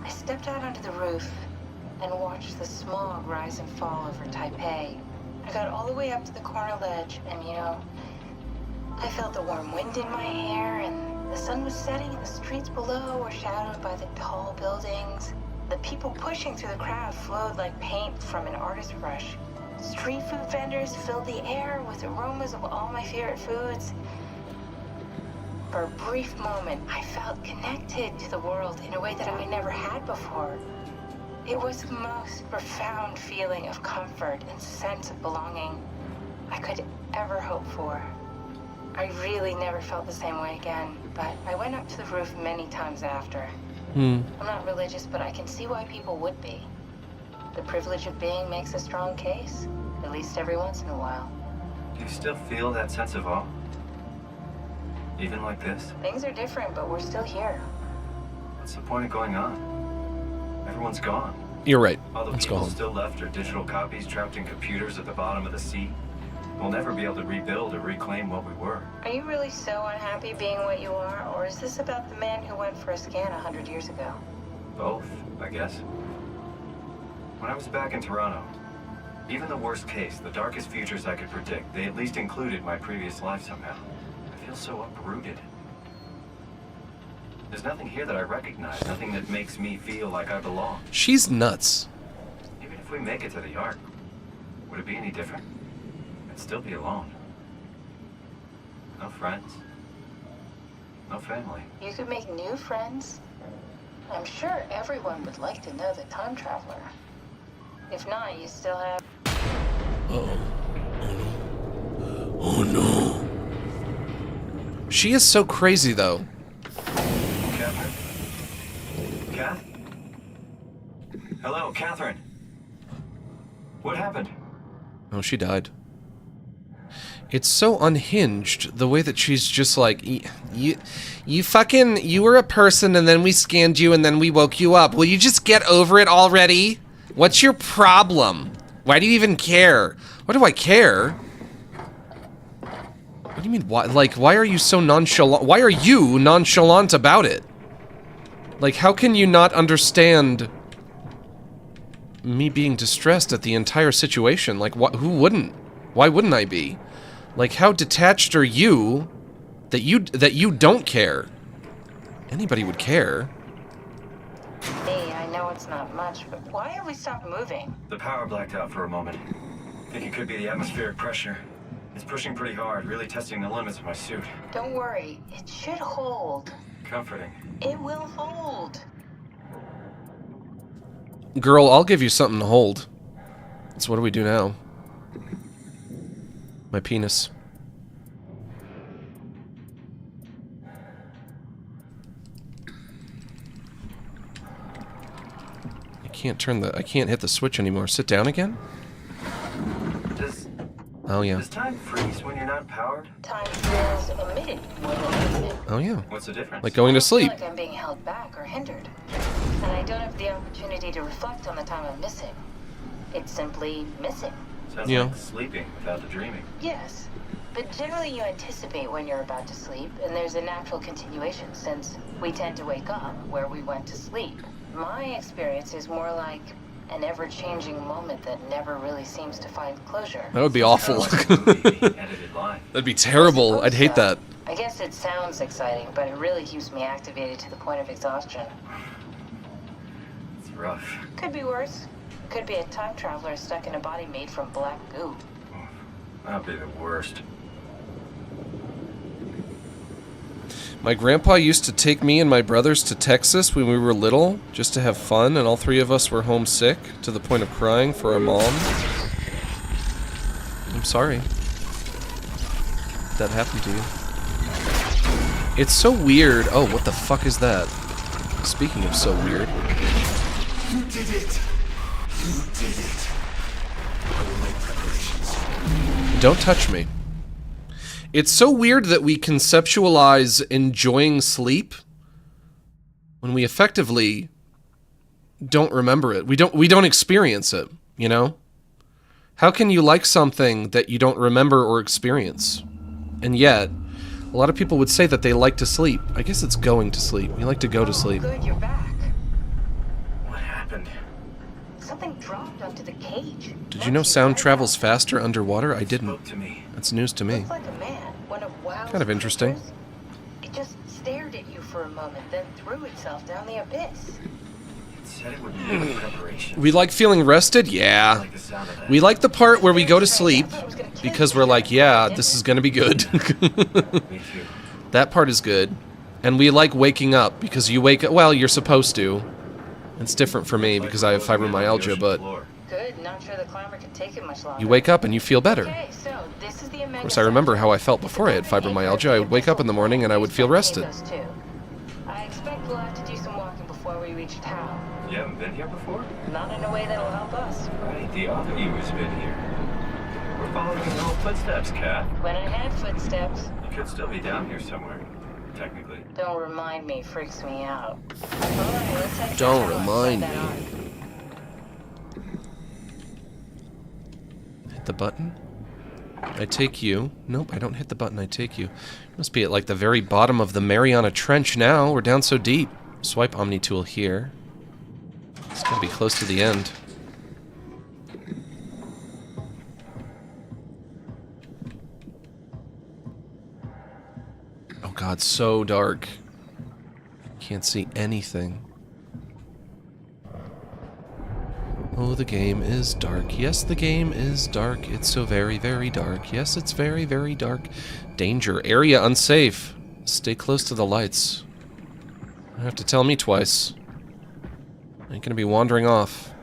I stepped out onto the roof and watched the smog rise and fall over Taipei. I got all the way up to the corner ledge and, I felt the warm wind in my hair and the sun was setting and the streets below were shadowed by the tall buildings. The people pushing through the crowd flowed like paint from an artist's brush. Street food vendors filled the air with aromas of all my favorite foods. For a brief moment, I felt connected to the world in a way that I never had before. It was the most profound feeling of comfort and sense of belonging I could ever hope for. I really never felt the same way again, but I went up to the roof many times after. I'm not religious, but I can see why people would be. The privilege of being makes a strong case, at least every once in a while. Do you still feel that sense of awe? Even like this? Things are different, but we're still here. What's the point of going on? Everyone's gone. You're right. All the Let's go people home. still left are digital copies trapped in computers at the bottom of the sea. We'll never be able to rebuild or reclaim what we were. Are you really so unhappy being what you are, or is this about the man who went for a scan 100 years ago? Both, I guess. When I was back in Toronto, even the worst case, the darkest futures I could predict, they at least included my previous life somehow. I feel so uprooted. There's nothing here that I recognize, nothing that makes me feel like I belong. She's nuts. Even if we make it to the Ark, would it be any different? I'd still be alone. No friends. No family. You could make new friends. I'm sure everyone would like to know the time traveler. If not, you still have... Oh no. She is so crazy, though. Catherine? Kath? Hello, Catherine. What happened? Oh, she died. It's so unhinged, the way that she's just like, you were a person and then we scanned you and then we woke you up. Will you just get over it already? What's your problem? Why do you even care? Why do I care? What do you mean, why? Like, why are you so nonchalant? Why are you nonchalant about it? Like, how can you not understand me being distressed at the entire situation? Like, who wouldn't? Why wouldn't I be? Like, how detached are you that you don't care? Anybody would care. Hey, I know it's not much, but why have we stopped moving? The power blacked out for a moment. I think it could be the atmospheric pressure. It's pushing pretty hard, really testing the limits of my suit. Don't worry, it should hold. Comforting. It will hold. Girl, I'll give you something to hold. So what do we do now? My penis. I can't hit the switch anymore. Sit down again? Oh, yeah. Does time freeze when you're not powered? Time feels omitted more than emitted. Oh, yeah. What's the difference? Like going to sleep. I feel like I'm being held back or hindered. And I don't have the opportunity to reflect on the time I'm missing. It's simply missing. Sounds Yeah. like sleeping without the dreaming. Yes. But generally you anticipate when you're about to sleep, and there's a natural continuation since we tend to wake up where we went to sleep. My experience is more like an ever-changing moment that never really seems to find closure. That would be awful. That'd be terrible. I'd hate that. I guess it sounds exciting, but it really keeps me activated to the point of exhaustion. It's rough. Could be worse. Could be a time traveler stuck in a body made from black goo. That'd be the worst. My grandpa used to take me and my brothers to Texas when we were little, just to have fun, and all three of us were homesick, to the point of crying for our mom. I'm sorry that happened to you. It's so weird. Oh, what the fuck is that? Speaking of so weird. You did it! You did it! I will make preparations. Don't touch me. It's so weird that we conceptualize enjoying sleep when we effectively don't remember it. We don't experience it, you know? How can you like something that you don't remember or experience? And yet, a lot of people would say that they like to sleep. I guess it's going to sleep. You like to go to sleep. Good, you're back. What happened? Something dropped onto the cage. Did you know sound travels faster underwater? I didn't. Spoke to me. That's news to me. Looks like a man, one of Wow's Kind of interesting. creatures. It just stared at you for a moment, then threw itself down the abyss. It said it would make preparation. We like feeling rested? Yeah. Like the sound of that. We like the part where we go to sleep because we're like, yeah, this is gonna be good. Me too. That part is good. And we like waking up because you wake up, well, you're supposed to. It's different for me because I have fibromyalgia, but Good, not sure the climber could take it much longer. you wake up and you feel better. Okay, so this is the Of course, I remember how I felt before I had fibromyalgia. I would wake up in the morning and I would feel rested. I expect we'll have to do some walking before we reach town. You haven't been here before? Not in a way that'll help us. Right, the other you has been here. We're following your little footsteps, Kat. When I had footsteps, You could still be down here somewhere, technically. don't remind me, freaks me out. Alright, let's head to Don't town. remind Set that me. on. Hit the button. I take you. Nope, I don't hit the button, I take you. Must be at like the very bottom of the Mariana Trench now. We're down so deep. Swipe Omni tool here. It's gotta be close to the end. Oh god, so dark. Can't see anything. Oh, the game is dark. Yes, the game is dark. It's so very, very dark. Yes, it's very, very dark. Danger. Area unsafe. Stay close to the lights. You don't have to tell me twice. I ain't gonna be wandering off.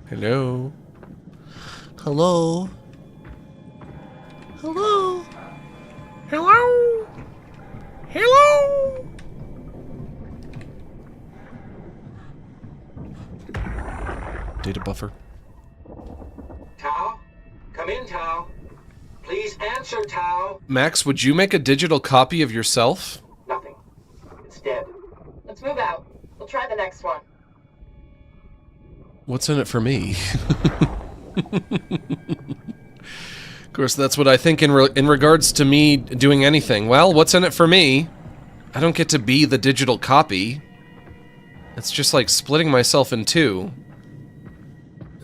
Hello? Hello? Hello? Hello? Hello? Data buffer. Tao? Come in, Tao. Please answer, Tao. Max, would you make a digital copy of yourself? Nothing. It's dead. Let's move out. We'll try the next one. What's in it for me? Of course, that's what I think in regards to me doing anything. Well, what's in it for me? I don't get to be the digital copy. It's just like splitting myself in two.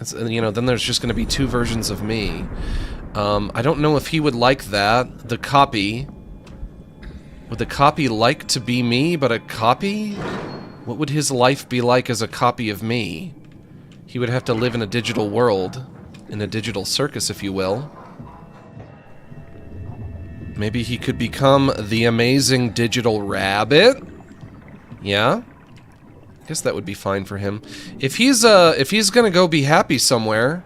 It's, you know, then there's just going to be two versions of me. I don't know if he would like that. The copy. Would the copy like to be me, but a copy? What would his life be like as a copy of me? He would have to live in a digital world. In a digital circus, if you will. Maybe he could become the amazing digital rabbit? Yeah? guess that would be fine for him. If he's gonna go be happy somewhere...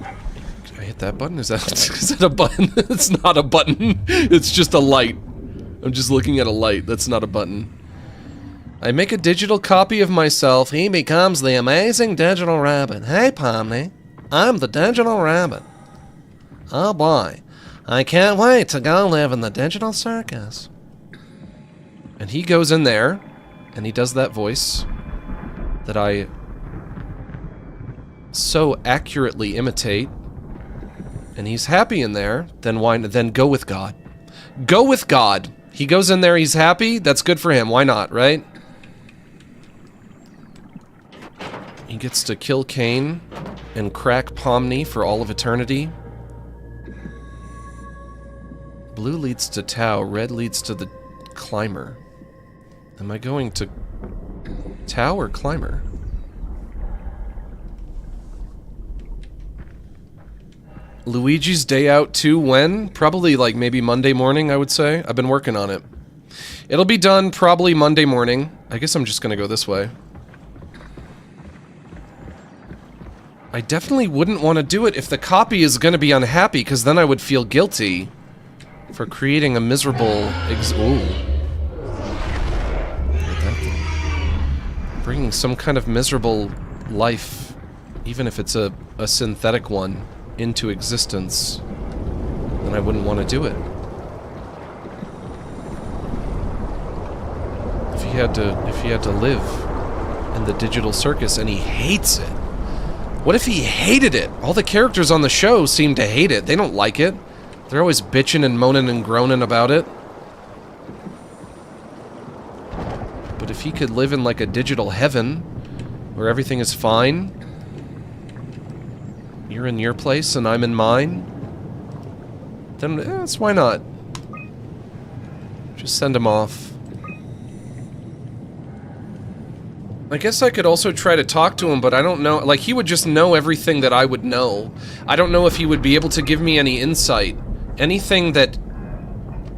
Can I hit that button? Is that a button? It's not a button. It's just a light. I'm just looking at a light. That's not a button. I make a digital copy of myself. He becomes the amazing digital rabbit. Hey, Pomni. I'm the digital rabbit. Oh boy. I can't wait to go live in the digital circus. And he goes in there, and he does that voice that I so accurately imitate. And he's happy in there. Then go with God. Go with God. He goes in there, he's happy. That's good for him. Why not, right? He gets to kill Kane and crack Pomni for all of eternity. Blue leads to Tau, red leads to the climber. Am I going to Tau or climber? Luigi's Day Out 2 when? Probably like maybe Monday morning, I would say. I've been working on it. It'll be done probably Monday morning. I guess I'm just gonna go this way. I definitely wouldn't want to do it if the copy is gonna be unhappy, because then I would feel guilty for creating a miserable bringing some kind of miserable life, even if it's a synthetic one, into existence, then I wouldn't want to do it. If he had to live in the digital circus and he hates it. What if he hated it? All the characters on the show seem to hate it. They don't like it. They're always bitching and moaning and groaning about it. But if he could live in like a digital heaven where everything is fine, you're in your place and I'm in mine, then that's why not? Just send him off. I guess I could also try to talk to him, but I don't know. Like, he would just know everything that I would know. I don't know if he would be able to give me any insight. Anything that...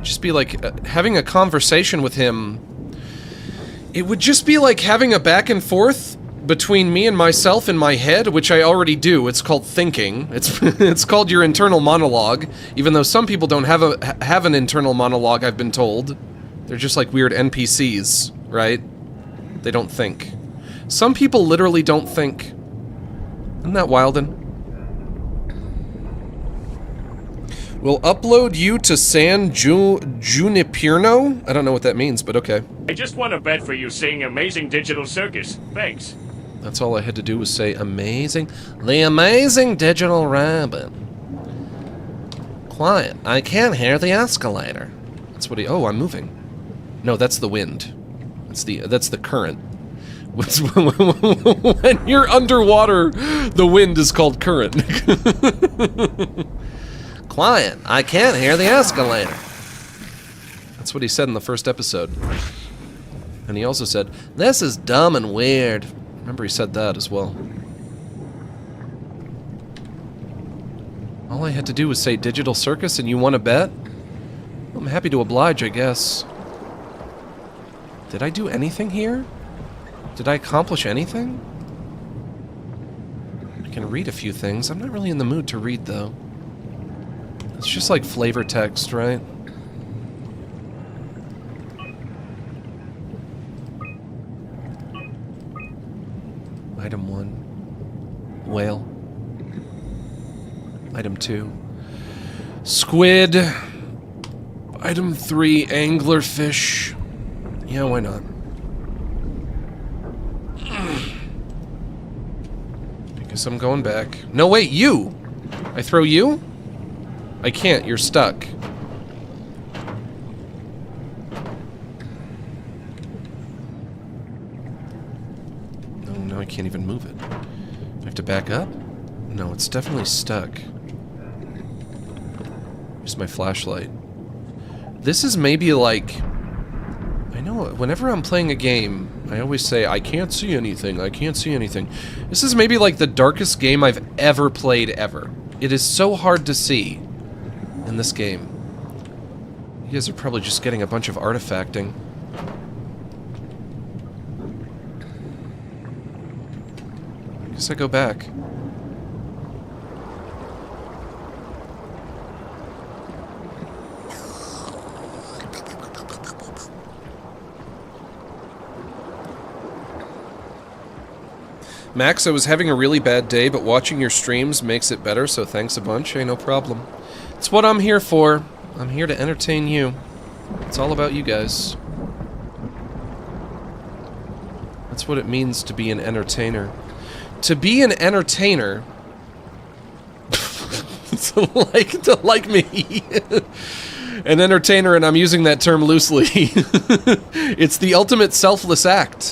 Just be like, having a conversation with him... It would just be like having a back and forth between me and myself in my head, which I already do. It's called thinking. It's called your internal monologue, even though some people don't have an internal monologue, I've been told. They're just like weird NPCs, right? They don't think. Some people literally don't think. Isn't that wildin'? We'll upload you to San Junipierno? I don't know what that means, but okay. I just won a bet for you saying amazing digital circus. Thanks. That's all I had to do was say amazing. The amazing digital rabbit. Quiet. I can't hear the escalator. That's what he... Oh, I'm moving. No, that's the wind. That's the current. When you're underwater, the wind is called current. Quiet. I can't hear the escalator. That's what he said in the first episode. And he also said, this is dumb and weird. Remember he said that as well. All I had to do was say digital circus and you want to bet? I'm happy to oblige, I guess. Did I do anything here? Did I accomplish anything? I can read a few things. I'm not really in the mood to read, though. It's just like flavor text, right? Item 1. Whale. Item 2. Squid. Item 3. Anglerfish. Yeah, why not? I guess I'm going back. No, wait, you! I throw you? I can't, you're stuck. Oh, no, I can't even move it. Do I have to back up? No, it's definitely stuck. Here's my flashlight. This is maybe like... I know, whenever I'm playing a game, I always say, I can't see anything, I can't see anything. This is maybe like the darkest game I've ever played, ever. It is so hard to see in this game. You guys are probably just getting a bunch of artifacting. Guess I go back. Max, I was having a really bad day, but watching your streams makes it better, so thanks a bunch. Hey, no problem. It's what I'm here for. I'm here to entertain you. It's all about you guys. That's what it means to be an entertainer. To be an entertainer... to like me. An entertainer, and I'm using that term loosely. It's the ultimate selfless act.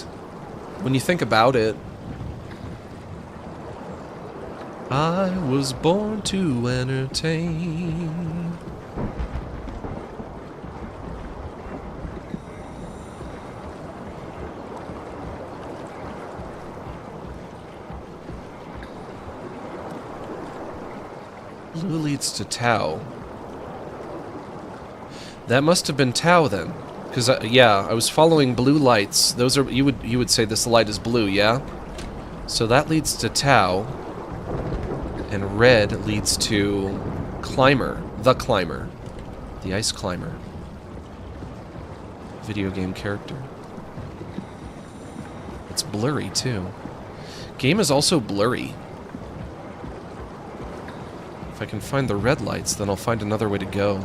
When you think about it. I was born to entertain. Blue leads to Tau. That must have been Tau then, because yeah, I was following blue lights. Those are you would say this light is blue, yeah? So that leads to Tau. And red leads to Climber, the ice climber. Video game character. It's blurry too. Game is also blurry. If I can find the red lights, then I'll find another way to go.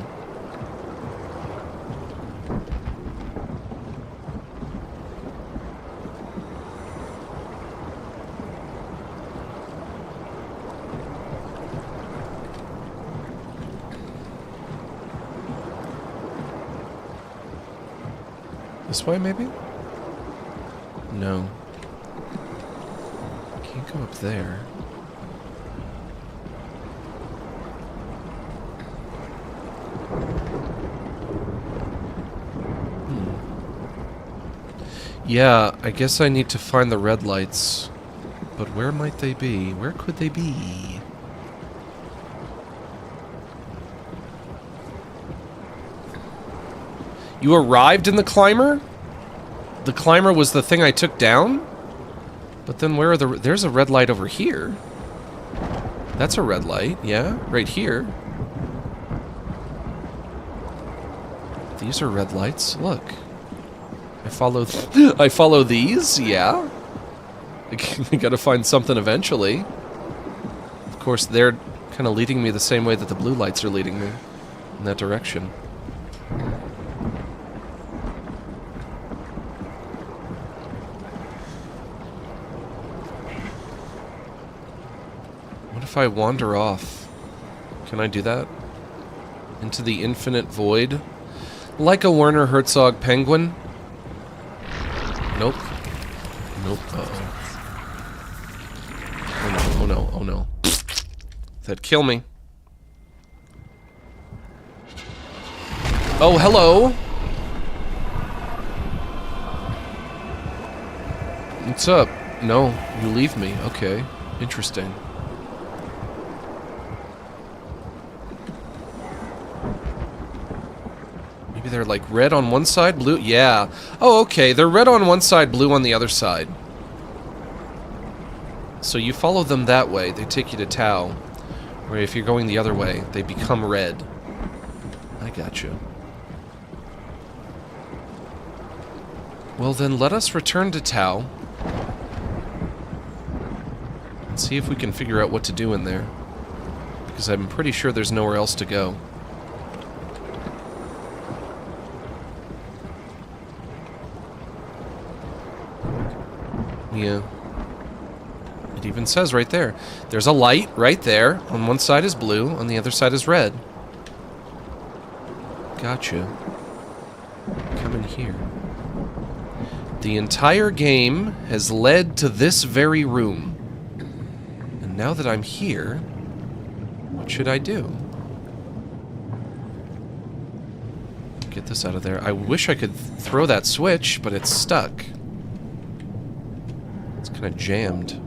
This way, maybe? No. Can't go up there. Yeah, I guess I need to find the red lights. But where might they be? Where could they be? You arrived in the climber? The climber was the thing I took down? But then where are the... There's a red light over here. That's a red light, yeah, right here. These are red lights, look. I follow these, yeah. I gotta find something eventually. Of course, they're kind of leading me the same way that the blue lights are leading me. In that direction. What if I wander off? Can I do that? Into the infinite void? Like a Werner Herzog penguin? Nope. Nope. Uh-oh. Oh no, oh no, oh no. That'd kill me. Oh, hello! What's up? No, you leave me. Okay. Interesting. Maybe they're like red on one side, blue? Yeah. Oh, okay. They're red on one side, blue on the other side. So you follow them that way, they take you to Tau. Where if you're going the other way, they become red. I got you. Well then, let us return to Tau. And see if we can figure out what to do in there. Because I'm pretty sure there's nowhere else to go. Yeah. It even says right there. There's a light right there. On one side is blue, on the other side is red. Gotcha. Come in here. The entire game has led to this very room. And now that I'm here, what should I do? Get this out of there. I wish I could throw that switch, but it's stuck. It's kind of jammed.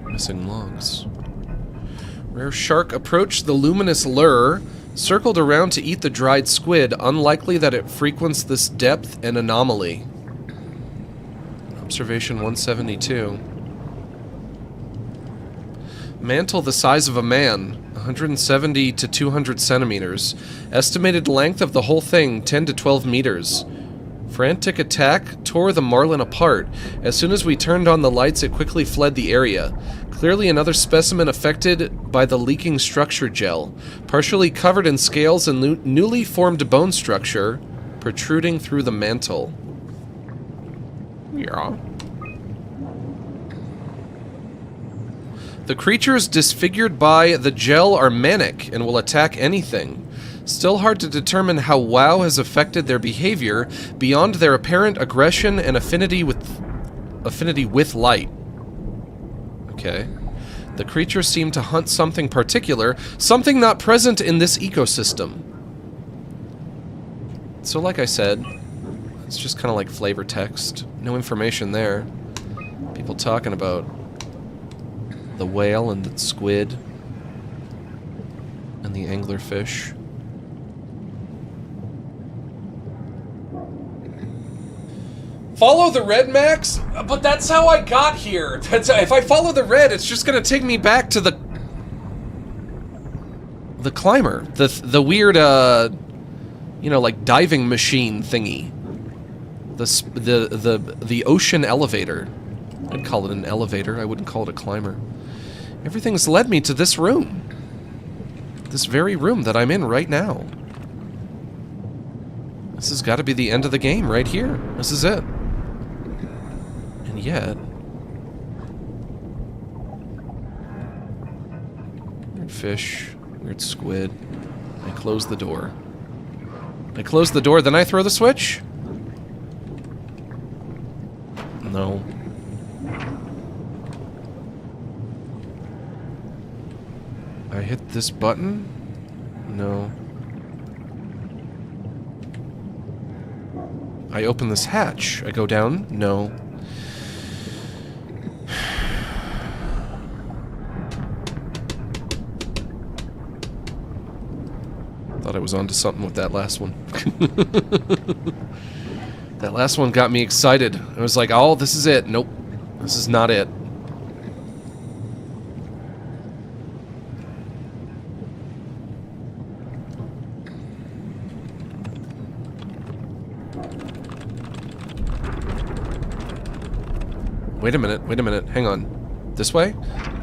Missing logs. Rare shark approached the luminous lure. Circled around to eat the dried squid, unlikely that it frequents this depth and anomaly. Observation 172. Mantle the size of a man, 170 to 200 centimeters. Estimated length of the whole thing, 10 to 12 meters. Frantic attack tore the marlin apart. As soon as we turned on the lights, it quickly fled the area. Clearly another specimen affected by the leaking structure gel, partially covered in scales and newly formed bone structure protruding through the mantle. Yeah. The creatures disfigured by the gel are manic and will attack anything. Still hard to determine how WoW has affected their behavior beyond their apparent aggression and affinity with light. Okay. The creatures seem to hunt something particular, something not present in this ecosystem. So like I said, it's just kind of like flavor text. No information there. People talking about the whale and the squid and the anglerfish. Follow the red, Max? But that's how I got here. If I follow the red, it's just gonna take me back to the climber, the weird, you know, like diving machine thingy, the ocean elevator. I'd call it an elevator. I wouldn't call it a climber. Everything's led me to this room, this very room that I'm in right now. This has got to be the end of the game right here. This is it. And yet... weird fish, weird squid. I close the door. I close the door, then I throw the switch? No. I hit this button? No. I open this hatch. I go down? No. Thought I was onto something with that last one. That last one got me excited. I was like, oh, this is it. Nope. This is not it. Wait a minute, hang on. This way?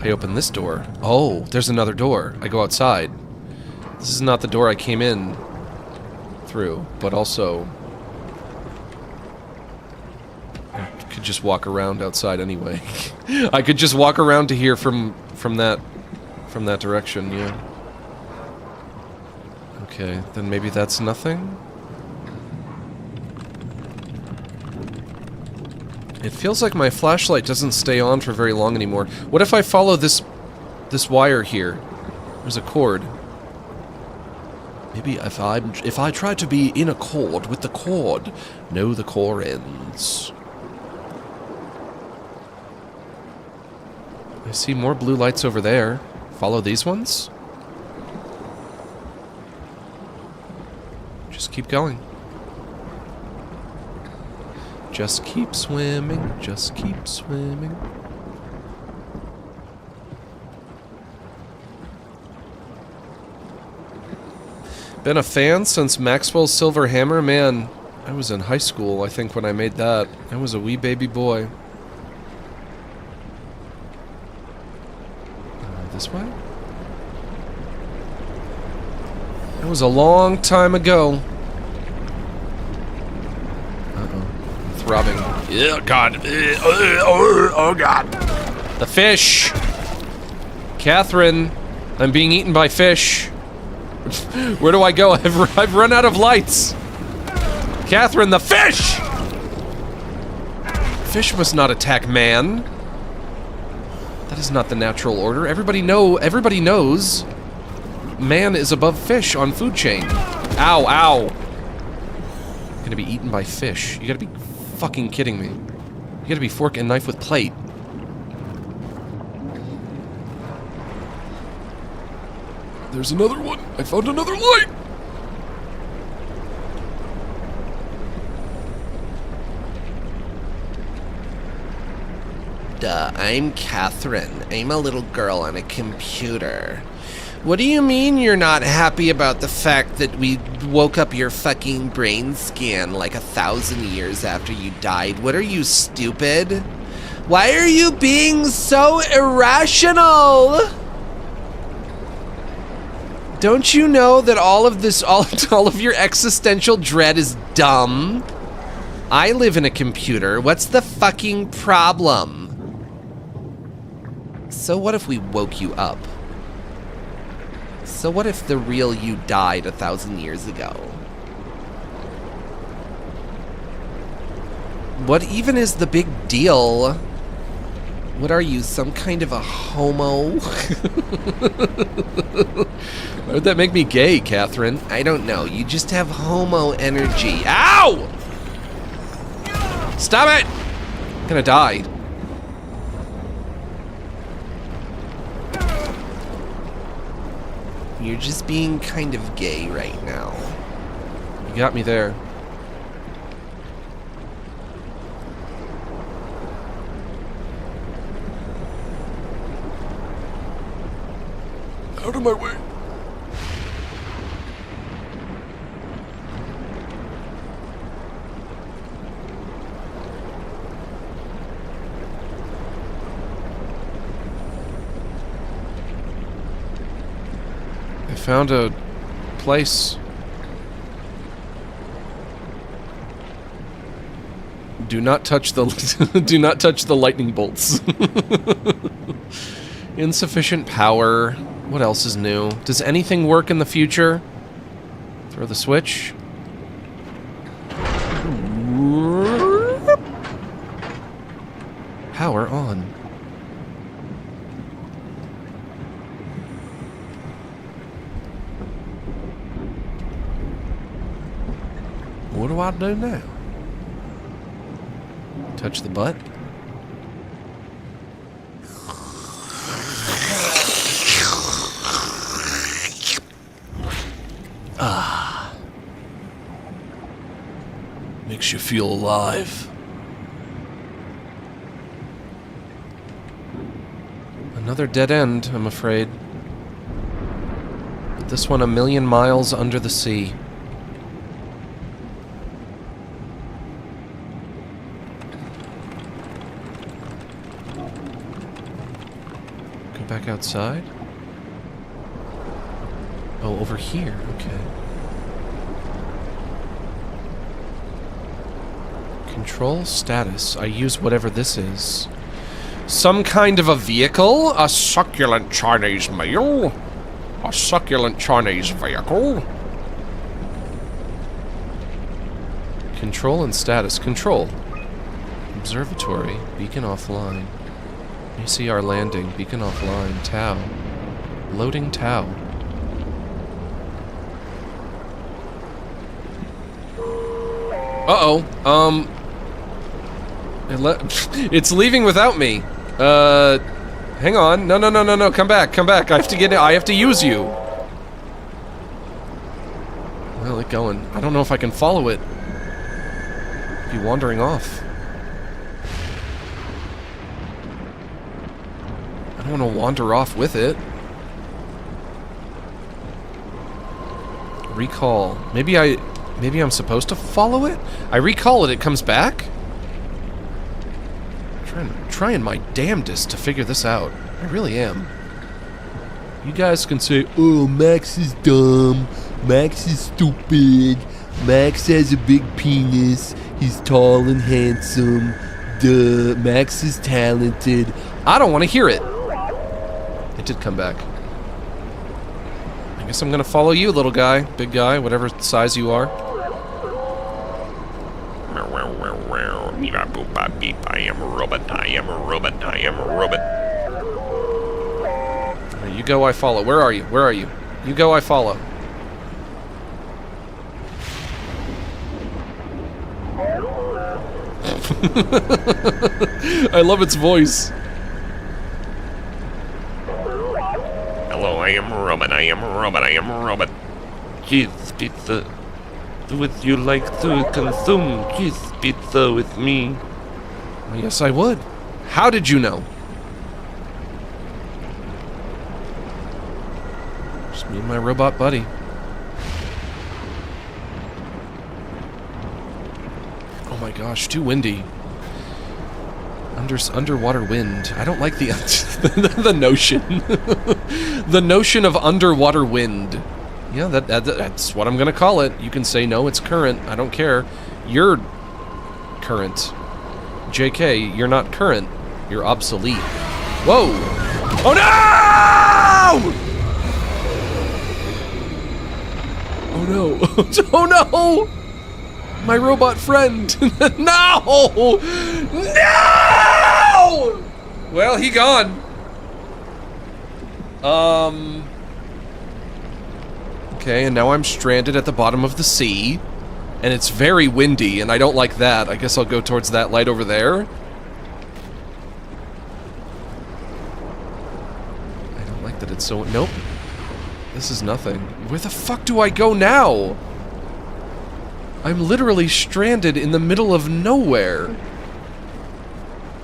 I open this door. Oh, there's another door. I go outside. This is not the door I came in through, but also... I could just walk around outside anyway. I could just walk around to here from that direction, yeah. Okay, then maybe that's nothing? It feels like my flashlight doesn't stay on for very long anymore. What if I follow this wire here? There's a cord. Maybe if I try to be in accord with the cord, no, the core ends. I see more blue lights over there. Follow these ones? Just keep going. Just keep swimming, just keep swimming. Been a fan since Maxwell's Silver Hammer? Man, I was in high school, I think, when I made that. I was a wee baby boy. This way? That was a long time ago. Throbbing. Oh, God. Oh, God. The fish. Catherine, I'm being eaten by fish. Where do I go? I've run out of lights. Catherine, the fish! Fish must not attack man. That is not the natural order. Everybody knows man is above fish on food chain. Ow, ow. I'm gonna be eaten by fish. You gotta be fucking kidding me. You gotta be fork and knife with plate. There's another one. I found another light. Duh, I'm Catherine. I'm a little girl on a computer. What do you mean you're not happy about the fact that we woke up your fucking brain scan like 1,000 years after you died? What are you, stupid? Why are you being so irrational? Don't you know that all of this, all of your existential dread is dumb? I live in a computer. What's the fucking problem? So what if we woke you up? So what if the real you died 1,000 years ago? What even is the big deal? What are you, some kind of a homo? Why would that make me gay, Catherine? I don't know. You just have homo energy. Ow! Stop it! I'm gonna die. You're just being kind of gay right now. You got me there. Out of my way. I found a place. Do not touch the do not touch the lightning bolts. Insufficient power. What else is new? Does anything work in the future? Throw the switch. Power on. What do I do now? Touch the butt? Ah. Makes you feel alive. Another dead end, I'm afraid. But this one 1,000,000 miles under the sea. Go back outside? Oh, over here, okay. Control status. I use whatever this is. Some kind of a vehicle? A succulent Chinese meal? A succulent Chinese vehicle? Control and status. Control. Observatory. Beacon offline. ACR landing. Beacon offline. Tau. Loading Tau. Uh-oh. It's leaving without me. Hang on. No. Come back. I have to get it. I have to use you. Well, it's going. I don't know if I can follow it. Be wandering off. I don't want to wander off with it. Recall. Maybe I'm supposed to follow it? I recall it, it comes back? Trying my damnedest to figure this out. I really am. You guys can say, oh, Max is dumb. Max is stupid. Max has a big penis. He's tall and handsome. Duh, Max is talented. I don't want to hear it. It did come back. I guess I'm gonna follow you, little guy, big guy, whatever size you are. I am a robot, I am a robot, I am a robot. You go, I follow. Where are you? Where are you? You go, I follow. I love its voice. Hello, I am a robot, I am a robot, I am a robot. Cheese pizza. Would you like to consume cheese pizza with me? Yes, I would. How did you know? Just me and my robot buddy. Oh my gosh, too windy. Underwater wind. I don't like the the notion. The notion of underwater wind. Yeah, that's what I'm gonna call it. You can say no, it's current. I don't care. You're current. JK, you're not current. You're obsolete. Whoa! Oh no! Oh no! Oh no! My robot friend! No! No! Well, he gone. Okay, and now I'm stranded at the bottom of the sea. And it's very windy, and I don't like that. I guess I'll go towards that light over there. I don't like that it's so... Nope. This is nothing. Where the fuck do I go now? I'm literally stranded in the middle of nowhere.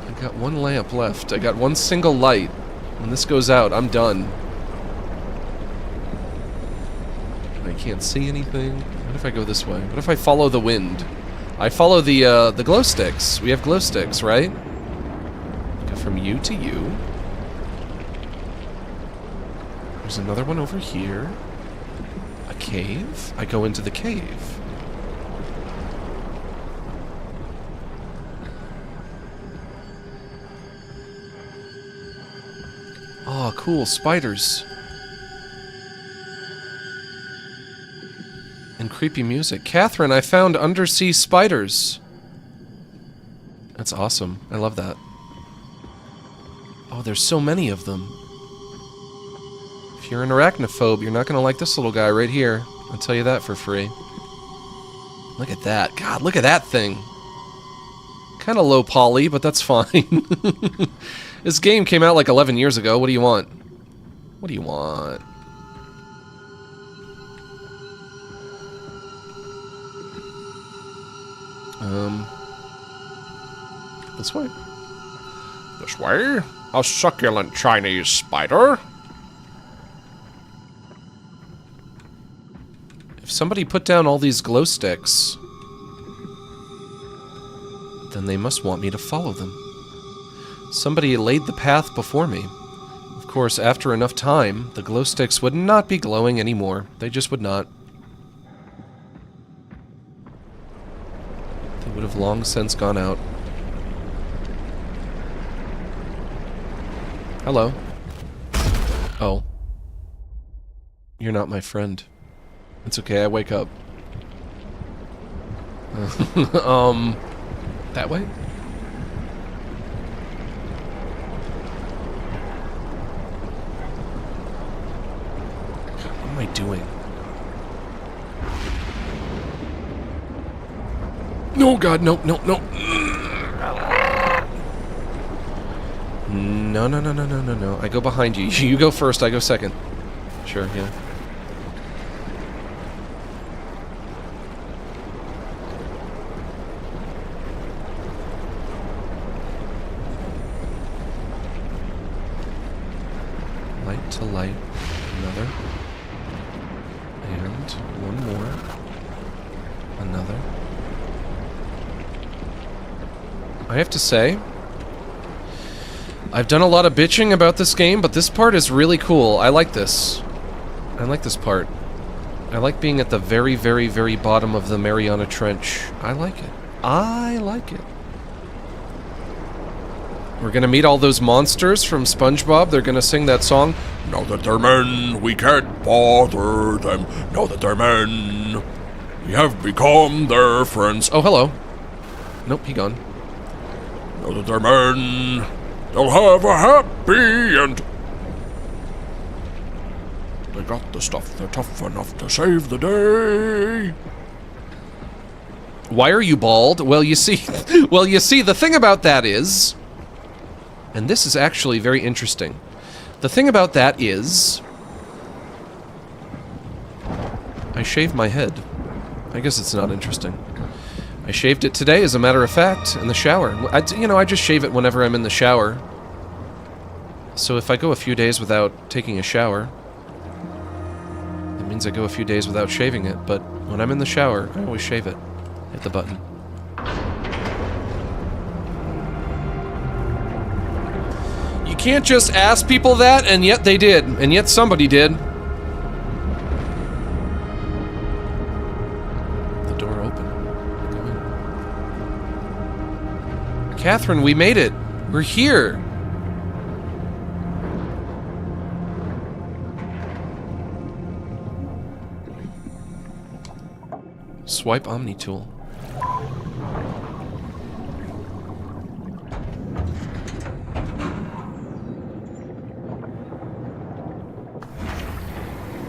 I got one lamp left. I got one single light. When this goes out, I'm done. I can't see anything. What if I go this way? What if I follow the wind? I follow the glow sticks. We have glow sticks, right? Go from you to you. There's another one over here. A cave? I go into the cave. Oh, cool. Spiders. And creepy music. Catherine, I found undersea spiders. That's awesome. I love that. Oh, there's so many of them. If you're an arachnophobe, you're not going to like this little guy right here. I'll tell you that for free. Look at that. God, look at that thing. Kind of low poly, but that's fine. This game came out like 11 years ago. What do you want? What do you want? This way. This way? A succulent Chinese spider? If somebody put down all these glow sticks, then they must want me to follow them. Somebody laid the path before me. Of course, after enough time, the glow sticks would not be glowing anymore. They just would not. They would have long since gone out. Hello. Oh. You're not my friend. It's okay, I wake up. That way? What am I doing? No, God, no, no, no. No, no, no, no, no, no, no. I go behind you. You go first, I go second. Sure, yeah. Light to light. Another. And one more. Another. I have to say, I've done a lot of bitching about this game, but this part is really cool. I like this. I like this part. I like being at the very, very, very bottom of the Mariana Trench. I like it. I like it. We're gonna meet all those monsters from SpongeBob. They're gonna sing that song. Now that they're men, we can't bother them. Now that they're men, we have become their friends. Oh, hello. Nope, he gone. Now that they're men, they'll have a happy end. They got the stuff, they're tough enough to save the day. Why are you bald? Well, you see, the thing about that is, and this is actually very interesting. The thing about that is, I shaved my head. I guess it's not interesting. I shaved it today, as a matter of fact, in the shower. I just shave it whenever I'm in the shower. So if I go a few days without taking a shower, it means I go a few days without shaving it, but when I'm in the shower, I always shave it. Hit the button. You can't just ask people that, and yet they did. And yet somebody did. The door open. Go in. Catherine, we made it. We're here. Swipe Omni tool.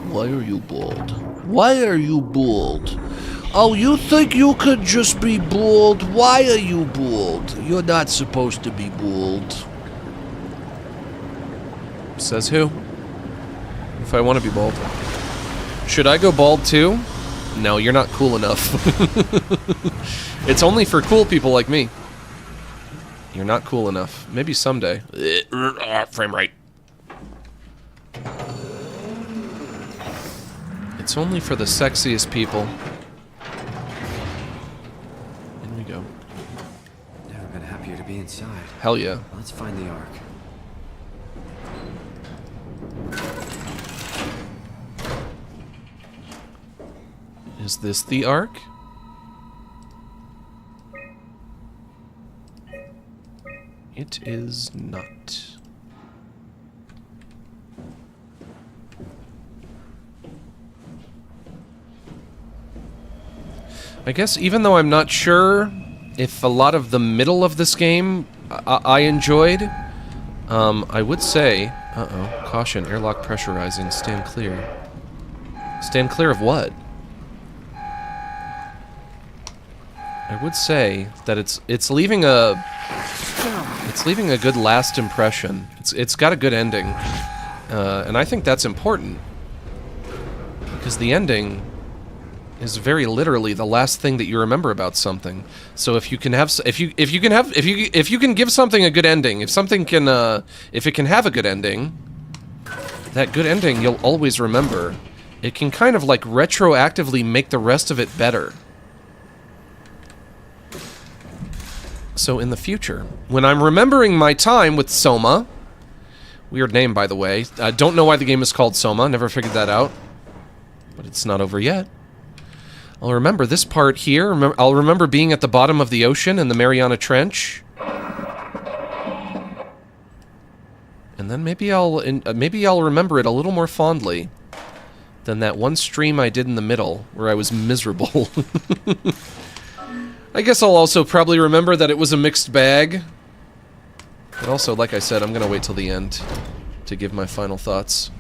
Why are you bald? Why are you bald? Oh, you think you could just be bald? Why are you bald? You're not supposed to be bald. Says who? If I want to be bald. Should I go bald too? No, you're not cool enough. It's only for cool people like me. You're not cool enough. Maybe someday. Frame rate. It's only for the sexiest people. In we go. Never been happier to be inside. Hell yeah. Let's find the Ark. Is this the Ark? It is not. I guess even though I'm not sure if a lot of the middle of this game I enjoyed, I would say... Uh-oh. Caution. Airlock pressurizing. Stand clear. Stand clear of what? I would say that it's leaving a good last impression. It's got a good ending, and I think that's important because the ending is very literally the last thing that you remember about something. So if you can have if you can give something a good ending, if it can have a good ending, that good ending you'll always remember. It can kind of like retroactively make the rest of it better. So in the future, when I'm remembering my time with Soma, weird name by the way, I don't know why the game is called Soma, never figured that out, but it's not over yet. I'll remember this part here, I'll remember being at the bottom of the ocean in the Mariana Trench. And then maybe I'll remember it a little more fondly than that one stream I did in the middle, where I was miserable. I guess I'll also probably remember that it was a mixed bag. But also, like I said, I'm gonna wait till the end to give my final thoughts.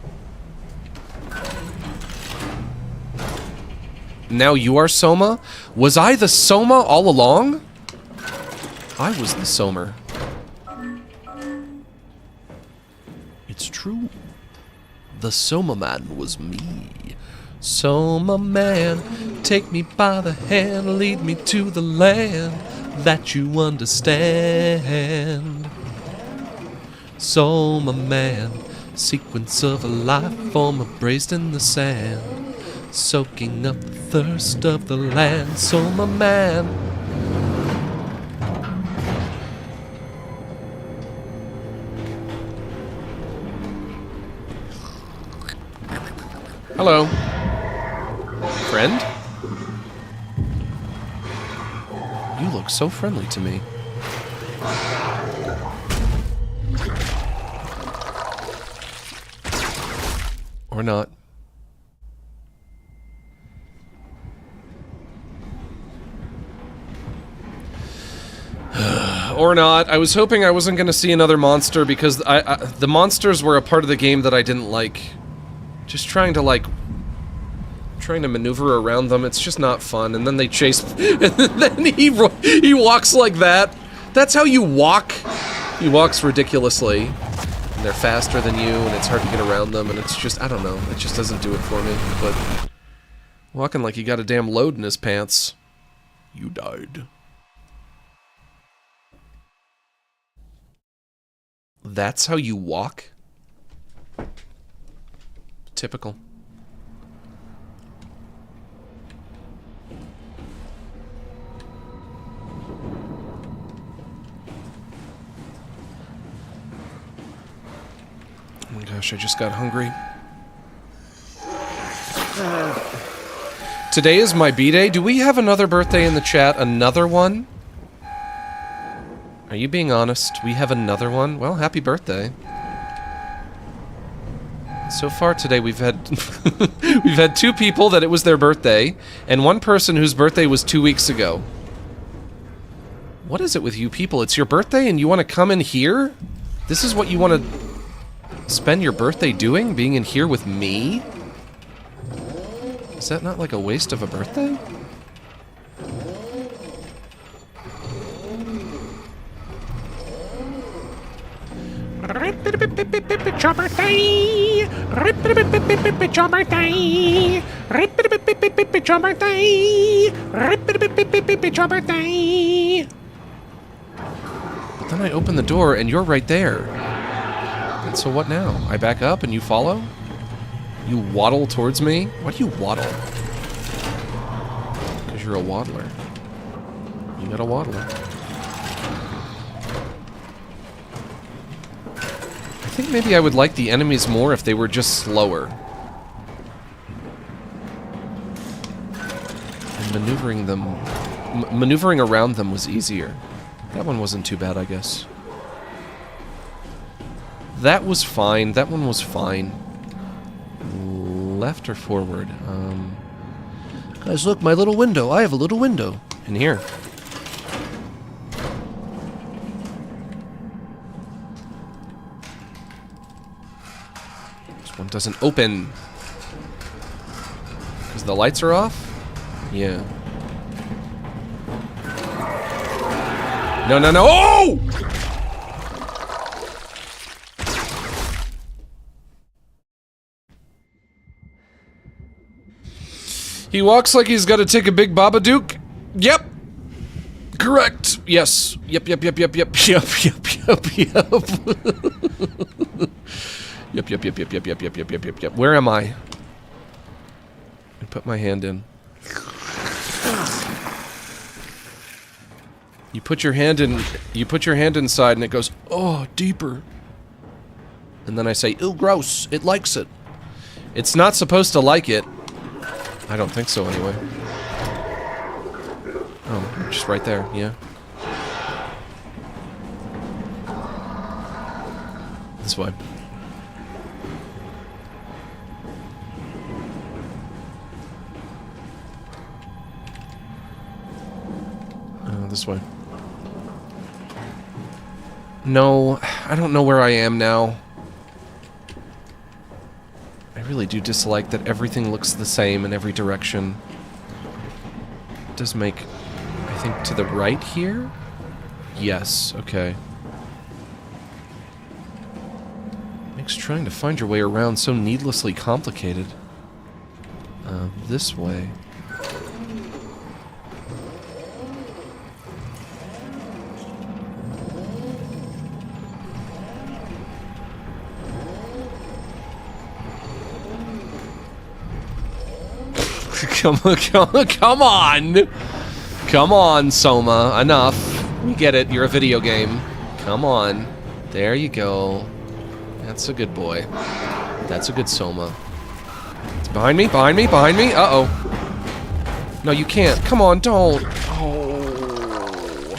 Now you are Soma? Was I the Soma all along? I was the Somer. It's true. The Soma man was me. Soma man, take me by the hand, lead me to the land that you understand. Soma man, sequence of a life form embraced in the sand, soaking up the thirst of the land. Soma man. Hello. Friend? You look so friendly to me. Or not. Or not. I was hoping I wasn't going to see another monster because the monsters were a part of the game that I didn't like. Just trying to maneuver around them, it's just not fun. And then they chase, and then he walks like that. That's how you walk. He walks ridiculously. And they're faster than you, and it's hard to get around them, and it's just, I don't know, it just doesn't do it for me. But Walking like he got a damn load in his pants. You died. That's how you walk? Typical. Oh my gosh, I just got hungry. Today is my B-Day. Do we have another birthday in the chat? Another one? Are you being honest? We have another one? Well, happy birthday. So far today we've had we've had 2 people that it was their birthday, and 1 person whose birthday was 2 weeks ago. What is it with you people? It's your birthday and you want to come in here? This is what you want to spend your birthday doing? Being in here with me? Is that not like a waste of a birthday? It's your birthday! It's your birthday! It's your birthday! It's your birthday! But then I open the door and you're right there. And so what now? I back up and you follow? You waddle towards me? Why do you waddle? Because you're a waddler. You got a waddler. I think maybe I would like the enemies more if they were just slower. And maneuvering them... maneuvering around them was easier. That one wasn't too bad, I guess. That was fine. That one was fine. Left or forward? Guys, look, my little window. I have a little window. In here. This one doesn't open. Because the lights are off? Yeah. No, no, no. Oh! He walks like he's got to take a big Babadook. Yep. Correct. Yes. Yep, yep, yep, yep, yep, yep, yep, yep, yep. Yep, yep, yep, yep, yep, yep, yep, yep, yep, yep, yep. Where am I? I put my hand in. You put your hand in, you put your hand inside and it goes, oh, deeper. And then I say, ew, gross. It likes it. It's not supposed to like it. I don't think so, anyway. Oh, just right there, yeah. This way. This way. No, I don't know where I am now. I really do dislike that everything looks the same in every direction. It does make, I think, to the right here? Yes, okay. Makes trying to find your way around so needlessly complicated. This way. Come on! Come on, Soma. Enough. We get it. You're a video game. Come on. There you go. That's a good boy. That's a good Soma. It's behind me, behind me, behind me. Uh-oh. No, you can't. Come on, don't. Oh.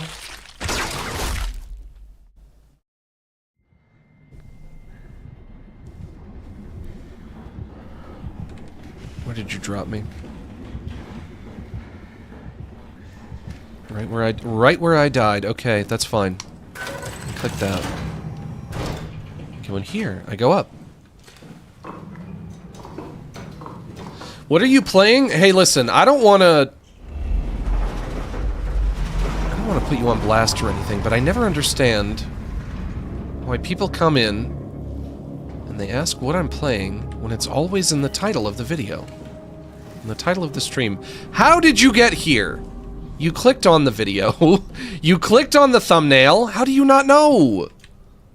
Where did you drop me? Right where I died. Okay, that's fine. Click that. Go in here. I go up. What are you playing? Hey, listen, I don't want to put you on blast or anything, but I never understand why people come in and they ask what I'm playing when it's always in the title of the video. The title of the stream. How did you get here? You clicked on the video. You clicked on the thumbnail. How do you not know?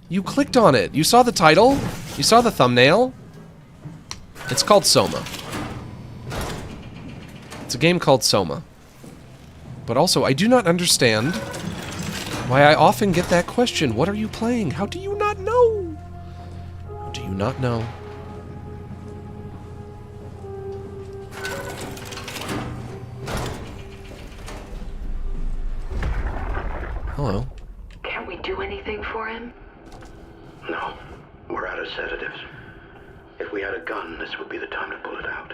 You clicked on it. You saw the title. You saw the thumbnail. It's called Soma. It's a game called Soma. But also, I do not understand why I often get that question. What are you playing? How do you not know? How do you not know? Hello. Can't we do anything for him? No. We're out of sedatives. If we had a gun, this would be the time to pull it out.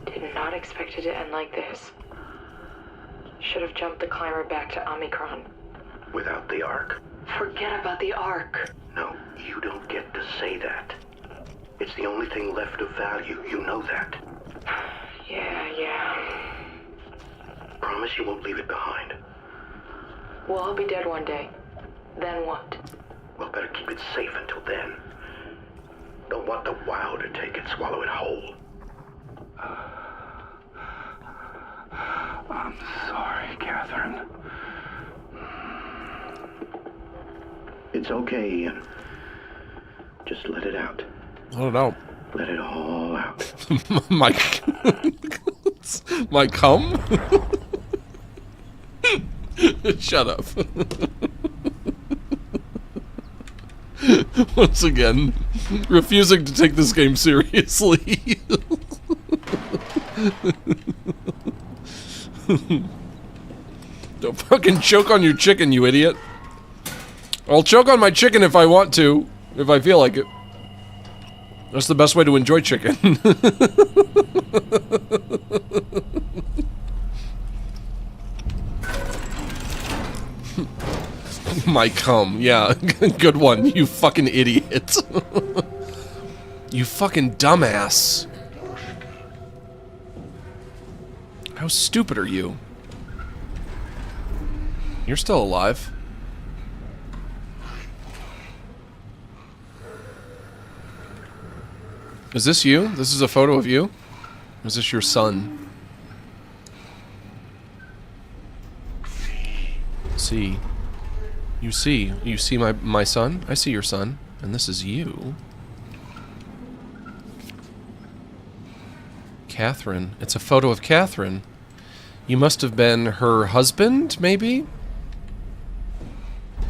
Did not expect it to end like this. Should have jumped the climber back to Omicron. Without the Ark. Forget about the Ark. No, you don't get to say that. It's the only thing left of value. You know that. Yeah. Promise you won't leave it behind. Well, I'll be dead one day. Then what? Well, better keep it safe until then. Don't want the wow to take it, swallow it whole. I'm sorry, Catherine. It's okay, Ian. Just let it out. I don't know. Let it all out. My cum? Shut up. Once again, refusing to take this game seriously. Don't fucking choke on your chicken, you idiot. I'll choke on my chicken if I want to, if I feel like it. That's the best way to enjoy chicken. My cum, yeah. Good one, you fucking idiot. You fucking dumbass. How stupid are you? You're still alive. Is this you? This is a photo of you? Or is this your son? See. You see my son? I see your son. And this is you. Catherine. It's a photo of Catherine. You must have been her husband, maybe?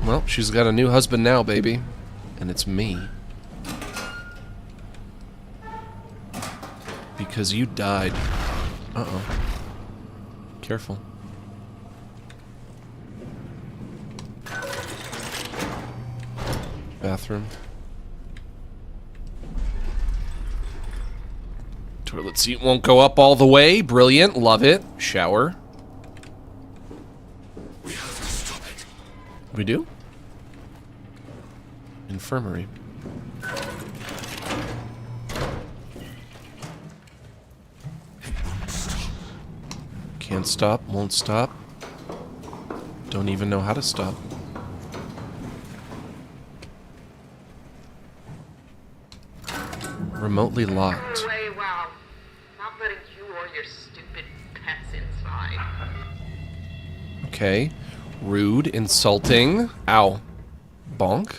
Well, she's got a new husband now, baby. And it's me. Because you died. Uh-oh. Careful. Bathroom. Toilet seat won't go up all the way. Brilliant. Love it. Shower. We have to stop it. We do? Infirmary. Can't stop, won't stop. Don't even know how to stop. Remotely locked. Go away, wow. Not letting you or your stupid pets inside. Okay. Rude, insulting. Ow. Bonk.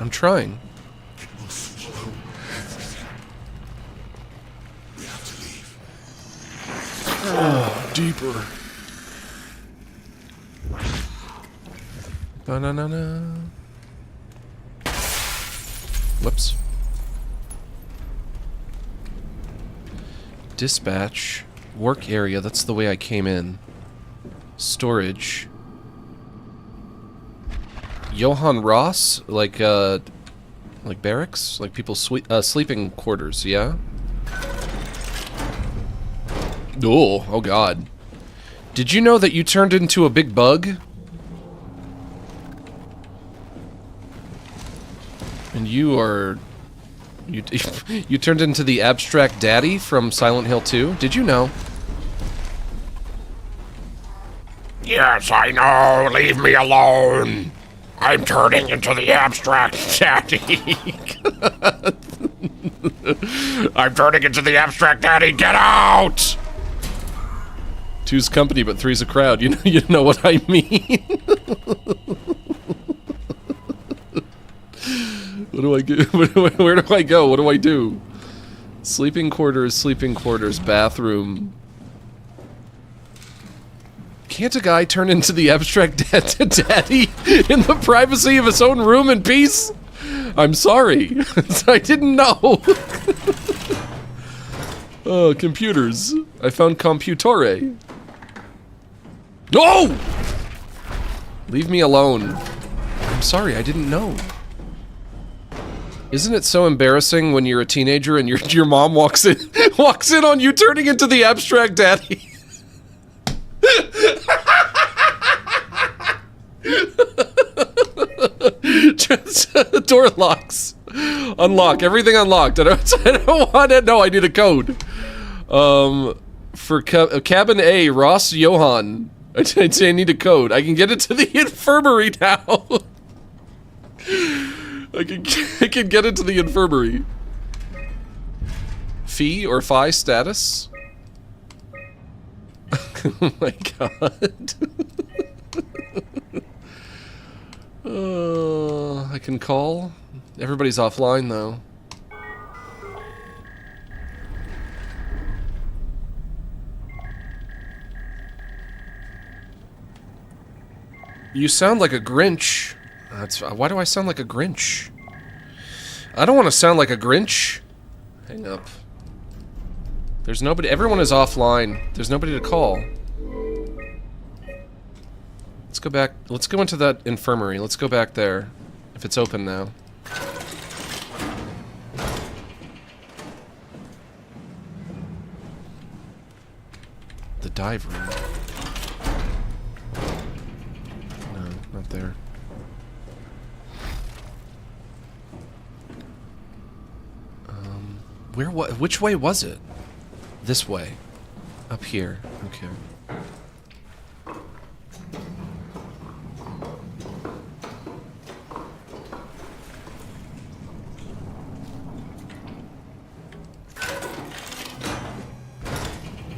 I'm trying. Oh, deeper. Ba-na-na-na. Whoops. Dispatch. Work area. That's the way I came in. Storage. Johann Ross? Like barracks? Like people's sleeping quarters, yeah? Oh god. Did you know that you turned into a big bug? And you are... You turned into the abstract daddy from Silent Hill 2? Did you know? Yes, I know. Leave me alone. I'm turning into the abstract daddy. I'm turning into the abstract daddy. Get out! Two's company, but three's a crowd. You know what I mean. What do I get? Where do I go? What do I do? Sleeping quarters, bathroom. Can't a guy turn into the abstract daddy in the privacy of his own room in peace? I'm sorry. I didn't know. Oh, computers. I found computore. No! Leave me alone. I'm sorry, I didn't know. Isn't it so embarrassing when you're a teenager and your mom walks in on you turning into the abstract daddy? Just door locks. Unlock everything. Unlocked. I don't want it. No, I need a code. For cabin A, Ross Johan. I need a code. I can get it to the infirmary now. I can get it to the infirmary. Fee or Phi status? Oh my god. I can call. Everybody's offline though. You sound like a Grinch. Why do I sound like a Grinch? I don't want to sound like a Grinch. Hang up. There's nobody. Everyone is offline. There's nobody to call. Let's go back. Let's go into that infirmary. Let's go back there. If it's open now. The dive room. No, not there. Which way was it? This way. Up here. Okay.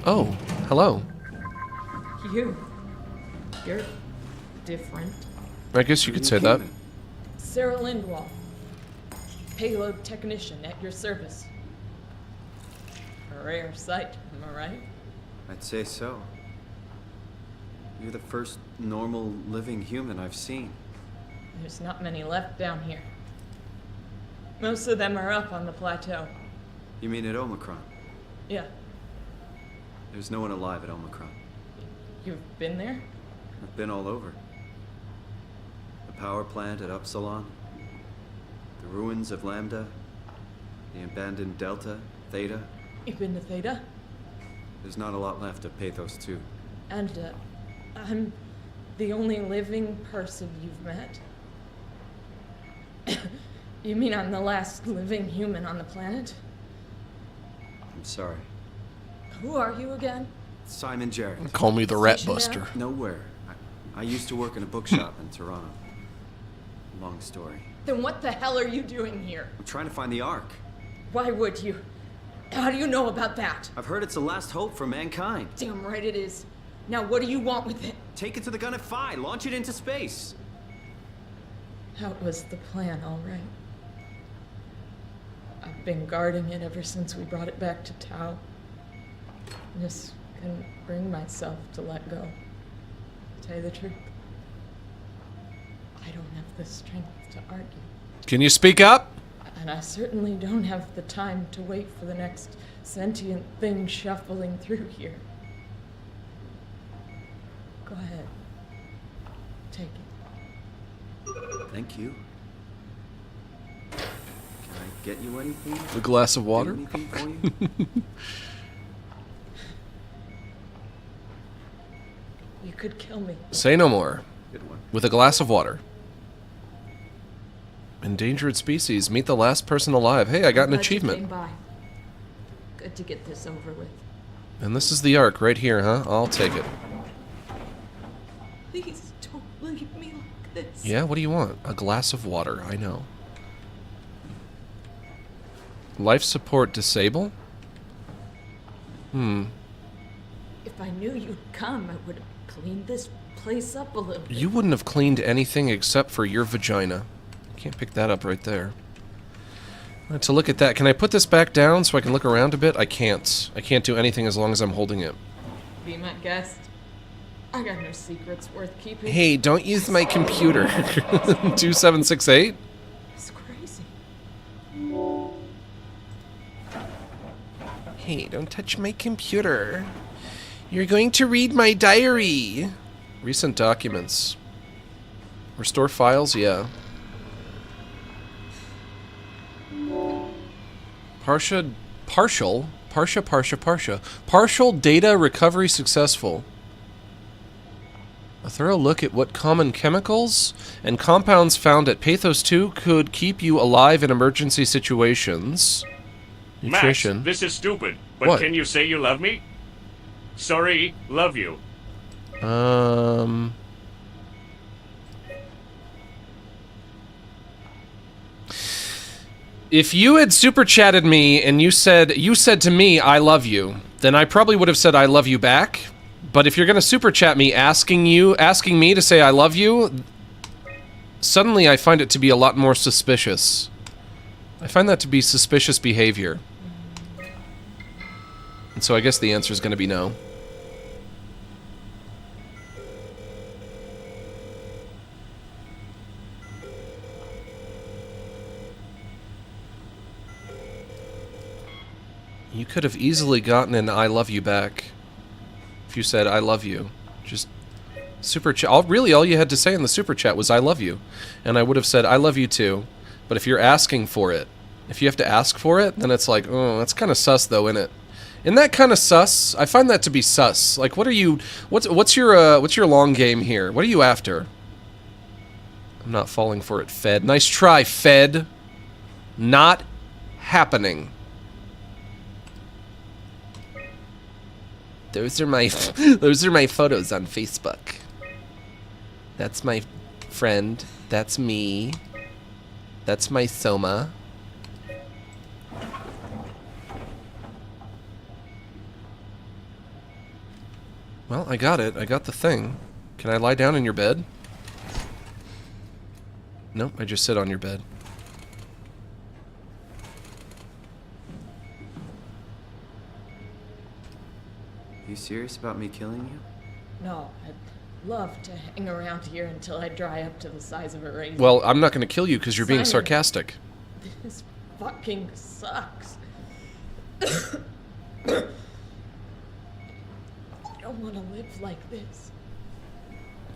Oh, hello. You're different. I guess you could say that. Sarah Lindwall, payload technician at your service. A rare sight, am I right? I'd say so. You're the first normal living human I've seen. There's not many left down here. Most of them are up on the plateau. You mean at Omicron? Yeah. There's no one alive at Omicron. You've been there? I've been all over. The power plant at Upsilon, the ruins of Lambda, the abandoned Delta, Theta. You've been to Theta? There's not a lot left of Pathos 2. And, I'm the only living person you've met? You mean I'm the last living human on the planet? I'm sorry. Who are you again? Simon Jarrett. Call me the Rat Buster. Nowhere. I used to work in a bookshop in Toronto. Long story. Then what the hell are you doing here? I'm trying to find the Ark. Why would you? How do you know about that? I've heard it's the last hope for mankind. Damn right it is. Now what do you want with it? Take it to the gun at Phi. Launch it into space. That was the plan, all right. I've been guarding it ever since we brought it back to Tau. I just couldn't bring myself to let go. To tell you the truth, I don't have the strength to argue. Can you speak up? And I certainly don't have the time to wait for the next sentient thing shuffling through here. Go ahead. Take it. Thank you. Can I get you anything? A glass of water? Do anything for you? You could kill me. Say no more. Good one. With a glass of water. Endangered species. Meet the last person alive. Hey, I got an Glad you achievement. came by. Good to get this over with. And this is the Ark right here, huh? I'll take it. Please don't leave me like this. Yeah, what do you want? A glass of water, I know. Life support disable? If I knew you'd come, I would have cleaned this place up a little bit. You wouldn't have cleaned anything except for your vagina. Can't pick that up right there. To look at that, can I put this back down so I can look around a bit? I can't. I can't do anything as long as I'm holding it. Be my guest. I got no secrets worth keeping. Hey, don't use my computer. 2768? It's crazy. Hey, don't touch my computer. You're going to read my diary. Recent documents. Restore files? Yeah. Partial data recovery successful. A thorough look at what common chemicals and compounds found at Pathos 2 could keep you alive in emergency situations. Nutrition. Max, this is stupid, but What? can you say you love me? Sorry, love you. If you had super chatted me and you said to me I love you, then I probably would have said I love you back. But if you're gonna super chat me asking me to say I love you, suddenly I find it to be a lot more suspicious. I find that to be suspicious behavior. And so I guess the answer is gonna be no. You could have easily gotten an I love you back if you said I love you. Just super chat. Really, all you had to say in the super chat was I love you. And I would have said I love you too. But if you're asking for it, if you have to ask for it, then it's like, oh, that's kind of sus though, isn't it? Isn't that kind of sus? I find that to be sus. Like, what are you, what's your long game here? What are you after? I'm not falling for it, Fed. Nice try, Fed. Not happening. Those are my photos on Facebook. That's my friend. That's me. That's my Soma. Well, I got it. I got the thing. Can I lie down in your bed? Nope, I just sit on your bed. You serious about me killing you? No, I'd love to hang around here until I dry up to the size of a raisin. Well, I'm not going to kill you because you're being Simon, sarcastic. This fucking sucks. I don't want to live like this.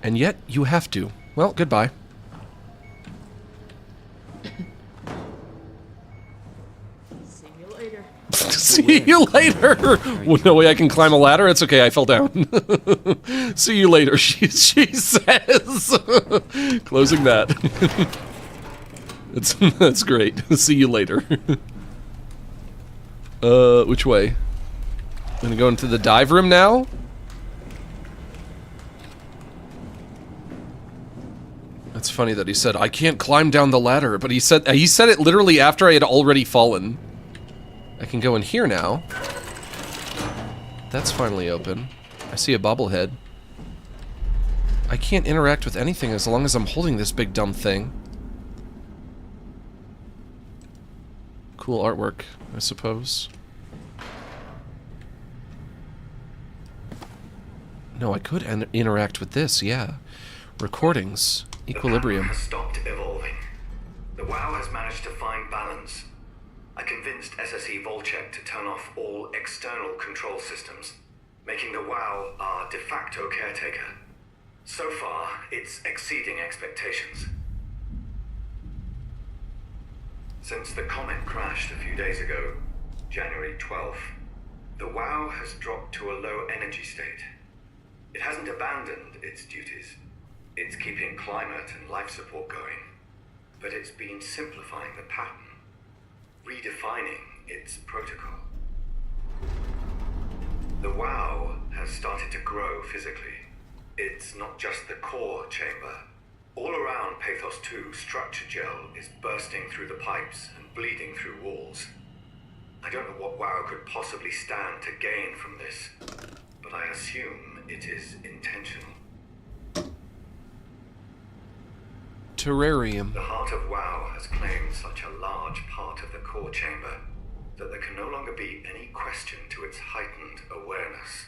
And yet, you have to. Well, goodbye. See you later. See you later. Well, no way I can climb a ladder. It's okay. I fell down. See you later. She says, closing that. That's great. See you later. Which way? I'm gonna go into the dive room now. That's funny that he said I can't climb down the ladder, but he said it literally after I had already fallen. I can go in here now. That's finally open. I see a bobblehead. I can't interact with anything as long as I'm holding this big dumb thing. Cool artwork, I suppose. No, I could interact with this, yeah. Recordings. Equilibrium. The pattern has stopped evolving. The WoW has managed to find balance. I convinced SSE Volcheck to turn off all external control systems, making the WoW our de facto caretaker. So far, it's exceeding expectations. Since the comet crashed a few days ago, January 12th, the WoW has dropped to a low energy state. It hasn't abandoned its duties. It's keeping climate and life support going, but it's been simplifying the pattern, redefining its protocol. The WoW has started to grow physically. It's not just the core chamber. All around Pathos 2, structure gel is bursting through the pipes and bleeding through walls. I don't know what WoW could possibly stand to gain from this, but I assume it is intentional. Terrarium. The heart of WoW has claimed such a large part of the core chamber that there can no longer be any question to its heightened awareness.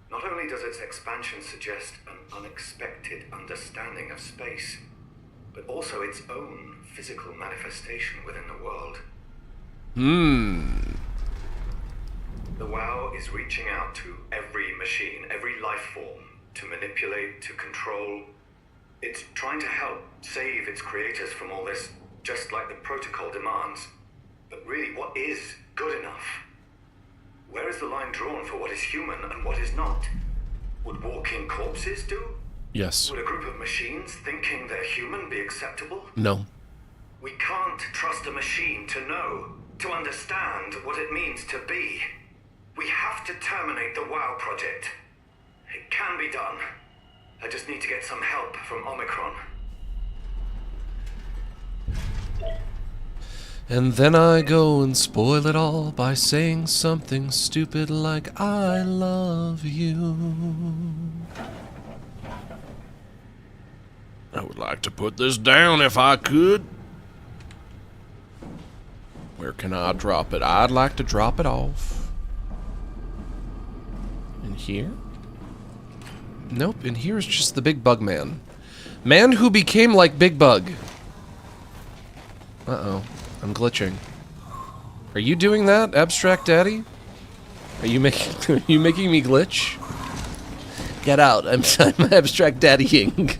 Not only does its expansion suggest an unexpected understanding of space, but also its own physical manifestation within the world. The WoW is reaching out to every machine, every life form, to manipulate, to control. It's trying to help save its creators from all this, just like the protocol demands. But really, what is good enough? Where is the line drawn for what is human and what is not? Would walking corpses do? Yes. Would a group of machines thinking they're human be acceptable? No. We can't trust a machine to know, to understand what it means to be. We have to terminate the WoW project. It can be done. I just need to get some help from Omicron. And then I go and spoil it all by saying something stupid like, I love you. I would like to put this down if I could. Where can I drop it? I'd like to drop it off. In here? Nope, in here is just the Big Bug Man. Man who became like Big Bug. Uh-oh. I'm glitching. Are you doing that, Abstract Daddy? Are you making me glitch? Get out. I'm Abstract Daddying.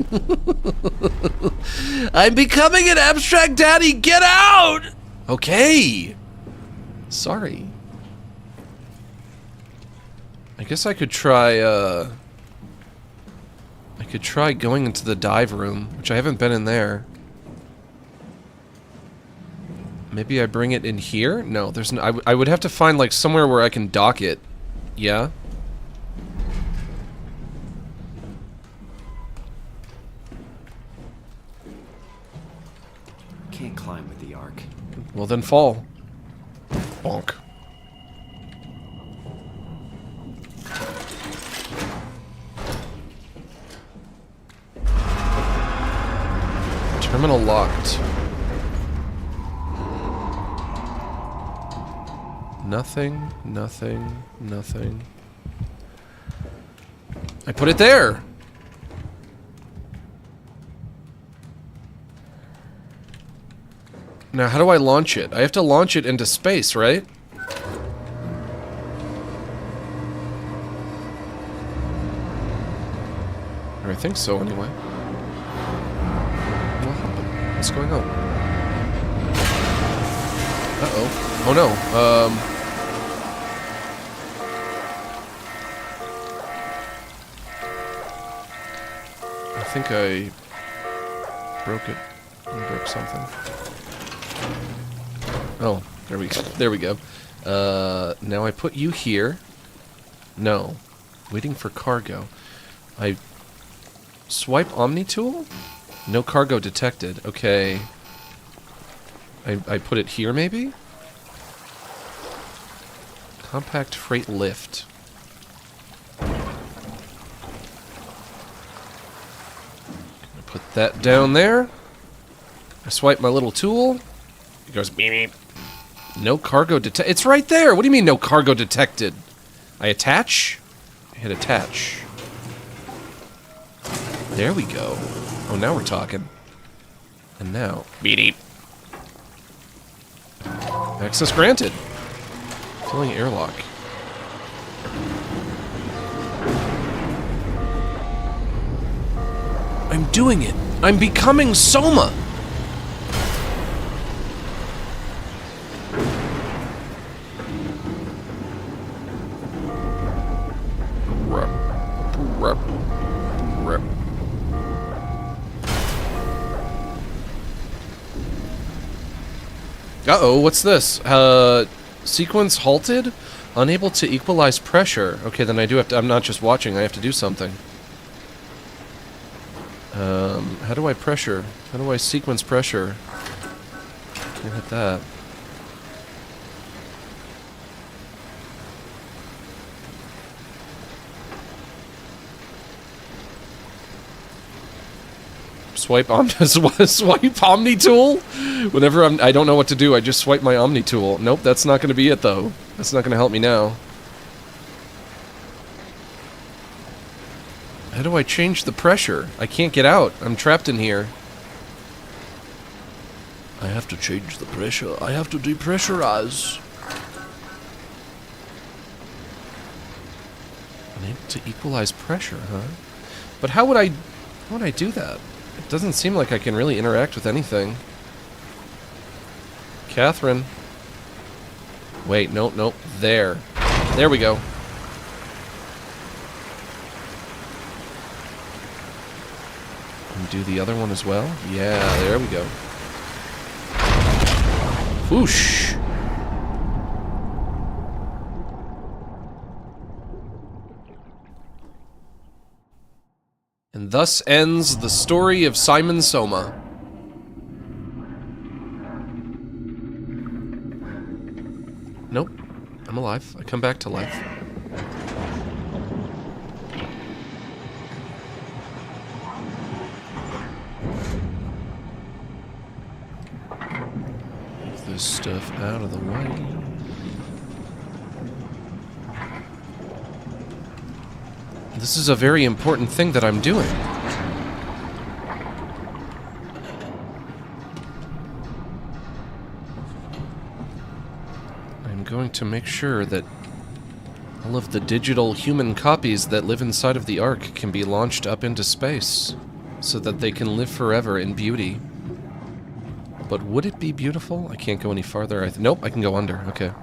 I'm becoming an Abstract Daddy. Get out! Okay. Sorry. I guess I could try, I could try going into the dive room, which I haven't been in there. Maybe I bring it in here? No, there's no... I would have to find, like, somewhere where I can dock it. Yeah? Can't climb with the arc. Well, then fall. Bonk. Terminal locked. Nothing, nothing, nothing. I put it there! Now, how do I launch it? I have to launch it into space, right? Or I think so, anyway. What happened? What's going on? Uh-oh. Oh, no. I think I broke it. I broke something. Oh, there we go. Now I put you here. No. Waiting for cargo. I swipe Omni tool? No cargo detected. Okay. I put it here, maybe? Compact freight lift. Put that down there. I swipe my little tool. It goes beep beep. No cargo detected. It's right there. What do you mean no cargo detected? I attach. I hit attach. There we go. Oh, now we're talking. And now beep beep. Access granted. Filling airlock. I'm doing it. I'm becoming Soma. Uh-oh, what's this? Sequence halted? Unable to equalize pressure. Okay, then I do have to... I'm not just watching, I have to do something. How do I pressure? How do I sequence pressure? Can't hit that. Swipe Omni tool? Whenever I don't know what to do, I just swipe my Omni tool. Nope, that's not going to be it though. That's not going to help me now. How do I change the pressure? I can't get out. I'm trapped in here. I have to change the pressure. I have to depressurize. Unable to equalize pressure, huh? But how would I do that? It doesn't seem like I can really interact with anything. Catherine. Wait, nope, nope. There. There we go. And do the other one as well? Yeah, there we go. Whoosh! And thus ends the story of Simon Soma. Nope. I'm alive. I come back to life. Move this stuff out of the way. This is a very important thing that I'm doing. I'm going to make sure that all of the digital human copies that live inside of the Ark can be launched up into space, so that they can live forever in beauty. But would it be beautiful? I can't go any farther. Nope, I can go under. Okay.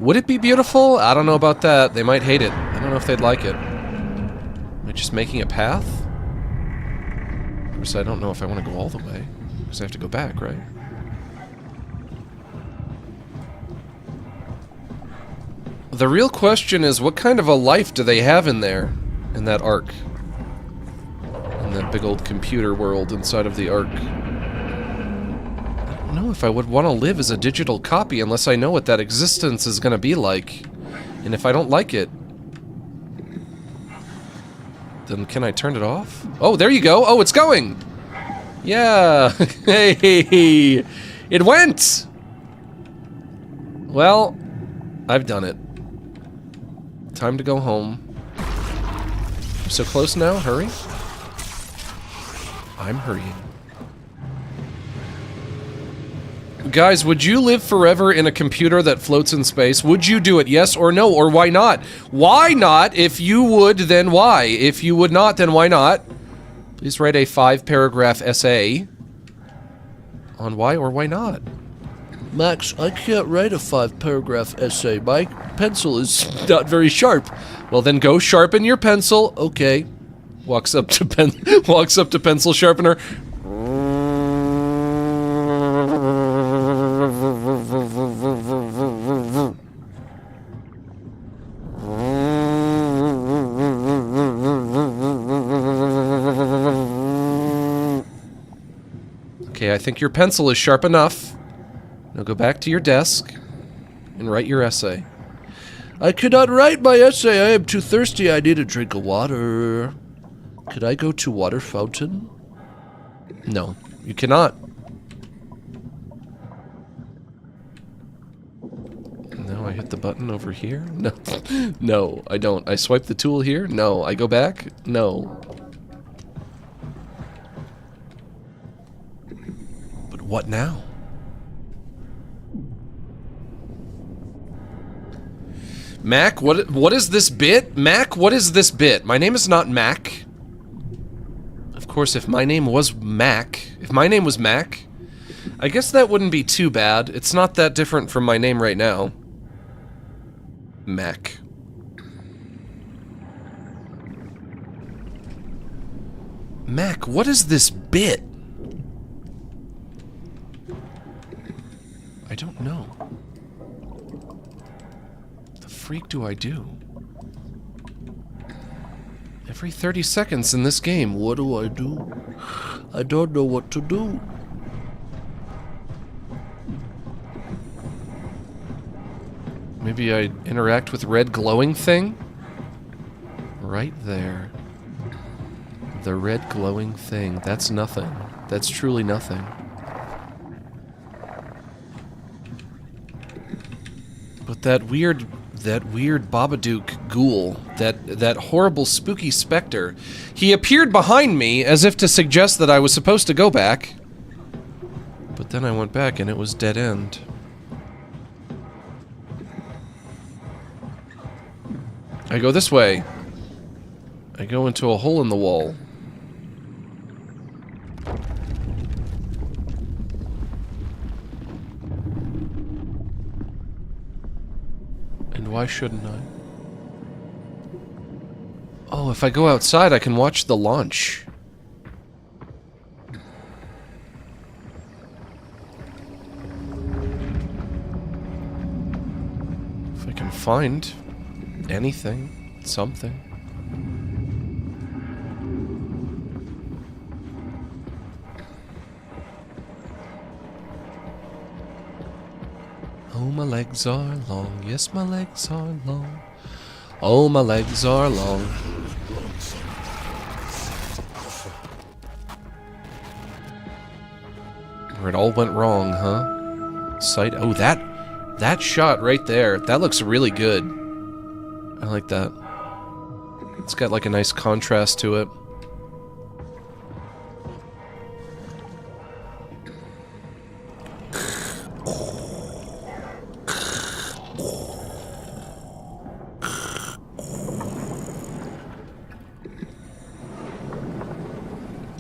Would it be beautiful? I don't know about that. They might hate it. I don't know if they'd like it. Am I just making a path? Of course, I don't know if I want to go all the way, because I have to go back, right? The real question is, what kind of a life do they have in there, in that Ark? In that big old computer world inside of the Ark. I don't know if I would want to live as a digital copy unless I know what that existence is going to be like. And if I don't like it, then can I turn it off? Oh, there you go. Oh, it's going. Yeah. Hey, it went. Well, I've done it. Time to go home. I'm so close now. Hurry. I'm hurrying. Guys, would you live forever in a computer that floats in space? Would you do it? Yes or no? Or why not? Why not? If you would, then why? If you would not, then why not? Please write a 5-paragraph essay on why or why not. Max, I can't write a 5-paragraph essay. My pencil is not very sharp. Well, then go sharpen your pencil. Okay. Walks up to pencil sharpener. Okay, I think your pencil is sharp enough. Now go back to your desk and write your essay. I cannot write my essay. I am too thirsty. I need a drink of water. Could I go to water fountain? No, you cannot. No, I hit the button over here. No, no, I don't. I swipe the tool here. No, I go back. No. But what now? Mac, what is this bit? Mac, what is this bit? My name is not Mac. Of course, if my name was Mac, I guess that wouldn't be too bad. It's not that different from my name right now. Mac. Mac, what is this bit? I don't know. The freak do I do? Every 30 seconds in this game, what do? I don't know what to do. Maybe I interact with red glowing thing? Right there. The red glowing thing. That's nothing. That's truly nothing. But that weird Babadook ghoul, that horrible spooky specter, he appeared behind me as if to suggest that I was supposed to go back. But then I went back and it was dead end. I go this way. I go into a hole in the wall. And why shouldn't I? Oh, if I go outside, I can watch the launch. If I can find anything, something. Oh, my legs are long. Yes, my legs are long. Oh, my legs are long. Where it all went wrong, huh? Sight. Oh, that shot right there. That looks really good. I like that. It's got like a nice contrast to it.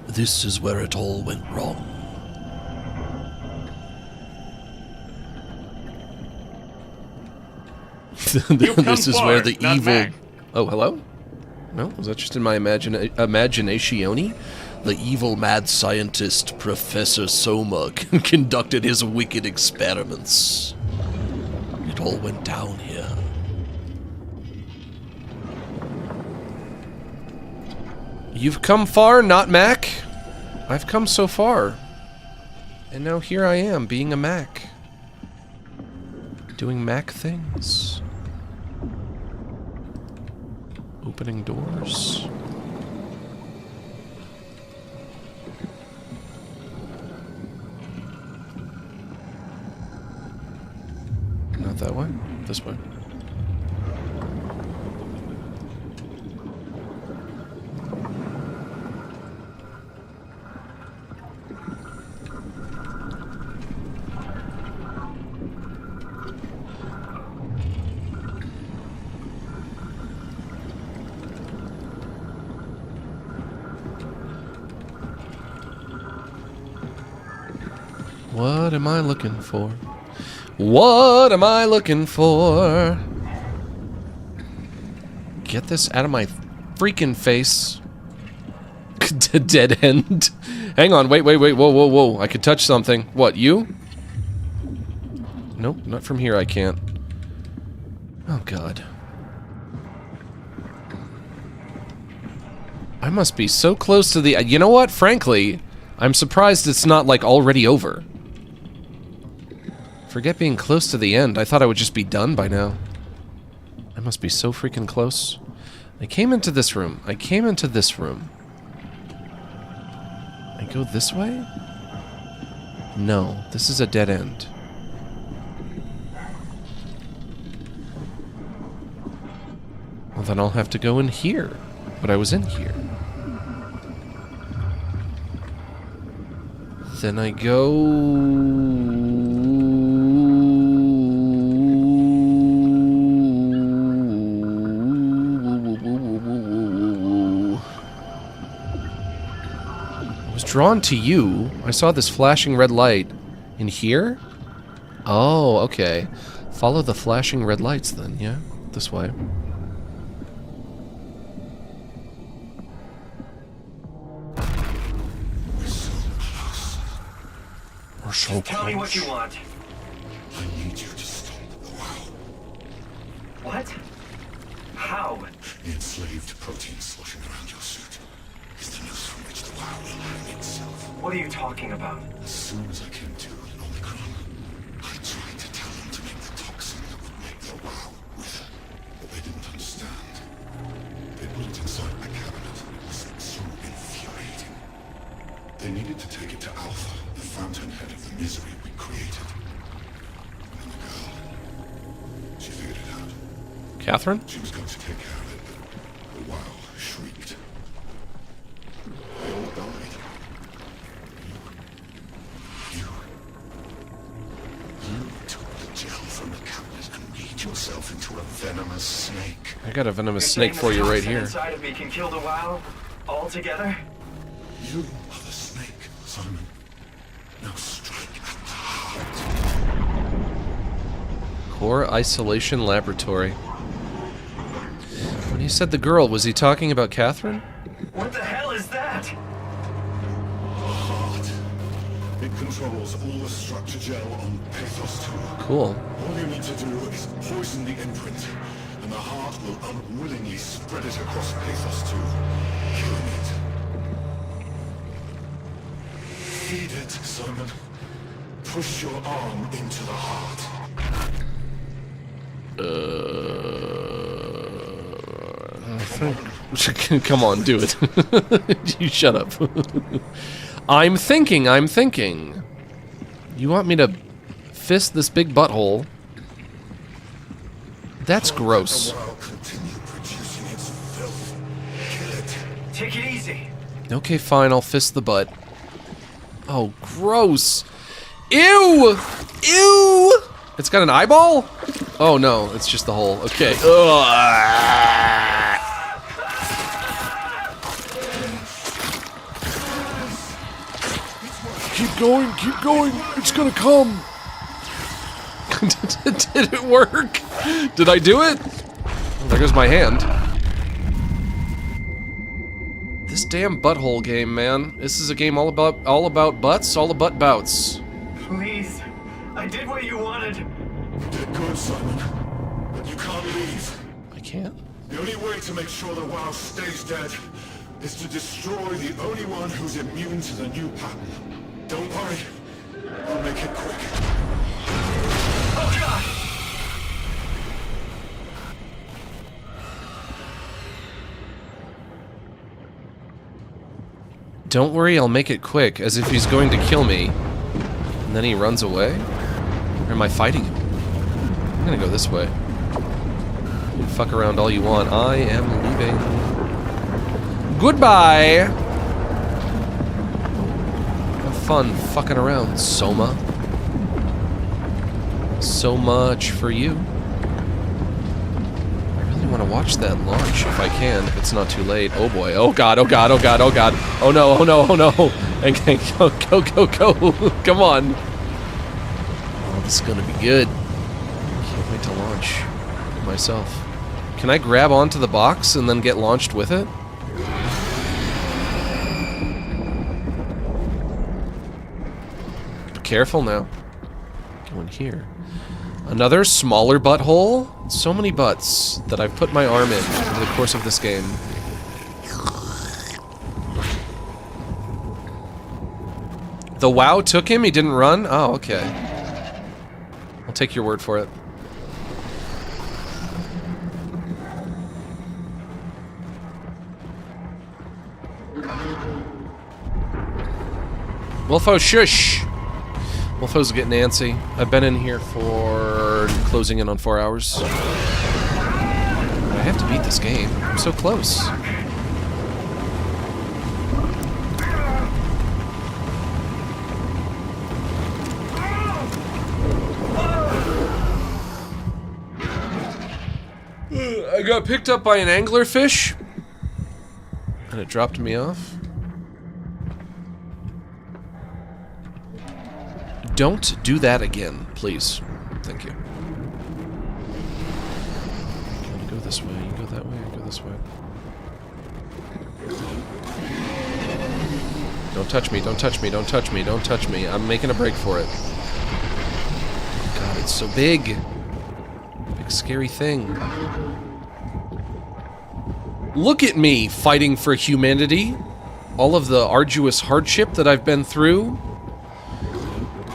This is where it all went wrong. This is where the evil... Oh, hello? No? Was that just in my imagination-y? The evil mad scientist, Professor Soma, conducted his wicked experiments. It all went down here. You've come far, not Mac? I've come so far. And now here I am, being a Mac. Doing Mac things. Opening doors. Not that way. This way. What am I looking for? What am I looking for? Get this out of my freaking face. Dead end. Hang on, wait, whoa. I could touch something. What, you? Nope, not from here I can't. Oh, God. I must be so close to the... You know what? Frankly, I'm surprised it's not, like, already over. Forget being close to the end. I thought I would just be done by now. I must be so freaking close. I came into this room. I go this way? No, this is a dead end. Well, then I'll have to go in here. But I was in here. Then I go... drawn to you. I saw this flashing red light. In here? Oh, okay. Follow the flashing red lights then, yeah? This way. We're so close. Tell me what you want. I need you to stop the wow. What? How? The enslaved protein sloshing around your suit is the news from which the wow will hang itself. What are you talking about? As soon as I came to in Omicron, I tried to tell them to make the toxin that would make the wow wither, but they didn't understand. They put it inside my cabinet, as some infused They needed to take it to Alpha, the fountainhead of the misery we created. And the girl, she figured it out. Catherine? She was going to take care of it, but the wow shrieked. They all died. You took the gel from the cabinet and made yourself into a venomous snake. I got a venomous snake for you right here. Inside of me can kill the wow altogether. You are the snake, Simon. Now strike at the heart. Core Isolation Laboratory. When he said the girl, was he talking about Catherine? What the hell is that? The heart. It controls all the structure gel on Pathos 2. Cool. All you need to do is poison the imprint, and the heart will unwillingly spread it across Pathos 2, killing it. Feed it, Simon. Push your arm into the heart. Come on, do it. You shut up. I'm thinking. You want me to fist this big butthole? That's gross. Take it easy. Okay, fine, I'll fist the butt. Oh, gross. Ew! Ew! It's got an eyeball? Oh no, it's just the hole. Okay. Keep going, it's gonna come. Did it work? Did I do it? Oh, there goes my hand. This damn butthole game, man. This is a game all about butts, all about bouts. Please. I did what you wanted. You did good, Simon. But you can't leave. I can't? The only way to make sure the WoW stays dead is to destroy the only one who's immune to the new pattern. Don't worry. I'll make it quick. Oh, God! Don't worry, I'll make it quick, as if he's going to kill me. And then he runs away? Or am I fighting him? I'm gonna go this way. You can fuck around all you want. I am leaving. Goodbye! Have fun fucking around, Soma. So much for you. I really want to watch that launch if I can, if it's not too late. Oh boy, oh god, oh god, oh god, oh god. Oh no, oh no, oh no. Okay, go, go, go, go. Come on. Oh, this is gonna be good. Can't wait to launch myself. Can I grab onto the box and then get launched with it? Be careful now. Go in here. Another smaller butthole? So many butts that I've put my arm in over the course of this game. The WoW took him? He didn't run? Oh, okay. I'll take your word for it. Wolfo, shush! Wolfo's getting antsy. I've been in here for closing in on 4 hours. I have to beat this game. I'm so close. I got picked up by an anglerfish, and it dropped me off. Don't do that again, please. Thank you. You go this way, you go that way, you go this way. Don't touch me, don't touch me, don't touch me, don't touch me. I'm making a break for it. God, it's so big. Big scary thing. Look at me fighting for humanity. All of the arduous hardship that I've been through.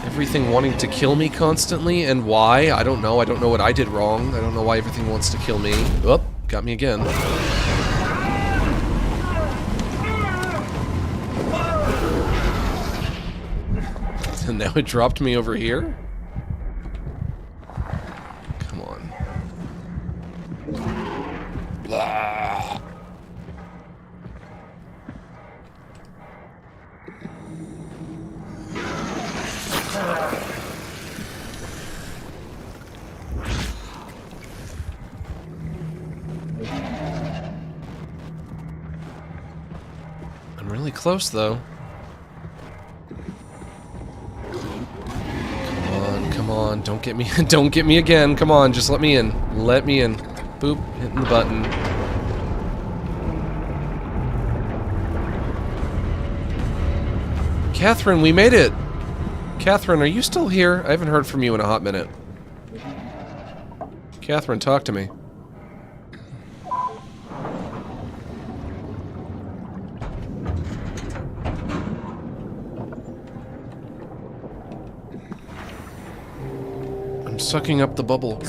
Everything wanting to kill me constantly, and why? I don't know. I don't know what I did wrong. I don't know why everything wants to kill me. Oh, got me again. And now it dropped me over here? Come on. Blah. I'm really close, though. Come on, don't get me, don't get me again. Come on, just let me in. Let me in. Boop, hitting the button. Catherine, we made it. Catherine, are you still here? I haven't heard from you in a hot minute. Catherine, talk to me. I'm sucking up the bubble. I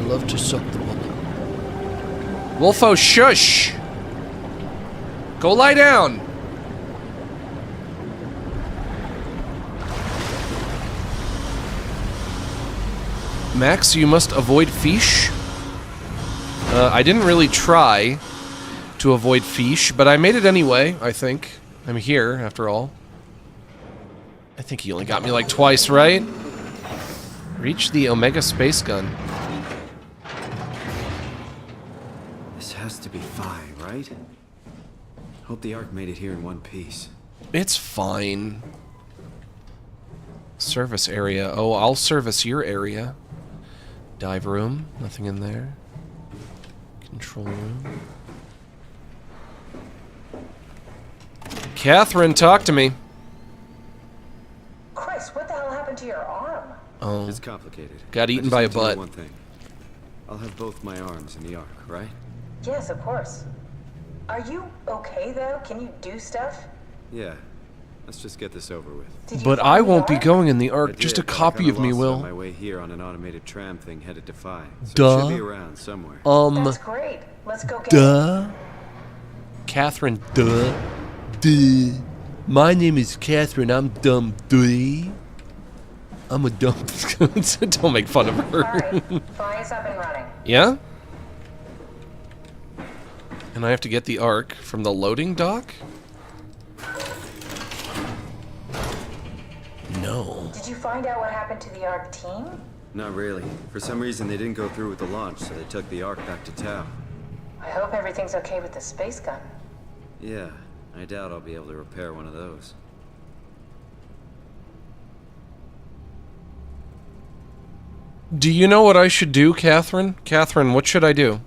love to suck the bubble. Wolfo, shush! Go lie down! Max, you must avoid fish. I didn't really try to avoid fish, but I made it anyway, I think. I'm here, after all. I think he only got me like twice, right? Reach the Omega space gun. This has to be fine, right? Hope the Ark made it here in one piece. It's fine. Service area. Oh, I'll service your area. Dive room. Nothing in there. Control room. Catherine, talk to me. Chris, what the hell happened to your arm? Oh. It's complicated. Got eaten by a butt. One thing. I'll have both my arms in the Ark, right? Yes, of course. Are you okay, though? Can you do stuff? Yeah. Let's just get this over with. But I won't be going in the Ark. Just a copy of me will. On my way here on an automated tram thing headed to Phi. So Duh. It should be around somewhere. That's great. Let's go get Duh. Catherine, duh. Duh. My name is Catherine. I'm dumb. Duh. I'm a dumb. Don't make fun of her. Alright, Phi's up and running. Yeah? And I have to get the Ark from the loading dock? No. Did you find out what happened to the ARC team? Not really. For some reason, they didn't go through with the launch, so they took the Ark back to Tau. I hope everything's okay with the space gun. Yeah, I doubt I'll be able to repair one of those. Do you know what I should do, Catherine? Catherine, what should I do?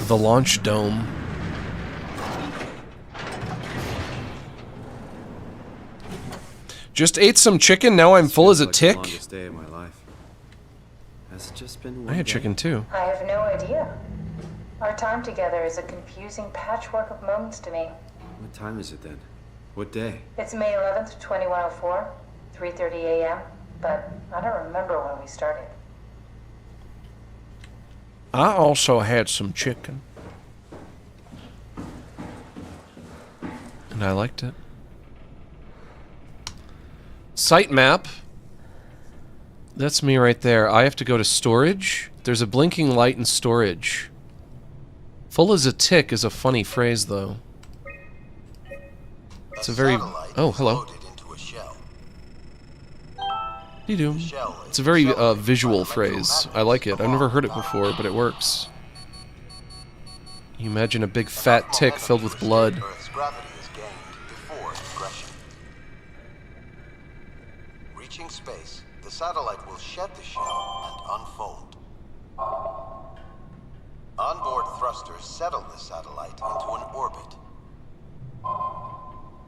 The launch dome. Just ate some chicken, now I'm full as a tick? Longest day of my life. Has it just been one I had day? chicken too. I have no idea. Our time together is a confusing patchwork of moments to me. What time is it then? What day? It's May 11th, 2104, 3:30 a.m., but I don't remember when we started. I also had some chicken. And I liked it. Site map. That's me right there. I have to go to storage. There's a blinking light in storage. Full as a tick is a funny phrase, though. It's a very... Oh, hello. Dee-doo. It's a very visual phrase. I like it. I've never heard it before, but it works. You imagine a big fat tick filled with blood. Reaching space, the satellite will shed the shell and unfold. Onboard thrusters settle the satellite into an orbit.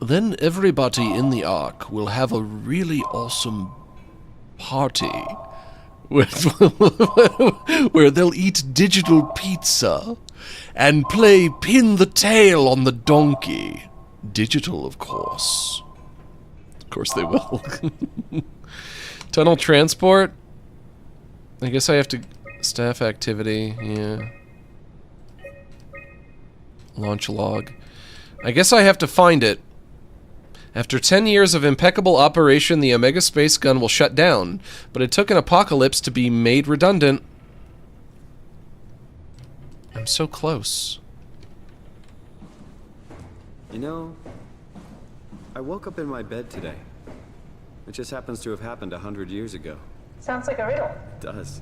Then everybody in the Ark will have a really awesome party where they'll eat digital pizza and play pin the tail on the donkey. Digital, of course. Of course they will. Tunnel transport? I guess I have to... Staff activity, yeah. Launch log. I guess I have to find it. After 10 years of impeccable operation, the Omega space gun will shut down, but it took an apocalypse to be made redundant. I'm so close. You know, I woke up in my bed today. It just happens to have happened 100 years ago. Sounds like a riddle. It does.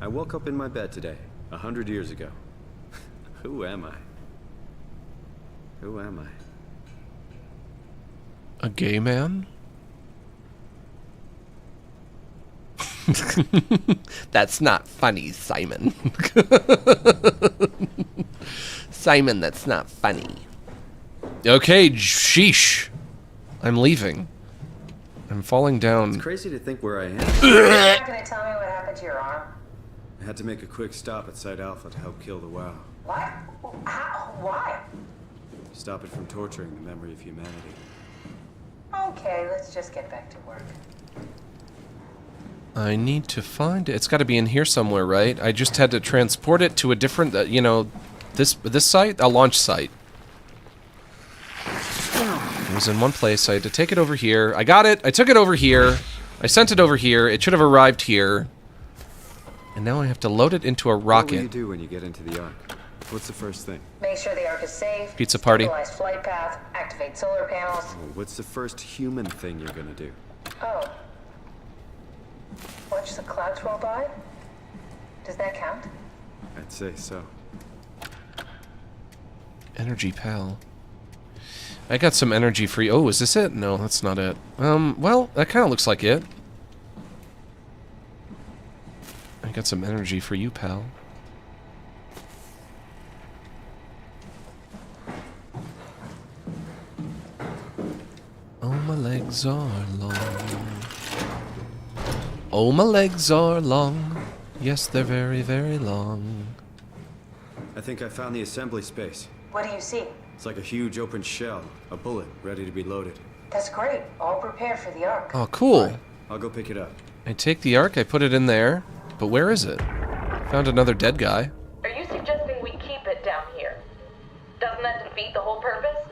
I woke up in my bed today, 100 years ago. Who am I? Who am I? A gay man? That's not funny, Simon. Simon, that's not funny. Okay, sheesh. I'm leaving. I'm falling down. It's crazy to think where I am. You're not gonna tell me what happened to your arm? I had to make a quick stop at Site Alpha to help kill the WoW. What? How? Why? Stop it from torturing the memory of humanity. Okay, let's just get back to work. I need to find it. It's got to be in here somewhere, right? I just had to transport it to a different, you know, this site? A launch site. It was in one place. I had to take it over here. I got it. I took it over here. I sent it over here. It should have arrived here. And now I have to load it into a rocket. What will you do when you get into the Ark? What's the first thing? Make sure the Ark is safe. Pizza party. Stabilize flight path. Activate solar panels. Oh, what's the first human thing you're gonna do? Oh. Watch the clouds roll by? Does that count? I'd say so. Energy pal. I got some energy free. Oh, is this it? No, that's not it. Well, that kind of looks like it. I got some energy for you, pal. Oh, my legs are long. Oh, my legs are long. Yes, they're very, very long. I think I found the assembly space. What do you see? It's like a huge open shell, a bullet ready to be loaded. That's great. All prepared for the Ark. Oh, cool. I'll go pick it up. I take the Ark, I put it in there. But where is it? Found another dead guy. Are you suggesting we keep it down here? Doesn't that defeat the whole purpose?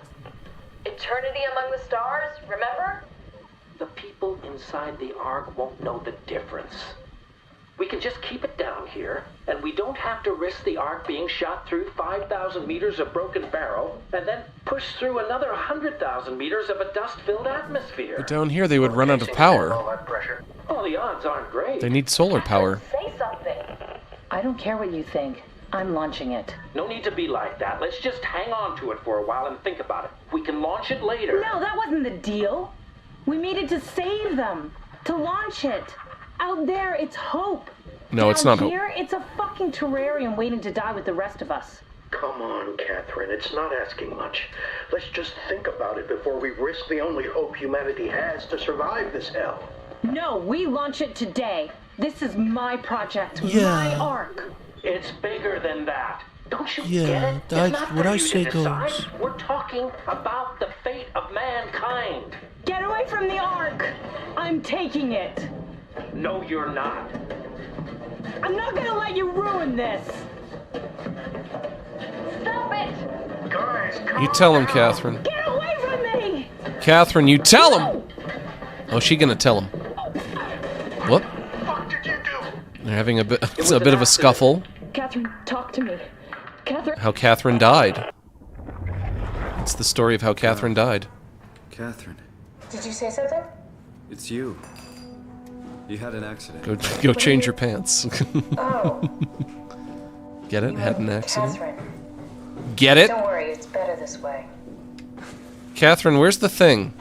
Eternity among the stars, remember? The people inside the Ark won't know the difference. We can just keep it down here, and we don't have to risk the Ark being shot through 5,000 meters of broken barrel, and then push through another 100,000 meters of a dust-filled atmosphere. But down here they would run out of power. Oh, the odds aren't great. They need solar power. Say something. I don't care what you think. I'm launching it. No need to be like that. Let's just hang on to it for a while and think about it. We can launch it later. No, that wasn't the deal. We needed to save them. To launch it. Out there, it's hope. No, it's not hope. Here, it's a fucking terrarium waiting to die with the rest of us. Come on, Catherine. It's not asking much. Let's just think about it before we risk the only hope humanity has to survive this hell. No, we launch it today. This is my project, my Ark. It's bigger than that. Don't you Yeah, get it? that's It's not what for I you say to decide. goes. We're talking about the fate of mankind. Get away from the Ark! I'm taking it. No, you're not. I'm not gonna let you ruin this. Stop it! Guys, You tell him, Catherine. Get away from me! Catherine, you tell him! Oh, she gonna tell him. What? They're having a bit of a scuffle. Catherine, talk to me. Catherine. How Catherine died. It's the story of how Catherine died. Catherine, Did you say something? it's you. You had an accident. Go change your pants. Oh. Get it? Had an accident? Catherine. Get it? Don't worry, it's better this way. Catherine, where's the thing?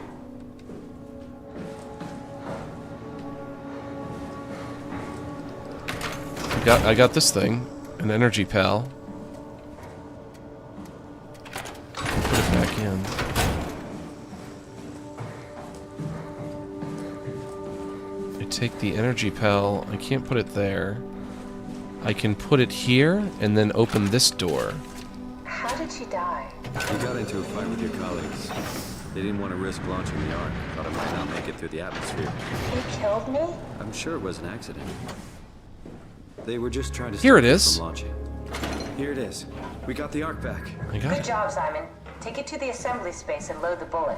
I got this thing. An energy pal. Put it back in. I take the energy pal. I can't put it there. I can put it here and then open this door. How did she die? You got into a fight with your colleagues. They didn't want to risk launching the Ark. Thought it might not make it through the atmosphere. He killed me? I'm sure it was an accident. They were just trying to Here stop it you is. from launching. Here it is. We got the Ark back. I got Good it. job, Simon. Take it to the assembly space and load the bullet.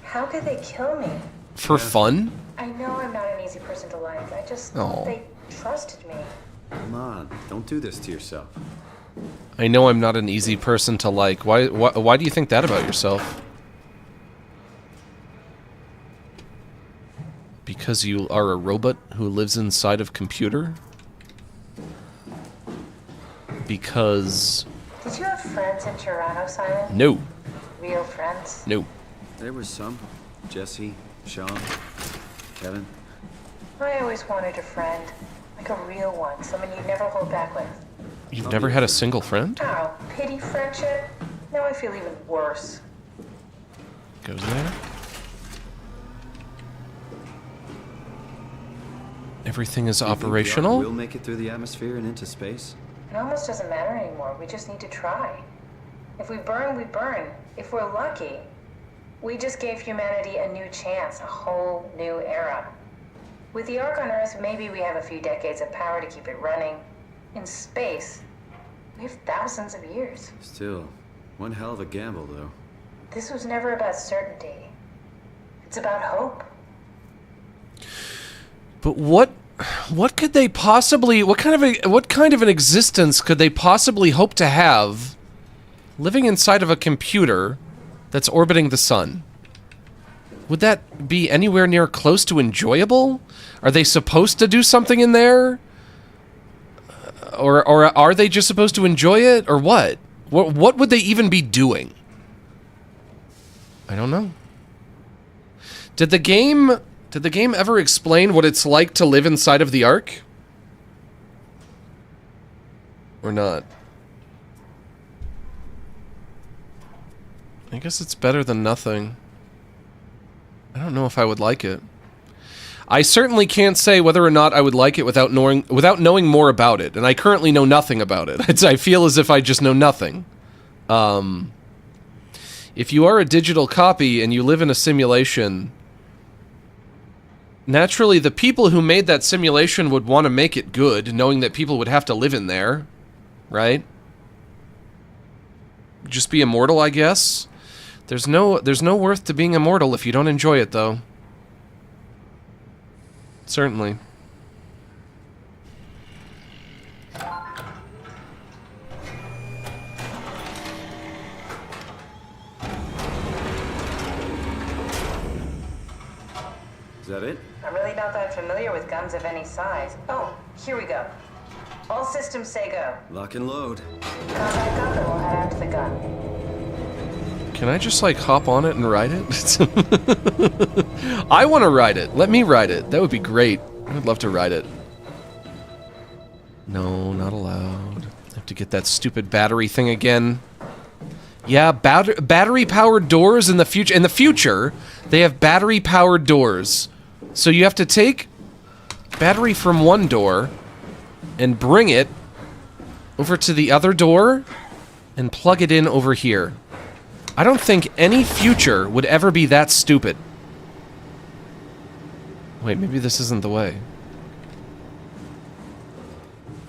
How could they kill me? For fun? I know I'm not an easy person to like. I just Oh. thought they trusted me. Come on, don't do this to yourself. I know I'm not an easy person to like. Why do you think that about yourself? Because you are a robot who lives inside of computer? Because... Did you have friends in Toronto, Simon? No. Real friends? No. There was some. Jesse, Sean, Kevin. I always wanted a friend. Like a real one. Someone you'd never hold back with. You've never had a single friend? Oh, pity friendship? Now I feel even worse. Goes there. Everything is operational. We'll make it through the atmosphere and into space. It almost doesn't matter anymore. We just need to try. If we burn, we burn. If we're lucky, we just gave humanity a new chance, a whole new era. With the Ark on Earth, maybe we have a few decades of power to keep it running. In space, we have thousands of years. Still, one hell of a gamble, though. This was never about certainty. It's about hope. But what could they possibly, what kind of an existence could they possibly hope to have living inside of a computer that's orbiting the sun? Would that be anywhere near close to enjoyable? Are they supposed to do something in there? Or are they just supposed to enjoy it, or what? What would they even be doing? I don't know. Did the game ever explain what it's like to live inside of the Ark? Or not? I guess it's better than nothing. I don't know if I would like it. I certainly can't say whether or not I would like it without knowing more about it, and I currently know nothing about it. I feel as if I just know nothing. If you are a digital copy and you live in a simulation, naturally the people who made that simulation would want to make it good, knowing that people would have to live in there, right? Just be immortal, I guess. There's no worth to being immortal if you don't enjoy it, though. Certainly. Is that it? I'm really not that familiar with guns of any size. Oh, here we go. All systems say go. Lock and load. Contact up and we'll head out to the gun. Can I just, like, hop on it and ride it? I want to ride it. Let me ride it. That would be great. I would love to ride it. No, not allowed. I have to get that stupid battery thing again. Yeah, battery-powered doors in the future. In the future, they have battery-powered doors. So you have to take battery from one door and bring it over to the other door and plug it in over here. I don't think any future would ever be that stupid. Wait, maybe this isn't the way.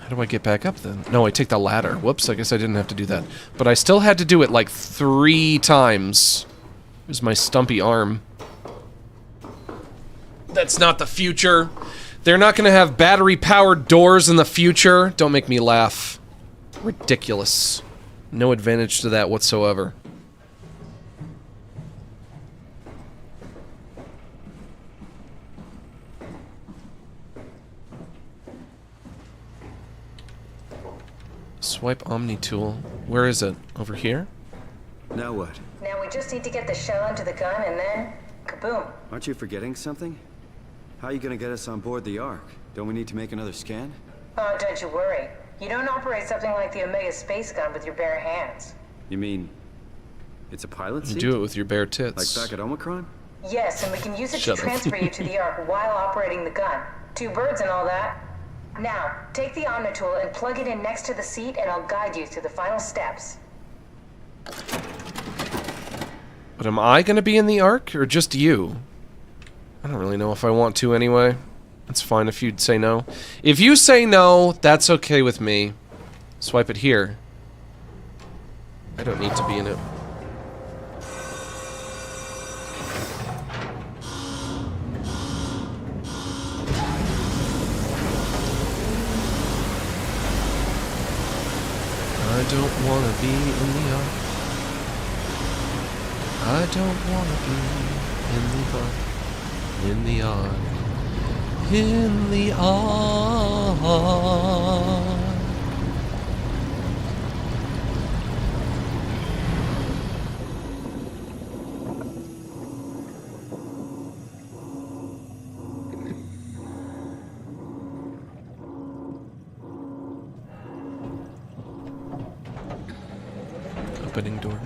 How do I get back up then? No, I take the ladder. Whoops, I guess I didn't have to do that. But I still had to do it like 3 times. Here's my stumpy arm. That's not the future. They're not going to have battery-powered doors in the future. Don't make me laugh. Ridiculous. No advantage to that whatsoever. Swipe Omni tool. Where is it? Over here? Now what? Now we just need to get the shell into the gun and then, kaboom. Aren't you forgetting something? How are you gonna get us on board the Ark? Don't we need to make another scan? Oh, don't you worry. You don't operate something like the Omega space gun with your bare hands. You mean it's a pilot seat? You do it with your bare tits. Like back at Omicron? Yes, and we can use it Shut to up. transfer you to the Ark while operating the gun. 2 birds and all that. Now, take the Omni tool and plug it in next to the seat and I'll guide you through the final steps. But am I going to be in the Ark, or just you? I don't really know if I want to anyway. It's fine if you'd say no. If you say no, that's okay with me. Swipe it here. I don't need to be in it. I don't want to be in the ark. I don't want to be in the ark. In the ark. In the ark. Opening door.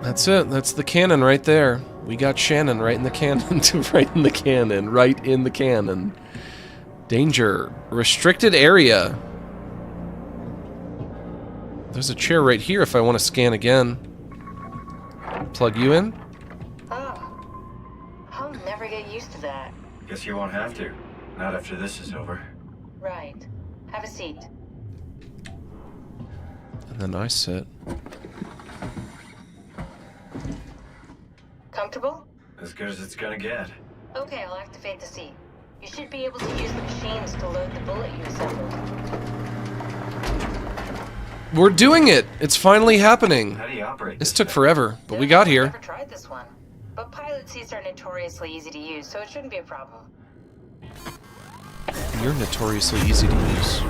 That's it. That's the cannon right there. We got Shannon right in the cannon. Right in the cannon. Right in the cannon. Danger. Restricted area. There's a chair right here if I want to scan again. Plug you in. I'll never get used to that. Guess you won't have to. Not after this is over. Right. Have a seat. And then I sit. Comfortable? As good as it's gonna get. Okay, I'll activate the seat. You should be able to use the machines to load the bullet you assembled. We're doing it! It's finally happening. How do you operate this took forever, but we got here. I've never tried this one. But pilot seats are notoriously easy to use, so it shouldn't be a problem. You're notoriously easy to use.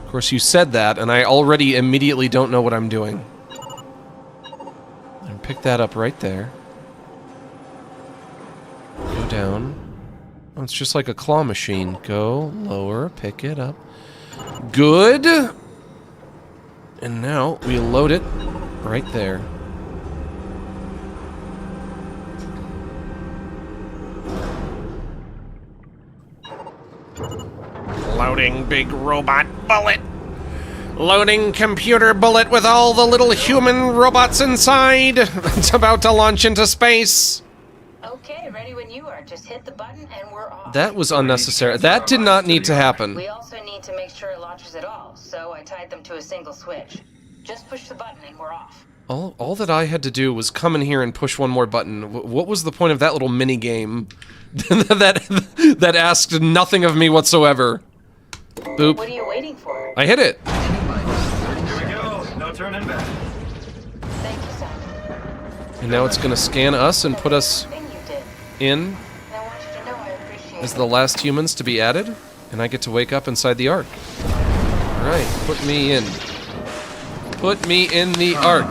Of course, you said that, and I already immediately don't know what I'm doing. And pick that up right there. Go down. Oh, it's just like a claw machine. Go lower, pick it up. Good! And now we load it right there. Loading big robot bullet. Loading computer bullet with all the little human robots inside. It's about to launch into space. Okay, ready when you are. Just hit the button and we're off. That was unnecessary. That did not need to happen. We also need to make sure it launches at all, so I tied them to a single switch. Just push the button and we're off. All that I had to do was come in here and push one more button. What was the point of that little mini game that asked nothing of me whatsoever? Boop. What are you waiting for? I hit it. Here we go. No turning back. Thank you, Simon. And now it's gonna scan us and put us in I want you to know I appreciate as the last humans to be added, and I get to wake up inside the Ark. Alright, put me in. Put me in the Ark.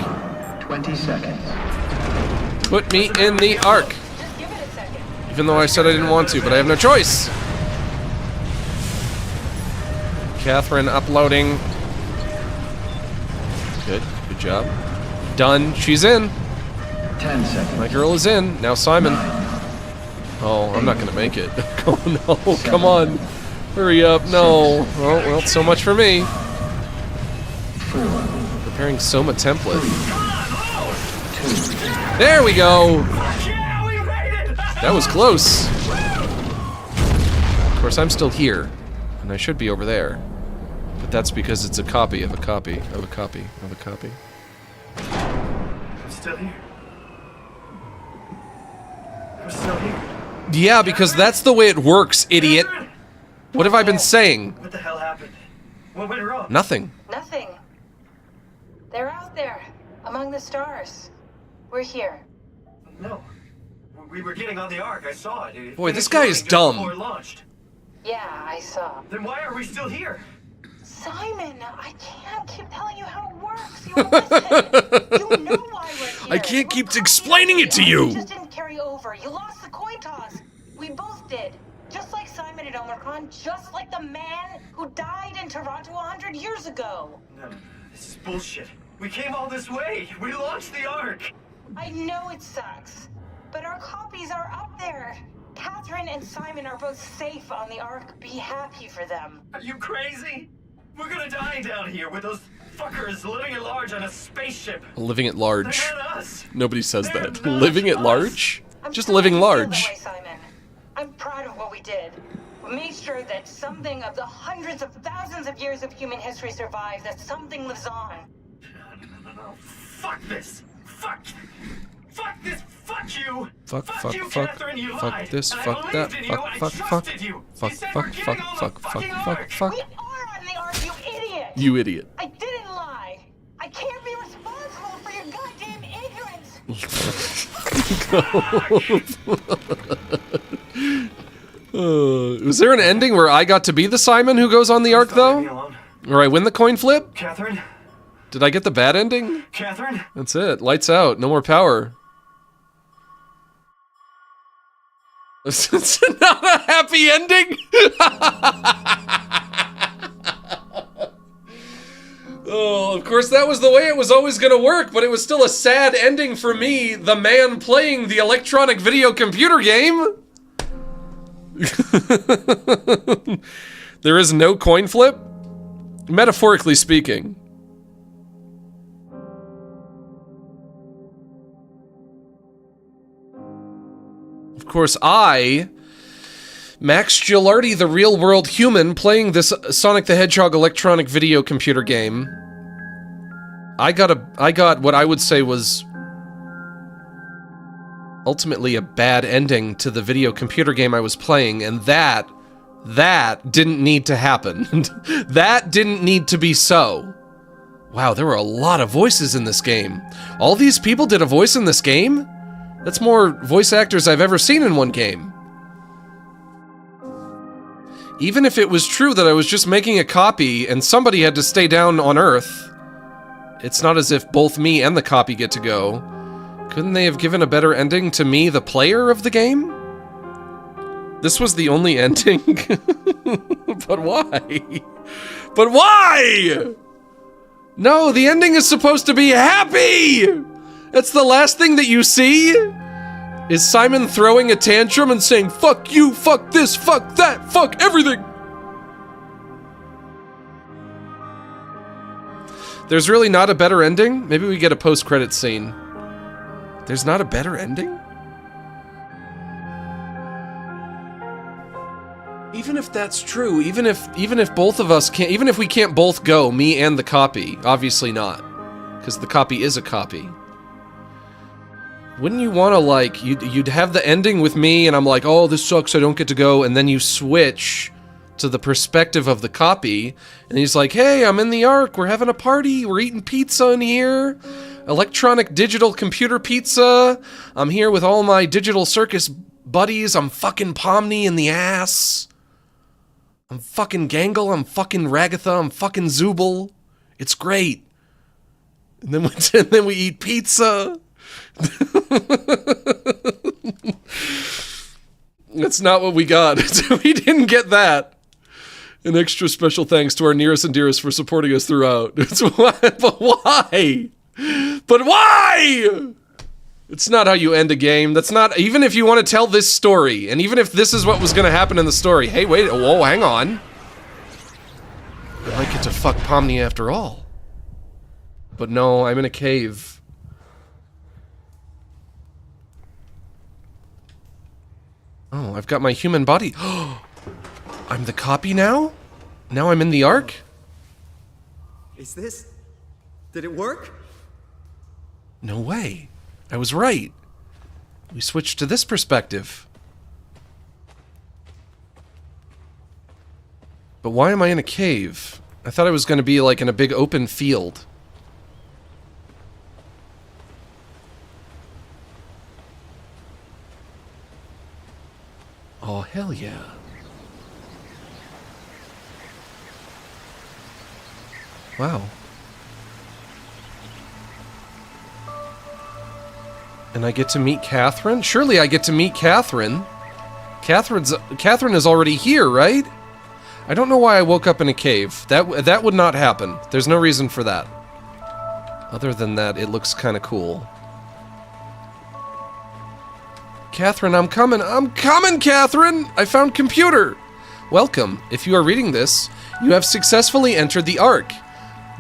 20 seconds. Put me in the Ark. Just give it a second. Even though I said I didn't want to, but I have no choice. Catherine uploading. Good job. Done. She's in. 10 seconds. My girl is in. Now Simon. Oh, I'm not gonna make it. Oh no, come on. Hurry up, no. Oh, well, so much for me. Preparing Soma template. There we go! That was close. Of course, I'm still here. And I should be over there. But that's because it's a copy of a copy of a copy of a copy. I'm still here. I'm still here. Yeah, because that's the way it works, idiot. What have I been saying? What the hell happened? What went wrong? Nothing. Nothing. They're out there, among the stars. We're here. No. We were getting on the Ark. I saw it. Boy, this guy is dumb. Before it launched. Yeah, I saw. Then why are we still here? Simon, I can't keep telling you how it works. You won't listen. You know why we're here. I can't keep explaining it to you. It just didn't carry over. You lost the coin toss. We both did. Just like Simon at Omicron, just like the man who died in Toronto 100 years ago. No, this is bullshit. We came all this way. We launched the Ark. I know it sucks, but our copies are up there. Catherine and Simon are both safe on the Ark. Be happy for them. Are you crazy? We're gonna die down here with those fuckers living at large on a spaceship. Living at large. They're not us. Nobody says that. Living at large? Just living large. Simon. I'm proud of what we did. We made sure that something of the hundreds of thousands of years of human history survives, that something lives on. No. Fuck this. Fuck this. Fuck you. Fuck, you, fuck, Catherine, you fuck lied. this, And I fuck that, believed in you. I trusted you. fuck, Instead, fuck, we're fuck, getting on the fuck, fucking fuck, Ark. fuck. We are on the Ark, you idiot! You idiot. I didn't lie. I can't be responsible for your goddamn ignorance. Was there an ending where I got to be the Simon who goes on the Ark, though? Or I win the coin flip? Catherine? Did I get the bad ending? Catherine? That's it. Lights out. No more power. It's not a happy ending? Oh, of course, that was the way it was always going to work, but it was still a sad ending for me, the man playing the electronic video computer game. There is no coin flip? Metaphorically speaking. Of course, I, Max Gilardi, the real-world human, playing this Sonic the Hedgehog electronic video computer game, I got what I would say was ultimately a bad ending to the video computer game I was playing, and that didn't need to happen. That didn't need to be so. Wow, there were a lot of voices in this game. All these people did a voice in this game? That's more voice actors I've ever seen in one game. Even if it was true that I was just making a copy and somebody had to stay down on Earth, it's not as if both me and the copy get to go. Couldn't they have given a better ending to me, the player of the game? This was the only ending? But why? But why? No, the ending is supposed to be happy! That's the last thing that you see? Is Simon throwing a tantrum and saying, fuck you, fuck this, fuck that, fuck everything? There's really not a better ending? Maybe we get a post-credit scene. There's not a better ending? Even if that's true, even if both of us can't, even if we can't both go, me and the copy, obviously not, because the copy is a copy. Wouldn't you want to, like, you'd have the ending with me and I'm like, oh, this sucks, I don't get to go, and then you switch to the perspective of the copy, and he's like, hey, I'm in the Ark, we're having a party, we're eating pizza in here, electronic digital computer pizza, I'm here with all my digital circus buddies, I'm fucking Pomni in the ass, I'm fucking Gangle, I'm fucking Ragatha, I'm fucking Zooble, it's great. And then we eat pizza. That's not what we got. We didn't get that. An extra special thanks to our nearest and dearest for supporting us throughout. But why? But why? It's not how you end a game. That's not, even if you want to tell this story, and even if this is what was going to happen in the story. Hey, wait, whoa, hang on. I might get to fuck Pomni after all. But no, I'm in a cave. Oh, I've got my human body. I'm the copy now? Now I'm in the Ark? Is this... Did it work? No way. I was right. We switched to this perspective. But why am I in a cave? I thought I was going to be like in a big open field. Oh, hell yeah. Wow. And I get to meet Catherine? Surely I get to meet Catherine. Catherine is already here, right? I don't know why I woke up in a cave. That would not happen. There's no reason for that. Other than that, it looks kind of cool. Catherine, I'm coming. I'm coming, Catherine! I found computer! Welcome. If you are reading this, you have successfully entered the Ark.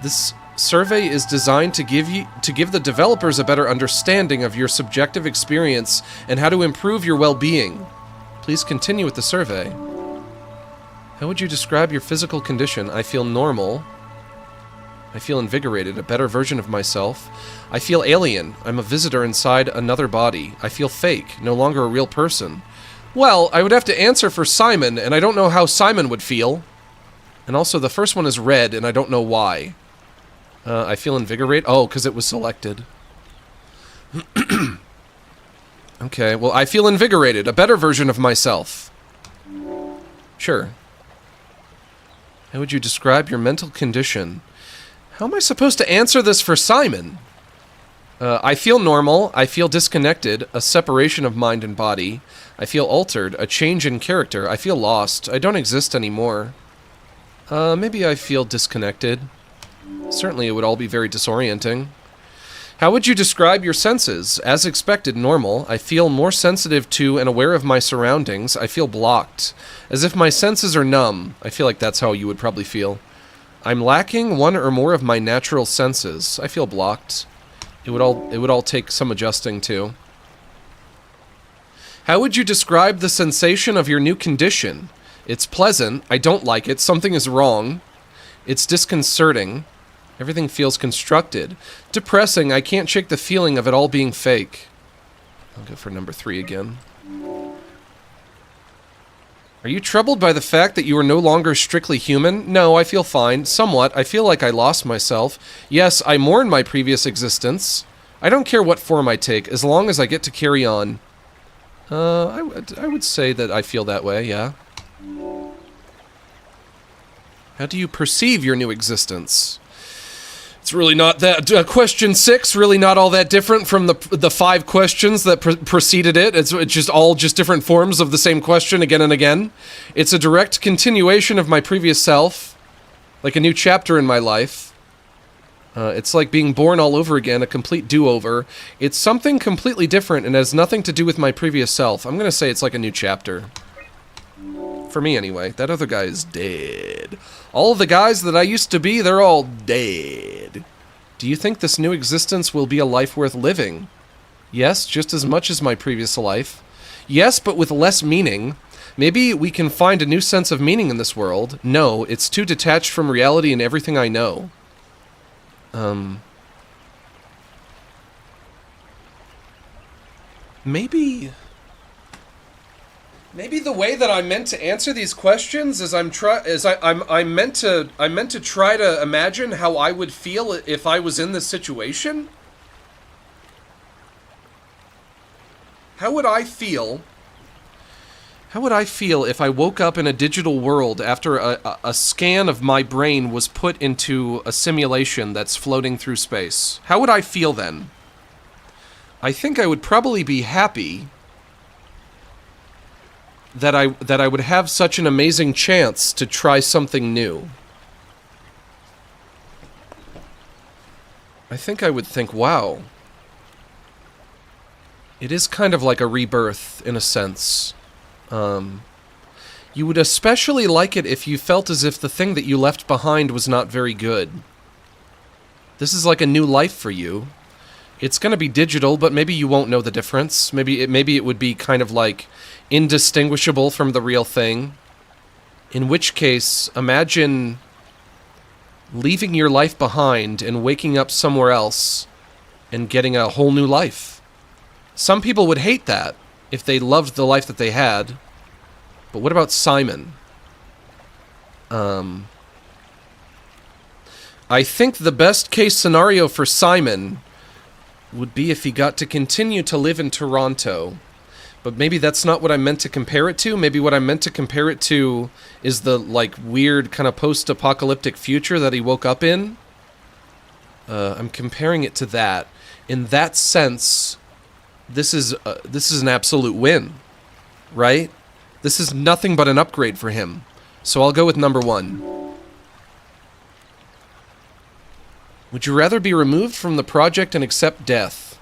This survey is designed to give the developers a better understanding of your subjective experience and how to improve your well-being. Please continue with the survey. How would you describe your physical condition? I feel normal. I feel invigorated, a better version of myself. I feel alien. I'm a visitor inside another body. I feel fake, no longer a real person. Well, I would have to answer for Simon, and I don't know how Simon would feel. And also, the first one is red, and I don't know why. I feel invigorated. Oh, because it was selected. Okay, well, I feel invigorated, a better version of myself. Sure. How would you describe your mental condition? How am I supposed to answer this for Simon? I feel normal. I feel disconnected. A separation of mind and body. I feel altered. A change in character. I feel lost. I don't exist anymore. Maybe I feel disconnected. Certainly it would all be very disorienting. How would you describe your senses? As expected, normal. I feel more sensitive to and aware of my surroundings. I feel blocked. As if my senses are numb. I feel like that's how you would probably feel. I'm lacking one or more of my natural senses. I feel blocked. It would all take some adjusting to. How would you describe the sensation of your new condition? It's pleasant. I don't like it. Something is wrong. It's disconcerting. Everything feels constructed. Depressing. I can't shake the feeling of it all being fake. I'll go for number 3 again. Are you troubled by the fact that you are no longer strictly human? No, I feel fine. Somewhat. I feel like I lost myself. Yes, I mourn my previous existence. I don't care what form I take, as long as I get to carry on. I would say that I feel that way, yeah. How do you perceive your new existence? It's really not that... question 6, really not all that different from the 5 questions that preceded it. It's just all just different forms of the same question again and again. It's a direct continuation of my previous self. Like a new chapter in my life. It's like being born all over again, a complete do-over. It's something completely different and has nothing to do with my previous self. I'm gonna say it's like a new chapter. For me, anyway. That other guy is dead. All of the guys that I used to be, they're all dead. Do you think this new existence will be a life worth living? Yes, just as much as my previous life. Yes, but with less meaning. Maybe we can find a new sense of meaning in this world. No, it's too detached from reality and everything I know. Maybe the way that I'm meant to answer these questions is I'm meant to try to imagine how I would feel if I was in this situation. How would I feel if I woke up in a digital world after a scan of my brain was put into a simulation that's floating through space? How would I feel then? I think I would probably be happy that I would have such an amazing chance to try something new. I think I would think, wow. It is kind of like a rebirth, in a sense. You would especially like it if you felt as if the thing that you left behind was not very good. This is like a new life for you. It's going to be digital, but maybe you won't know the difference. Maybe it would be kind of like indistinguishable from the real thing. In which case, imagine leaving your life behind and waking up somewhere else and getting a whole new life. Some people would hate that if they loved the life that they had. But what about Simon? I think the best case scenario for Simon would be if he got to continue to live in Toronto. But maybe that's not what I meant to compare it to. Maybe what I meant to compare it to is the, like, weird kind of post-apocalyptic future that he woke up in. I'm comparing it to that. In that sense, this is an absolute win, right? This is nothing but an upgrade for him. So I'll go with number 1. Would you rather be removed from the project and accept death?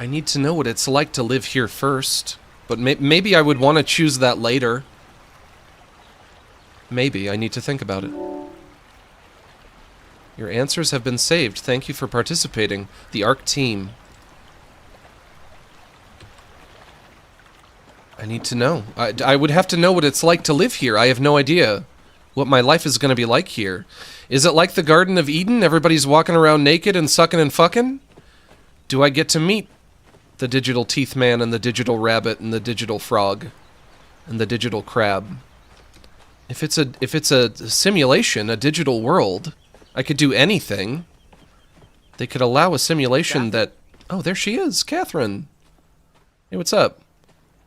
I need to know what it's like to live here first. But maybe I would want to choose that later. Maybe. I need to think about it. Your answers have been saved. Thank you for participating. The ARC team. I need to know. I would have to know what it's like to live here. I have no idea what my life is going to be like here. Is it like the Garden of Eden? Everybody's walking around naked and sucking and fucking? Do I get to meet the digital teeth man and the digital rabbit and the digital frog and the digital crab? If it's a simulation, a digital world, I could do anything. They could allow a simulation that... Oh, there she is, Catherine. Hey, what's up?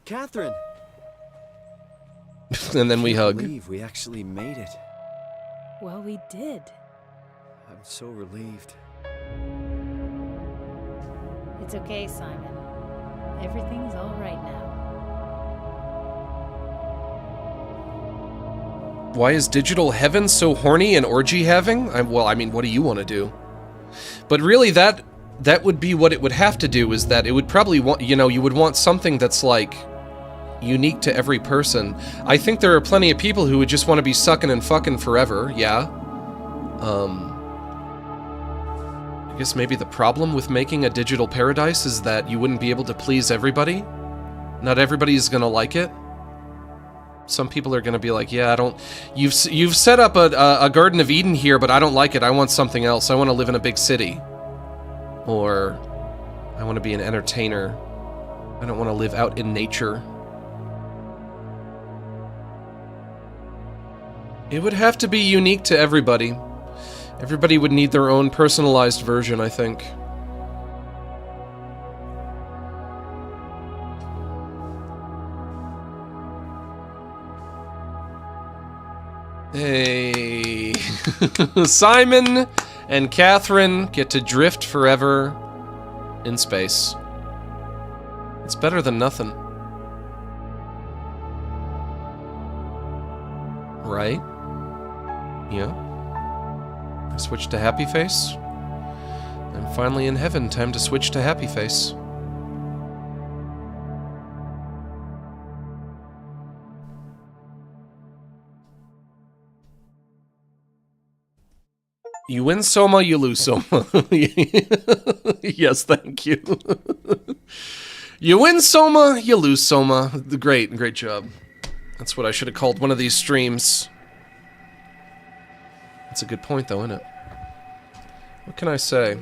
Catherine! And then we hug. I can't believe we actually made it. Well, we did. I'm so relieved. It's okay, Simon. Everything's all right now. Why is digital heaven so horny and orgy having? Well, I mean, what do you want to do? But really, that would be what it would have to do, is that it would probably want, you know, you would want something that's like unique to every person. I think there are plenty of people who would just want to be sucking and fucking forever, yeah. I guess maybe the problem with making a digital paradise is that you wouldn't be able to please everybody. Not everybody's gonna like it. Some people are gonna be like, yeah, I don't... You've set up a Garden of Eden here, but I don't like it. I want something else. I want to live in a big city. Or I want to be an entertainer. I don't want to live out in nature. It would have to be unique to everybody. Everybody would need their own personalized version, I think. Hey. Simon and Catherine get to drift forever in space. It's better than nothing. Right? Yeah. I switched to happy face. I'm finally in heaven. Time to switch to happy face. You win Soma, you lose Soma. Yes, thank you. You win Soma, you lose Soma. Great job. That's what I should have called one of these streams. That's a good point, though, isn't it? What can I say?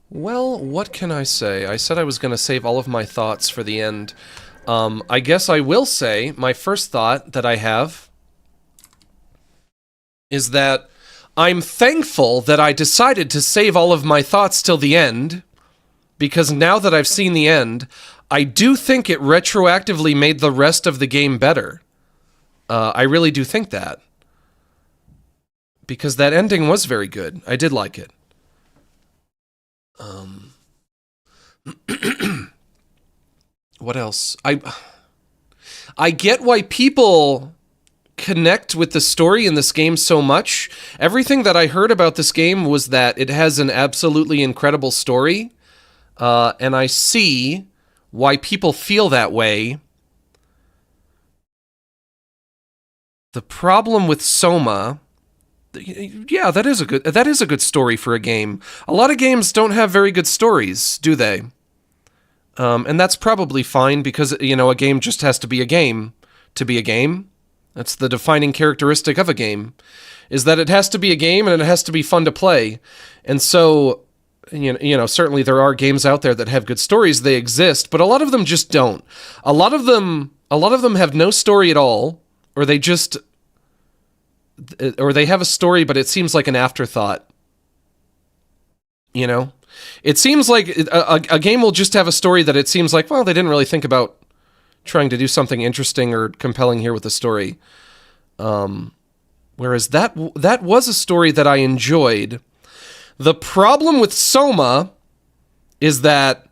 Well, what can I say? I said I was going to save all of my thoughts for the end. I guess I will say my first thought that I have is that I'm thankful that I decided to save all of my thoughts till the end, because now that I've seen the end, I do think it retroactively made the rest of the game better. I really do think that. Because that ending was very good. I did like it. What else? I get why people connect with the story in this game so much. Everything that I heard about this game was that it has an absolutely incredible story. And I see why people feel that way. The problem with Soma, yeah, that is a good story for a game. A lot of games don't have very good stories, do they? And that's probably fine because, you know, a game just has to be a game to be a game. That's the defining characteristic of a game, is that it has to be a game and it has to be fun to play. And so, you know, certainly there are games out there that have good stories. They exist, but a lot of them just don't. A lot of them have no story at all. Or they have a story, but it seems like an afterthought. You know? It seems like a game will just have a story that it seems like, well, they didn't really think about trying to do something interesting or compelling here with the story. Whereas that was a story that I enjoyed. The problem with Soma is that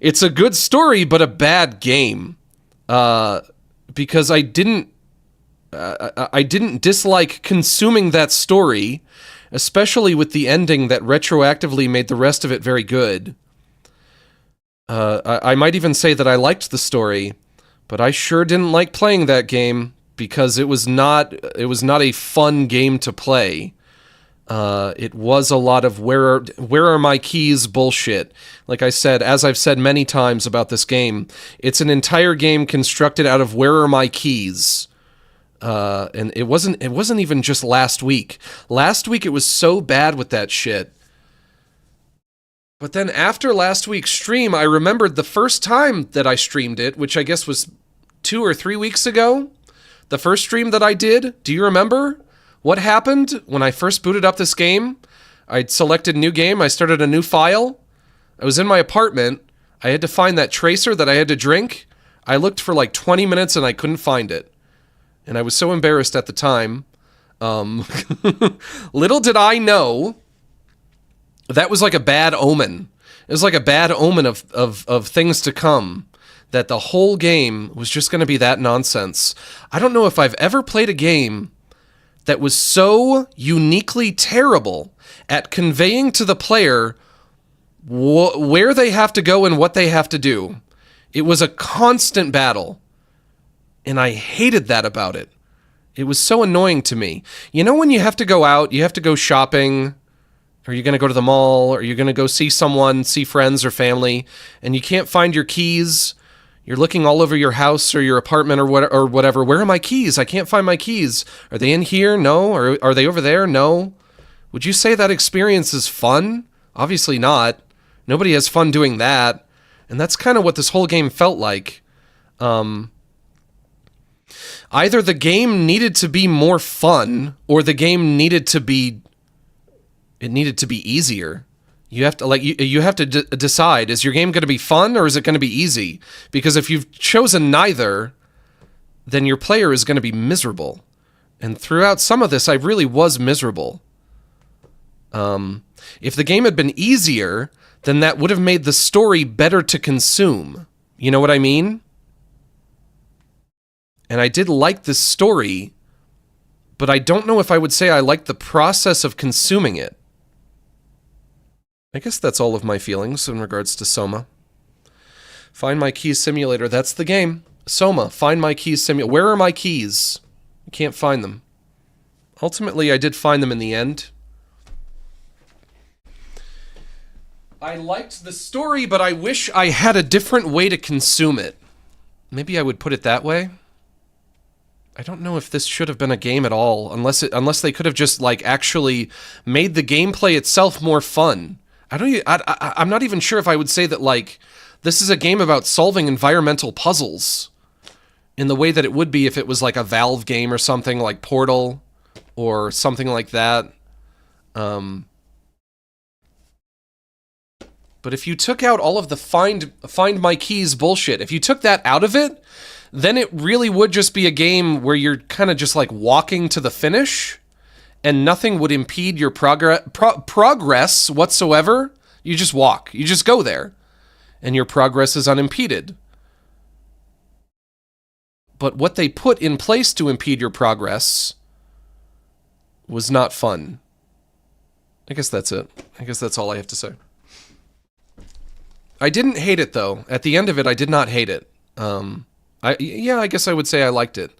it's a good story, but a bad game. Because I didn't I didn't dislike consuming that story, especially with the ending that retroactively made the rest of it very good. I might even say that I liked the story, but I sure didn't like playing that game because it was not a fun game to play. It was a lot of where are my keys bullshit. Like I said, as I've said many times about this game, it's an entire game constructed out of where are my keys. And it wasn't even just last week. Last week it was so bad with that shit. But then after last week's stream, I remembered the first time that I streamed it, which I guess was 2 or 3 weeks ago. The first stream that I did, do you remember what happened when I first booted up this game? I'd selected new game, I started a new file. I was in my apartment. I had to find that tracer that I had to drink. I looked for like 20 minutes and I couldn't find it. And I was so embarrassed at the time. Little did I know that was like a bad omen. It was like a bad omen of things to come. That the whole game was just going to be that nonsense. I don't know if I've ever played a game that was so uniquely terrible at conveying to the player where they have to go and what they have to do. It was a constant battle. And I hated that about it. It was so annoying to me. You know when you have to go out, you have to go shopping, or you're going to go to the mall, or you're going to go see someone, see friends or family, and you can't find your keys. You're looking all over your house or your apartment or whatever. Where are my keys? I can't find my keys. Are they in here? No. Or are they over there? No. Would you say that experience is fun? Obviously not. Nobody has fun doing that. And that's kind of what this whole game felt like. Either the game needed to be more fun, or the game needed to be easier. You have to you have to decide, is your game going to be fun or is it going to be easy? Because if you've chosen neither, then your player is going to be miserable. And throughout some of this, I really was miserable. If the game had been easier, then that would have made the story better to consume. You know what I mean? And I did like this story, but I don't know if I would say I liked the process of consuming it. I guess that's all of my feelings in regards to Soma. Find My Keys Simulator, that's the game. Soma, Find My Keys Simulator. Where are my keys? I can't find them. Ultimately, I did find them in the end. I liked the story, but I wish I had a different way to consume it. Maybe I would put it that way. I don't know if this should have been a game at all, unless they could have just like actually made the gameplay itself more fun. I'm not even sure if I would say that like this is a game about solving environmental puzzles in the way that it would be if it was like a Valve game or something like Portal or something like that. But if you took out all of the find my keys bullshit, if you took that out of it, then it really would just be a game where you're kind of just like walking to the finish and nothing would impede your progress whatsoever. You just walk. You just go there. And your progress is unimpeded. But what they put in place to impede your progress was not fun. I guess that's it. I guess that's all I have to say. I didn't hate it, though. At the end of it, I did not hate it. I guess I would say I liked it.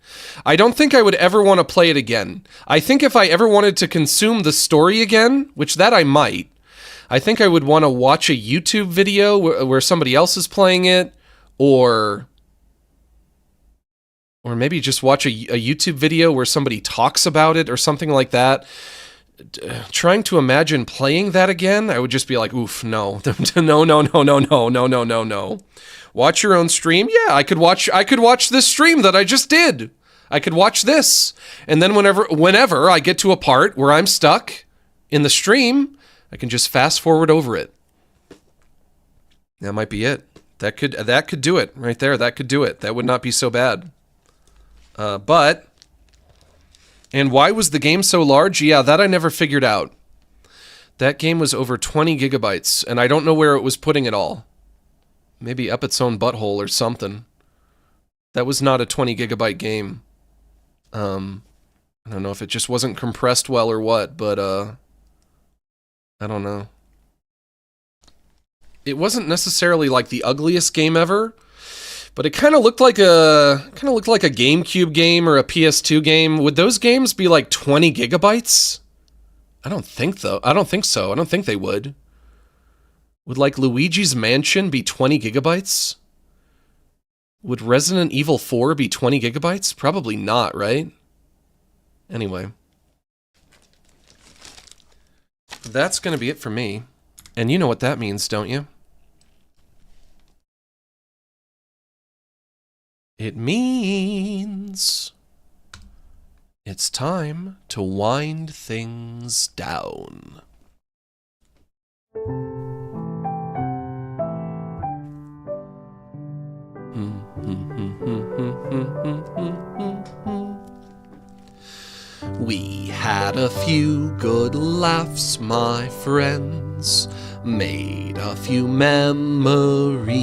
I don't think I would ever want to play it again. I think if I ever wanted to consume the story again, which that I might, I think I would want to watch a YouTube video where somebody else is playing it, or maybe just watch a YouTube video where somebody talks about it or something like that. Trying to imagine playing that again, I would just be like, oof, no. No. Watch your own stream? Yeah, I could watch this stream that I just did. I could watch this. And then whenever I get to a part where I'm stuck in the stream, I can just fast forward over it. That might be it. That could do it right there. That could do it. That would not be so bad. And why was the game so large? Yeah, that I never figured out. That game was over 20 gigabytes, and I don't know where it was putting it all. Maybe up its own butthole or something. That was not a 20 gigabyte game. I don't know if it just wasn't compressed well or what, but I don't know. It wasn't necessarily like the ugliest game ever, but it kind of looked like a GameCube game or a PS2 game. Would those games be like 20 gigabytes? I don't think so. I don't think they would. Would like Luigi's Mansion be 20 gigabytes? Would Resident Evil 4 be 20 gigabytes? Probably not, right? Anyway. That's going to be it for me. And you know what that means, don't you? It means it's time to wind things down. We had a few good laughs, my friends, made a few memories,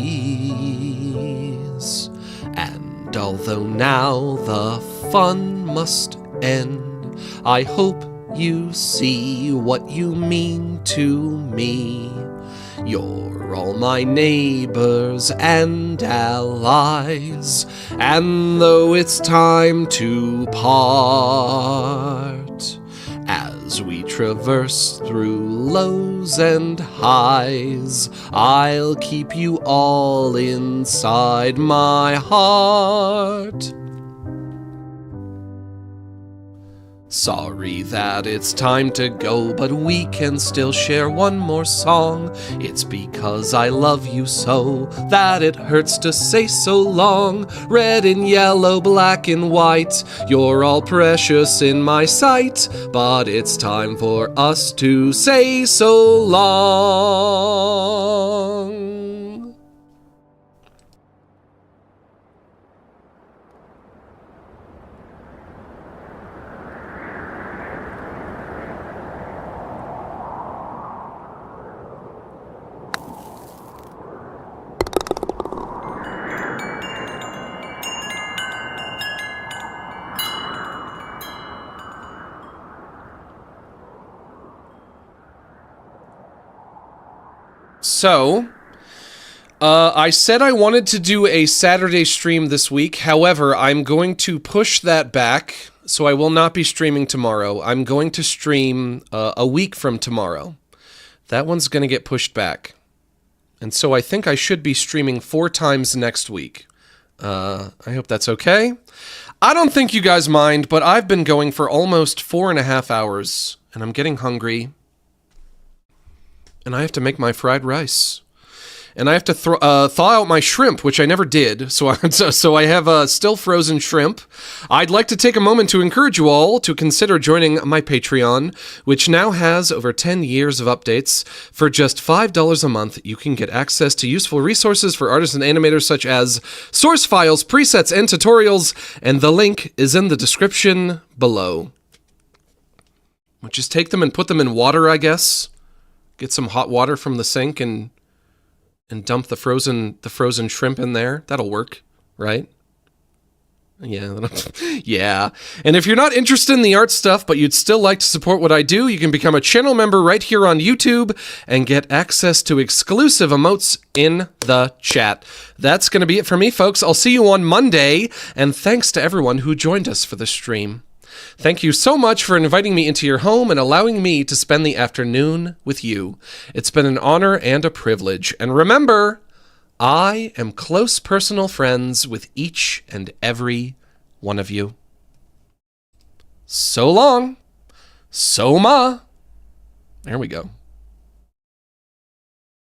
and although now the fun must end, I hope you see what you mean to me. You're all my neighbors and allies, and though it's time to part, as we traverse through lows and highs, I'll keep you all inside my heart. Sorry that it's time to go, but we can still share one more song. It's because I love you so that it hurts to say so long. Red and yellow, black and white, you're all precious in my sight, but it's time for us to say so long. So, I said I wanted to do a Saturday stream this week. However, I'm going to push that back, so I will not be streaming tomorrow. I'm going to stream a week from tomorrow. That one's going to get pushed back. And so I think I should be streaming 4 times next week. I hope that's okay. I don't think you guys mind, but I've been going for almost 4.5 hours, and I'm getting hungry. And I have to make my fried rice. And I have to thaw out my shrimp, which I never did. So I have still frozen shrimp. I'd like to take a moment to encourage you all to consider joining my Patreon, which now has over 10 years of updates. For just $5 a month, you can get access to useful resources for artists and animators such as source files, presets, and tutorials. And the link is in the description below. We'll just take them and put them in water, I guess. Get some hot water from the sink and dump the frozen shrimp in there. That'll work, right? Yeah. Yeah. And if you're not interested in the art stuff, but you'd still like to support what I do, you can become a channel member right here on YouTube and get access to exclusive emotes in the chat. That's going to be it for me, folks. I'll see you on Monday, and thanks to everyone who joined us for the stream. Thank you so much for inviting me into your home and allowing me to spend the afternoon with you. It's been an honor and a privilege. And remember, I am close personal friends with each and every one of you. So long. Soma. There we go.